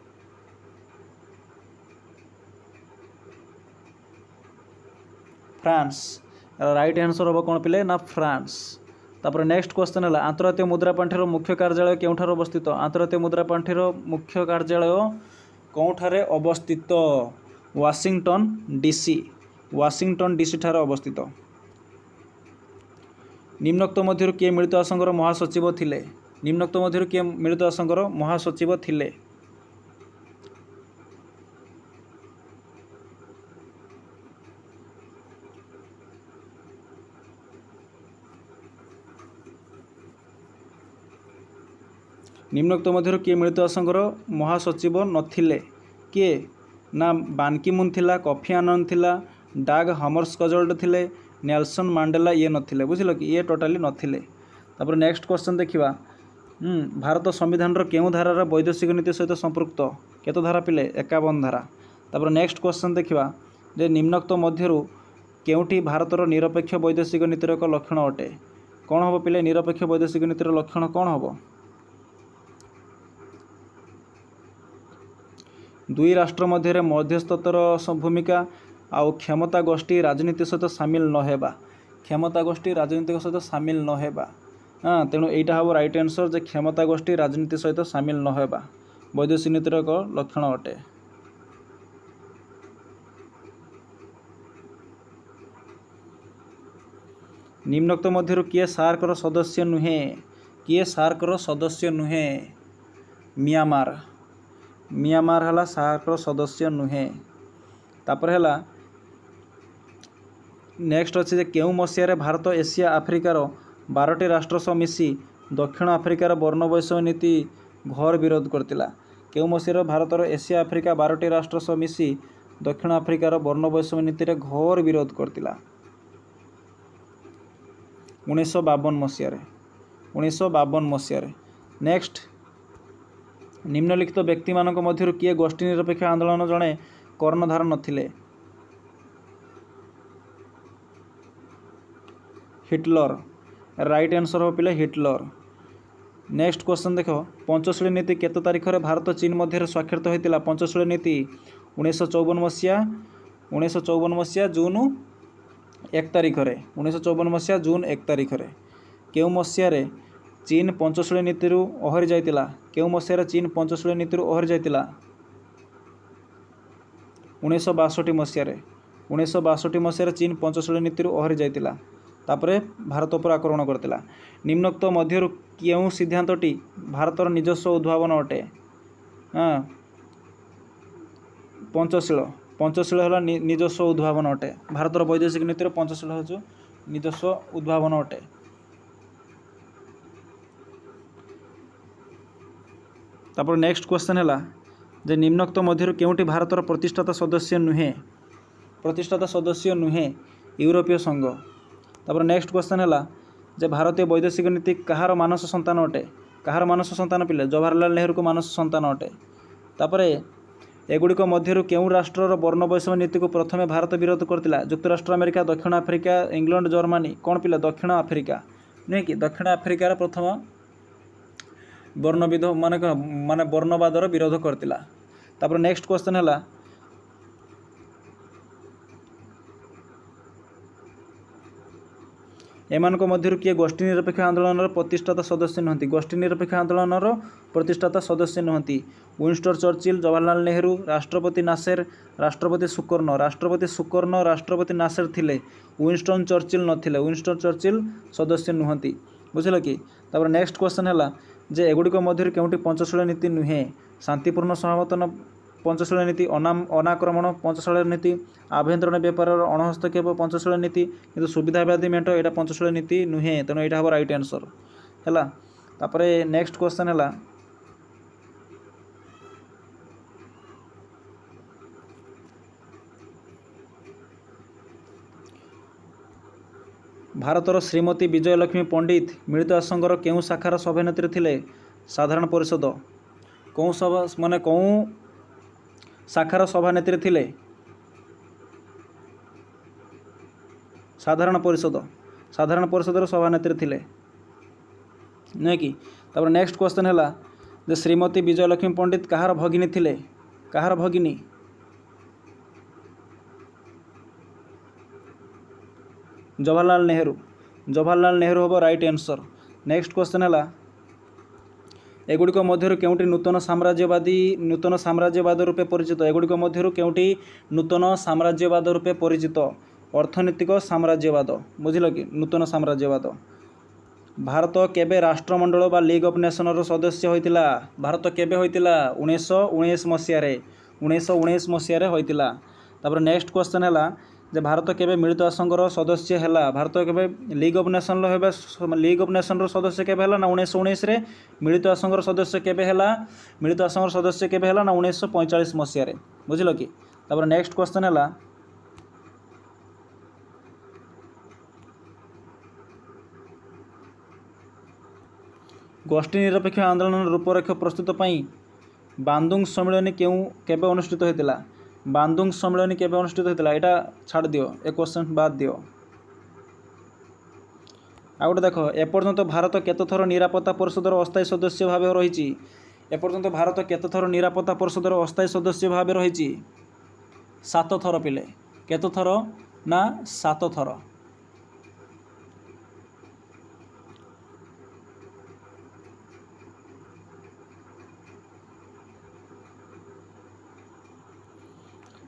फ्रांस। राइट आंसर हम कौन पिले ना फ्रांस। तापर नेक्स्ट क्वेश्चन है अंतर्राष्ट्रीय मुद्रा पांठिर मुख्य कार्यालय केउठार अवस्थित? अंतर्राष्ट्रीय मुद्रा पांठिर मुख्य कार्यालय कौठारे अवस्थित? वाशिंगटन डीसी, वाशिंगटन डीसी ठारे अवस्थित। निम्नोक्त मध्यरु किए मिलित आसंगर महासचिव थिले? निम्नोक्त मध्यरु किए मिलित आसंगर महासचिव थिले? निम्नोक्त मध्यरु किए मिलित आसंगर महासचिव नथिले? किए ना बान की मून थिला, कॉफी आनंद थिला, डाग हमर्सकजल्ड थिले, नेल्सन मांडेला ये नथिले बुझिल कि ये टोटाली नथिले। तापर नेक्स्ट क्वेश्चन देखिबा भारत संविधान रो केउ धारार वैदेशिक नीति सहित संपृक्त? केतो धारा पिले? 51 धारा। तापर नेक्स्ट क्वेश्चन देखिबा जे निम्नोक्त मध्यरु केउठी भारतर निरपेक्ष वैदेशिक नीतिर एक लक्षण अटे? कौन हबो पिले निरपेक्ष वैदेशिक नीतिर लक्षण कौन हबो? दुई राष्ट्र मध्य मध्यस्थतर भूमिका आउ क्षमता गोष्ठी राजनीति सहित सामिल न हेबा। क्षमता गोष्ठी राजनीति सहित सामिल न हेबा। हाँ तेणु एटा हम राइट आंसर जे क्षमता गोष्ठी राजनीति सहित सामिल न हेबा वैदेशिक नीतिर एक लक्षण अटे। निम्नोक्त मध्यरु किए सार्कर सदस्य नुहे? किए सार्कर सदस्य नुहे? म्यांमार। म्यांमार हला सार्कर सदस्य नुहे। तापर हला नेक्स्ट अच्छे जे केउ मसीह भारत एशिया आफ्रिकार 12टी राष्ट्र सह मिसी दक्षिण आफ्रिकार वर्ण वैषम्य नीति घोर विरोध करतिला? केउ मसीह भारत एशिया आफ्रिका 12टी राष्ट्र सह मिसी दक्षिण आफ्रिकार वर्ण वैषम्य नीति रे घोर विरोध करतिला? 1952 मसीह। 1952 मसीह। नेक्स्ट निम्नलिखित व्यक्ति मानक मध्यरु किए गोष्ठी निरपेक्ष आंदोलन जड़े कर्णधार नथिले? हिटलर। राइट आंसर हो पिले हिटलर। नेक्स्ट क्वेश्चन देखो पंचशील नीति केते तारीख रे भारत चीन मध्य स्वाक्षरित होइतिला? पंचशील नीति 1954 मसीहा। 1954 मसीहा जून 1 तारीख रे। 1954 मसीहा जून 1 तारीख रे। केउ मसीहा रे चीन पंचशील नीति रु ओहरि जाइतिला? केउ मसीहा रे चीन पंचशील नीति रु ओहरि जाइतिला? 1962 मसीहा रे। 1962 मसीहा रे चीन पंचशील नीति रु ओहरि जाइतिला तापरे भारत पर आक्रमण करतिला। निम्नोक्त मध्यरु केउ सिद्धांतटी भारतर निजस्व उद्भावन अटे? हाँ पंचशील। पंचशील हला निजस्व उद्भावन अटे। भारतर वैदेशिक नीतिर पंचशील हो निजस्व उद्भावन अटे। तापर नेक्स्ट क्वेश्चन है जे निम्नोक्त मध्यरु केउटी भारतर प्रतिष्ठाता सदस्य नुहे? प्रतिष्ठाता सदस्य नुहे यूरोपीय संघ। तापर नेक्स्ट क्वेश्चन है जे भारतीय वैदेशिक नीति कहार मानस संतान अटे? कहार मानस संतान पिले? जवाहरलाल नेहरू को मानस संतान अटे। तापर एगुड़िक मध्यरु केउ राष्ट्रर वर्ण वैषम्य नीति को प्रथमे भारत विरोध करतिला? युक्तराष्ट्र अमेरिका, दक्षिण आफ्रिका, इंग्लैंड, जर्मनी? कौन पिले? दक्षिण आफ्रिका नुहे कि दक्षिण आफ्रिकार प्रथम वर्णविध माने वर्णवादर विरोध करतिला। तापर नेक्स्ट क्वेश्चन है एमानक मध्यरु किए गोष्ठी निरपेक्ष आंदोलन प्रतिष्ठाता सदस्य नुहति गोष्ठी निरपेक्ष आंदोलन प्रतिष्ठाता सदस्य नुहति विंस्टन चर्चिल जवाहरलाल नेहरू राष्ट्रपति नासेर राष्ट्रपति सुकर्ण राष्ट्रपति नासेर थिले विंस्टन चर्चिल नथिले विंस्टन चर्चिल सदस्य नुहति बुझिल कि तापर नेक्स्ट क्वेश्चन है जे एगुड़िक मध्यरु केउंटी पंचशील नीति नुहे शांतिपूर्ण सहमतन पंचशील नीति अनाक्रमण पंचशील नीति आभ्यंतरण व्यापार अणहस्तक्षेप पंचशील नीति किंतु सुविधावादी मेट यहाँ पंचशील नीति नुहे तेणु यहाँ हम राइट आंसर है। तापर नेक्स्ट क्वेश्चन है भारतर श्रीमती विजयलक्ष्मी पंडित मिलित आसंघर केउं शाखार सभानेत्री थिले साधारण परिषद कौं सभा माने कौं शाखार सभानेत्री थिले साधारण परिषदर सभानेत्री थिले नुहे कि तापर नेक्स्ट क्वेश्चन है जे श्रीमती विजयलक्ष्मी पंडित कहार भगिनी थिले कहार भगिनी जवाहरलाल नेहरू हम राइट आंसर। नेक्स्ट क्वेश्चन है एगुड़िक मध्यरु केउंटी नूतन साम्राज्यवाद रूपे परिचित एगुड़िक मध्यरु केउंटी नूतन साम्राज्यवाद रूपे परिचित अर्थनैतिक साम्राज्यवाद बुझिल कि नूतन साम्राज्यवाद भारत केबे राष्ट्रमंडल बा लीग ऑफ नेशनर सदस्य होइतिला भारत केबे होइतिला 1919 मसीह होइतिला। तापर नेक्स्ट क्वेश्चन है जे भारत केबे मिलित आसंघर सदस्य हैला भारत केबे लीग ऑफ नेशन सदस्य केबे हैला ना 1919 रे मिलित आसंघर सदस्य केबे हैला मिलित आसंघर सदस्य केबे हैला ना 1945 मसीह रे बुझिल कि। तापर नेक्स्ट क्वेश्चन है गोष्ठी निरपेक्ष आंदोलन रूपरेख प्रस्तुत पई बांदुंग सम्मेलन केबे अनुष्ठित होइतिला बांदुंग सम्मेलन केबे अनुष्ठित होइतिला एटा छाड़ दियो ए क्वेश्चन बाद दियो। आ गोटे देख एपर्यंत भारत केतथर निरापत्ता परिषदर अस्थायी सदस्य भाव रही एपर्यंत भारत केतथर निरापत्ता परिषदर अस्थायी सदस्य भाव रही 7 थर पिले केतथर ना 7 थर।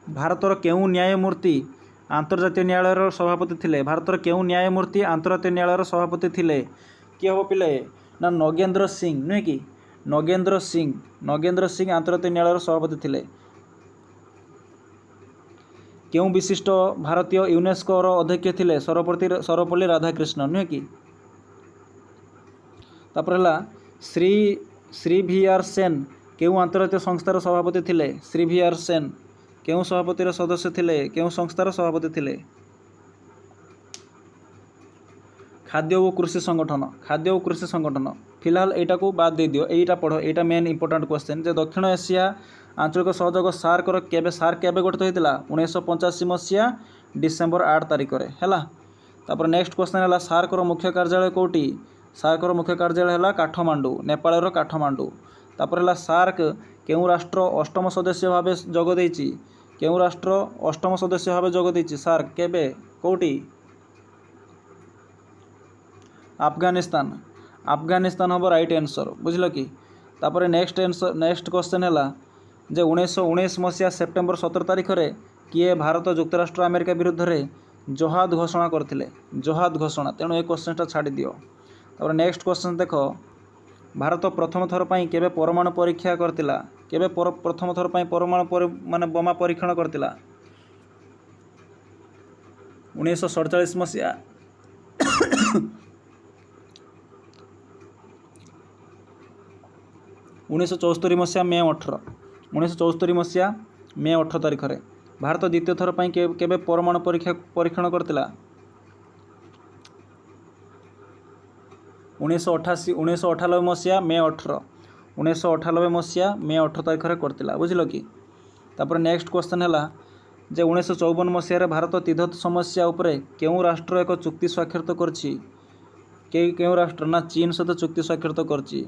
भारतर केउं न्यायमूर्ति आंतर्जातीय न्यायालय सभापति थिले भारतर केउं न्यायमूर्ति आंतर्जातीय न्यायालय सभापति थिले किए हम पिले ना नगेंद्र सिंह नुहे कि नगेंद्र सिंह आंतर्जातीय न्यायालय सभापति थिले। केउं विशिष्ट भारतीय यूनेस्को अध्यक्ष थिले सर्वपल्ली राधाकृष्णन नुहे कि। तापर हला श्री वी आर सेन केउं अंतर्जातीय संस्थार सभापति थिले श्री वी आर सेन केउं सभापतिर सदस्य थिले केउं संस्थार सभापति थिले खाद्य और कृषि संगठन फिलहाल एटा को बाद दे दियो एटा पढ़ो एटा मेन इंपोर्टेंट क्वेश्चन जे दक्षिण एशिया आंचलिक सहयोग सार्क केबे गठित होइतिला 1985 मसीहा डिसेम्बर 8 तारिख रे हैला। तापर नेक्स्ट क्वेश्चन है सार्क मुख्य कार्यालय कोटी सार्क मुख्य कार्यालय है काठमांडू नेपाल काठमांडू। तापर है सार्क केउं राष्ट्र अष्टम सदस्य भाव जोग देइछि केउं राष्ट्र अष्टम सदस्य भाव जोग देइछि सार्क केबे कोटी अफगानिस्तान हम राइट आंसर बुझल कि। तापर नेक्स्ट क्वेश्चन है जे 1919 मसीहा सेप्टेम्बर 17 तारिख रे किए भारत युक्तराष्ट्र अमेरिका विरुद्ध रे जहाद घोषणा करथिले जहाद घोषणा तेणु ए क्वेश्चनटा छाड़ी दियो। तापर नेक्स्ट क्वेश्चन देख भारत प्रथम थर पई केबे परमाणु परीक्षा करतिला केबे प्रथम थर पई परमाणु माने बोमा परीक्षण करतिला 1947 मसीहा 1974 मसीहा मे 18 1974 मसीहा मे 18 तारिख रे भारत द्वितीय थर पई केबे परमाणु परीक्षण करतिला 1998 मसीहा मे 18 1998 मसीहा मे 18 तारिख रे करतिला बुझिल कि। तापर नेक्स्ट क्वेश्चन है जे 1954 मसीह भारत तिब्बत समस्या उपरे केउं राष्ट्र एक चुक्ति स्वाक्षरित करछि केउं राष्ट्र ना चीन सहित चुक्ति स्वाक्षरित करछि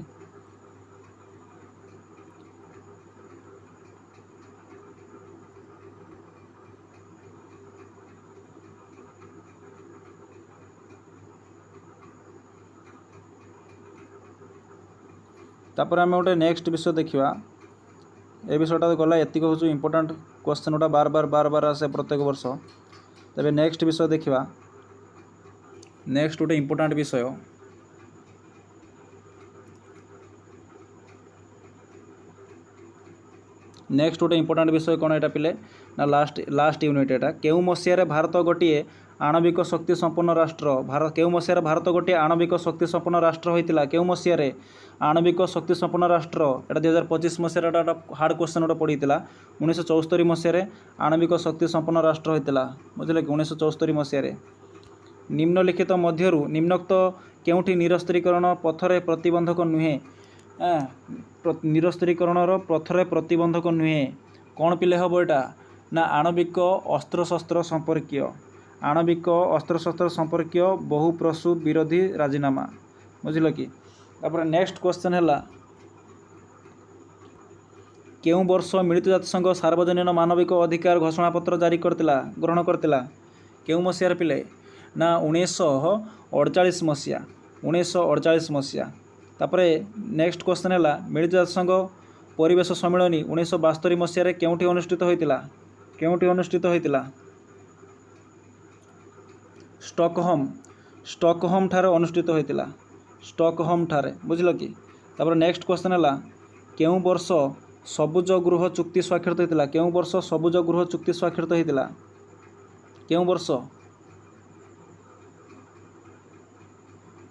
तापर आम गोटे नेक्स्ट विषय देखा ए विषयटा गला एतिक हूँ इंपोर्टाट क्वेश्चन गोटा बार बार बार बार आसे प्रत्येक वर्ष। तेरे नेक्स्ट विषय देखा नेक्स्ट गोटे इंपोर्टाट विषय नेक्स्ट गोटे इंपोर्टाट विषय कौन एटा पिले ना लास्ट यूनिट एटा केउ मसीह भारत गोटे आणविक शक्ति संपन्न राष्ट्र भारत केउ मसीह भारत गोटे आणविक शक्ति संपन्न राष्ट्र होता केउ मसीह आणविक शक्ति संपन्न राष्ट्र एटा 2025 मसीह हार्ड क्वेश्चन गोटे पड़ा 1974 मसीह आणविक शक्ति संपन्न राष्ट्र होता बुझे कि 1974 मसीह निम्नलिखित मध्यरु निम्नोक्त केउठी निरस्त्रीकरण पथरे प्रतिबंधक नुहे निरस्त्रीकरण पथरे प्रतिबंधक नुहे कौन पिले हम एटा ना आणविक अस्त्रशस्त्र संपर्कीय आणविक अस्त्रशस्त्र संपर्कीय बहुप्रसू विरोधी राजीनामा बुझल कि तापर नेक्स्ट क्वेश्चन है केउ वर्ष मिलित जातिसंघ सार्वजनीन मानविक अधिकार घोषणापत्र जारी करतिला ग्रहण करतिला केउ मसीहार पिले ना 1948 मसीहा 1948 मसीहा। तापर नेक्स्ट क्वेश्चन है मिलित जातिसंघ परिवेश सम्मेलन 1972 मसीह केउठी अनुष्ठित होइतिला केउठी अनुष्ठित होइतिला स्टॉकहोम ठारे अनुष्ठित होइतिला स्टॉकहोम ठारे बुझल कि तापर नेक्स्ट क्वेश्चन है केउ वर्ष सबुज गृह चुक्ति स्वाक्षरित होइतिला केउ वर्ष सबुज गृह चुक्ति स्वाक्षरित होइतिला केउ वर्ष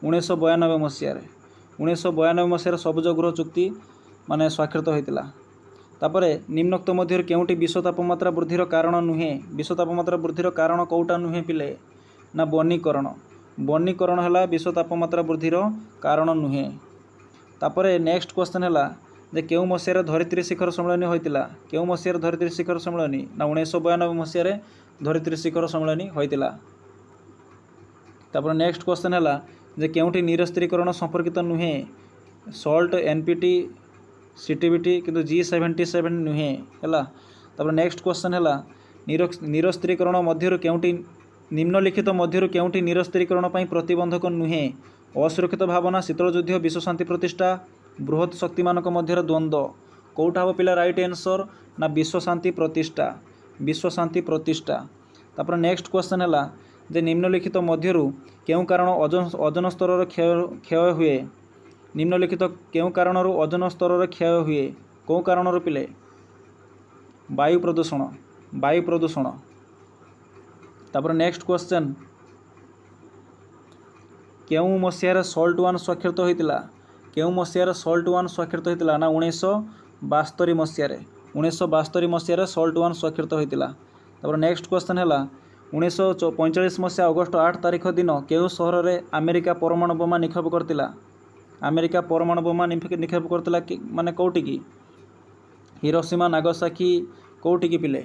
1992 मसीह 1992 मसीह सबुज गृह चुक्ति माने स्वाक्षरित होइतिला। तापर निम्नोक्त मध्य केउठी विश्व तापमात्रा वृद्धिर कारण नुहे विश्व तापमात्रा वृद्धिर कारण कौटा नुहे पिले ना वनीकरण वनीकरण है विश्व तापमात्रा वृद्धिर कारण नुहे। तापर नेक्स्ट क्वेश्चन है जे केउ मसीह धरित्री शिखर सम्मेलन होइतिला केउ मसीह धरित्री शिखर सम्मेलन ना 1992 मसीह धरित्री शिखर सम्मेलन होइतिला। तापर नेक्स्ट क्वेश्चन है जे केउठी निरस्त्रीकरण संपर्कित नुहे सॉल्ट एनपीटी सीटीबीटी किंतु G77 नुहे है। तापर नेक्स्ट क्वेश्चन है निरस्त्रीकरण मध्य केउठी निम्नलिखित मध्य केउठी निरस्त्रीकरण पर प्रतिबंधक नुहे असुरक्षित भावना शीतल युद्ध विश्व शांति प्रतिष्ठा बृहत शक्ति मानक मध्य द्वंद्व कौटा हम पिला राइट आंसर ना विश्व शांति प्रतिष्ठा विश्व शांति प्रतिष्ठा। तापर नेक्स्ट क्वेश्चन है जे निम्नलिखित मध्यरु केउ कारण ओजोन स्तर क्षय हुए निम्नलिखित केउ कारण ओजोन स्तर क्षय हुए कौ कारण पिले वायु प्रदूषण। तापर नेक्स्ट क्वेश्चन केउ मसीह सॉल्ट वन स्वाक्षरित होइतिला केउ मसीह सॉल्ट वन स्वाक्षरित होइतिला ना 1972 मसीह 1972 मसीह सॉल्ट वन स्वाक्षरित होइतिला। तापर नेक्स्ट क्वेश्चन है 1945 मसीहा अगस्ट 8 तारिख दिन केउ सहर रे अमेरिका परमाणु बोमा निक्षेप करतिला अमेरिका परमाणु बोमा निक्षेप करतिला माने कौटी की हिरोशिमा नागासाकी कौटी की पिले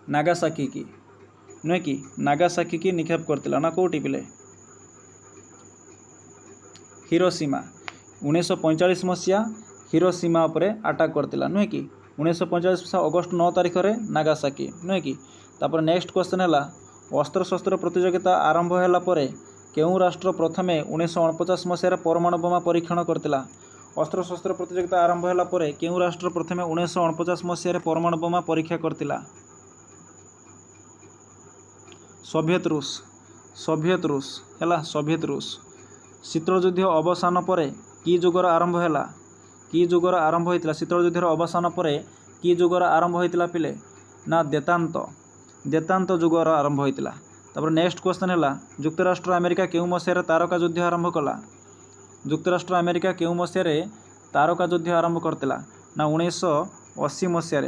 नागासाकी की नुहे कि नागासाकी की निक्षेप करतिला ना कौटी पिले हिरोशिमा 1945 मसीहा हिरोशिमा उपरे अटैक करतिला नुहे कि 1945 मसीहा अगस्ट 9 तारिख रे नागासाकी नुहे कि। तापर नेक्स्ट क्वेश्चन है अस्त्रशस्त्र प्रतियोगिता आरंभ होला परे केउ राष्ट्र प्रथमे 1949 मसीह परमाणु बोमा परीक्षण करतिला अस्त्रशस्त्र प्रतियोगिता आरंभ होला परे केउ राष्ट्र प्रथमे 1949 मसीह परमाणु बोमा परीक्षा करतिला सोवियत रूस है सोवियत रूस। शीतल युद्ध अवसान पर कि जुगर आरंभ है कि जुगर आरंभ होता शीतल युद्धर अवसान पर कि जुगर आरंभ होता पिले ना देतांत जुगर आरंभ होता। तापर नेक्स्ट क्वेश्चन है युक्तराष्ट्र अमेरिका केउ मसीह तारका युद्ध आरंभ कला युक्तराष्ट्र अमेरिका केउ मसीह तारका युद्ध आरंभ करतिला ना 1980 मसीह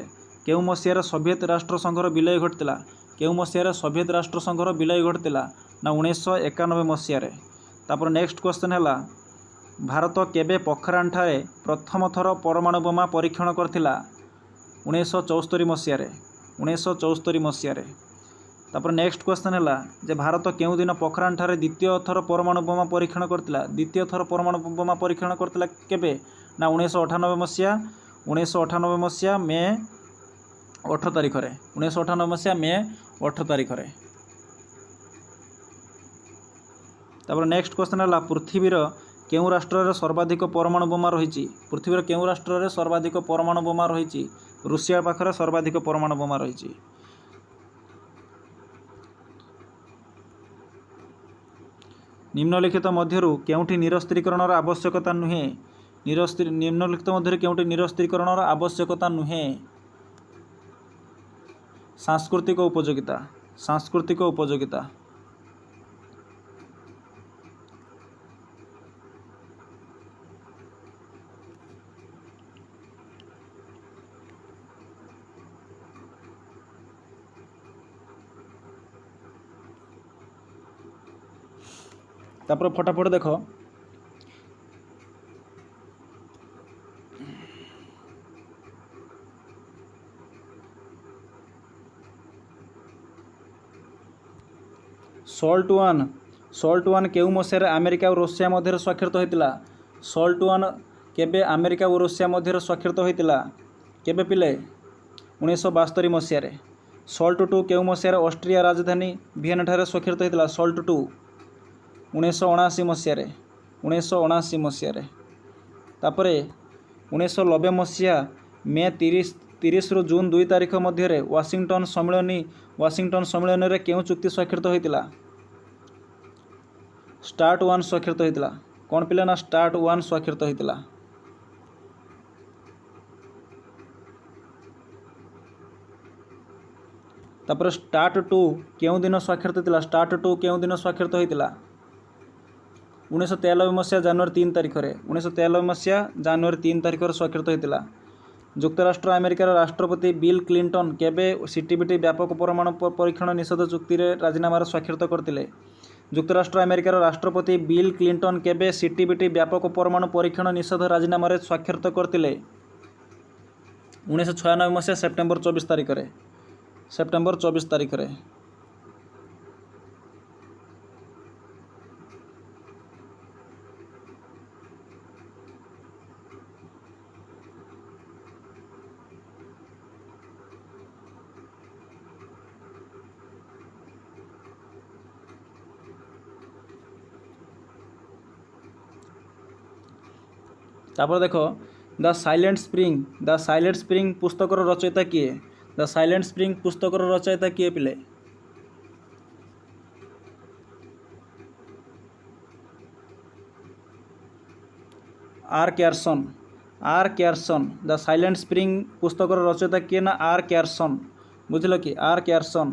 केउ मसीह सोवियत राष्ट्र संघर विलय घटला केउ मसीह सोवियत राष्ट्र संघर विलय घटला ना 1991 मसीह। तापर नेक्स्ट क्वेश्चन है भारत केबे पोखरान ठारे प्रथम थर परमाणु बोमा परीक्षण करथिला 1974 मसीह 1974 मसीह। तापर नेक्स्ट क्वेश्चन है जे भारत केउ दिन पोखरान ठारे द्वितीय थर परमाणु बोमा परीक्षण करथिला द्वितीय थर परमाणु बोमा परीक्षण करथिला केबे ना 1998 मसीहा 1998 मसीहा मे 8 तारिख रे 1998 मसीहा मे 8 तारिख रे। तापर नेक्स्ट क्वेश्चन है पृथ्वीर केउं राष्ट्र सर्वाधिक परमाणु बोमा रही पृथ्वीर केउं राष्ट्र सर्वाधिक परमाणु बोमा रही रूसिया पाखरे सर्वाधिक परमाणु बोमा रही निम्नलिखित मध्यरु केउंठी निरस्त्रीकरणर आवश्यकता नुहे निम्नलिखित मध्यरु केउंठी निरस्त्रीकरणर आवश्यकता नुहे सांस्कृतिक उपयोगिता तापर फटाफट देख सॉल्ट वन केउ मसीह अमेरिका और रूसिया मध्य स्वाक्षरित होता सॉल्ट वन केबे अमेरिका और रूसिया मध्य स्वाक्षरित होता केबे पिले 1972 मसीह सॉल्ट टू केउ मसीह ऑस्ट्रिया राजधानी वियेना ठारे स्वाक्षरित होता सॉल्ट टू 1979 मसीह तापर 1990 मसीहा मे 30 रु जून 2 तारीख मध्य वाशिंगटन सम्मेलन रे केउ चुक्ति स्वाक्षरित होता स्टार्ट वन स्वाक्षरित होता कौन पिला ना स्टार्ट वन स्वाक्षरित होता तापर स्टार्ट टू केउ दिन स्वाक्षरित होता स्टार्ट टू केउ दिन स्वाक्षरित होता 1993 मसीहा जनवरी 3 तारीख में 1993 मसीहा जनवरी 3 तारीख स्वाक्षरित होता युक्तराष्ट्र अमेरिकार राष्ट्रपति बिल क्लिंटन केबे सीटीबीटी व्यापक परमाणु परीक्षण निषेध चुक्ति राजीनामा स्वाक्षरित करते युक्तराष्ट्र अमेरिकार राष्ट्रपति बिल क्लिंटन केबे सीटीबीटी व्यापक परमाणु परीक्षण निषेध राजीनामा स्वाक्षरित करते 1996 मसीहा सेप्टेम्बर 24 तारीख रे तापर देख द साइलेंट स्प्रिंग पुस्तकर रचयिता किए द साइलेंट स्प्रिंग पुस्तकर रचयिता किए पिले आर क्यारसन द साइलेंट स्प्रिंग पुस्तकर रचयिता किए ना आर क्यारसन बुझल कि आर क्यारसन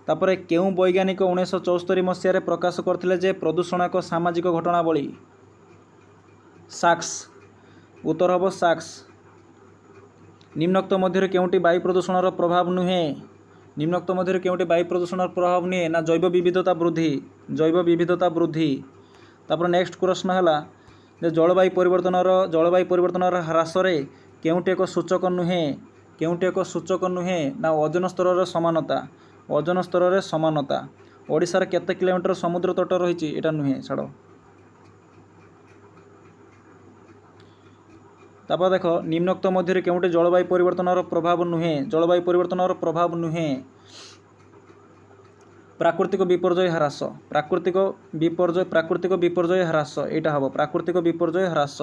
तापर केउं वैज्ञानिक 1974 मसीह प्रकाश करथिले जे प्रदूषण एक सामाजिक घटनावली साक्स उत्तर हम साक्स निम्नोक्त मध्य केउंटी वायु प्रदूषण प्रभाव नुहे निम्नोक्त मध्य केउंटी वायु प्रदूषण प्रभाव नुहे ना जैव विविधता वृद्धि तापर नेक्स्ट प्रश्न है जे जलवायु परिवर्तन ह्रास केउंटी एक सूचक नुहे ना ओजोन स्तर समानता ओडिशार केते किलोमीटर समुद्र तट रही एटा नुहे छाड़ तापर देख निम्नोक्त मध्य केउंटे जलवायु परिवर्तन प्रभाव नुहे प्राकृतिक विपर्यय ह्रास प्राकृतिक विपर्यय ह्रास एटा हम प्राकृतिक विपर्यय ह्रास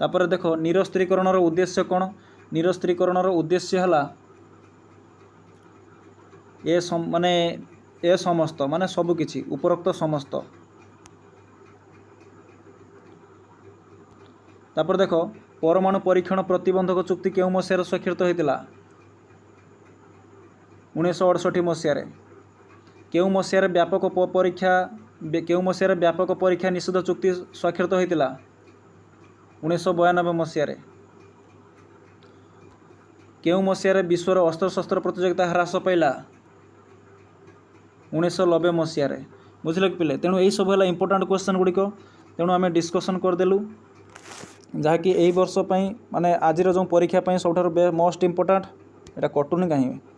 तापर देख निरस्त्रीकरण उद्देश्य कौन निरस्त्रीकरण उद्देश्य है ए समस्त माने सबकिछि उपरोक्त समस्त तापर देख परमाणु परीक्षण प्रतिबंधक चुक्ति केउ मसीह स्वाक्षरित होता 1968 मसीह केउ मसीह व्यापक परीक्षा निषेध चुक्ति स्वाक्षरित होता 1992 मसीह केउ मसीह विश्वर अस्त्रशस्त्र प्रतियोगिता ह्रास पाइला 1990 मसीह बुझल कि पिले तेणु यही सब है इंपोर्टाट क्वेश्चन गुड़िक तेणु आम डिस्कसन करदेलु जहाँकि यही वर्ष माने आज जो परीक्षा सबुठ मोस्ट इंपोर्टाट एटा कटुनी कहीं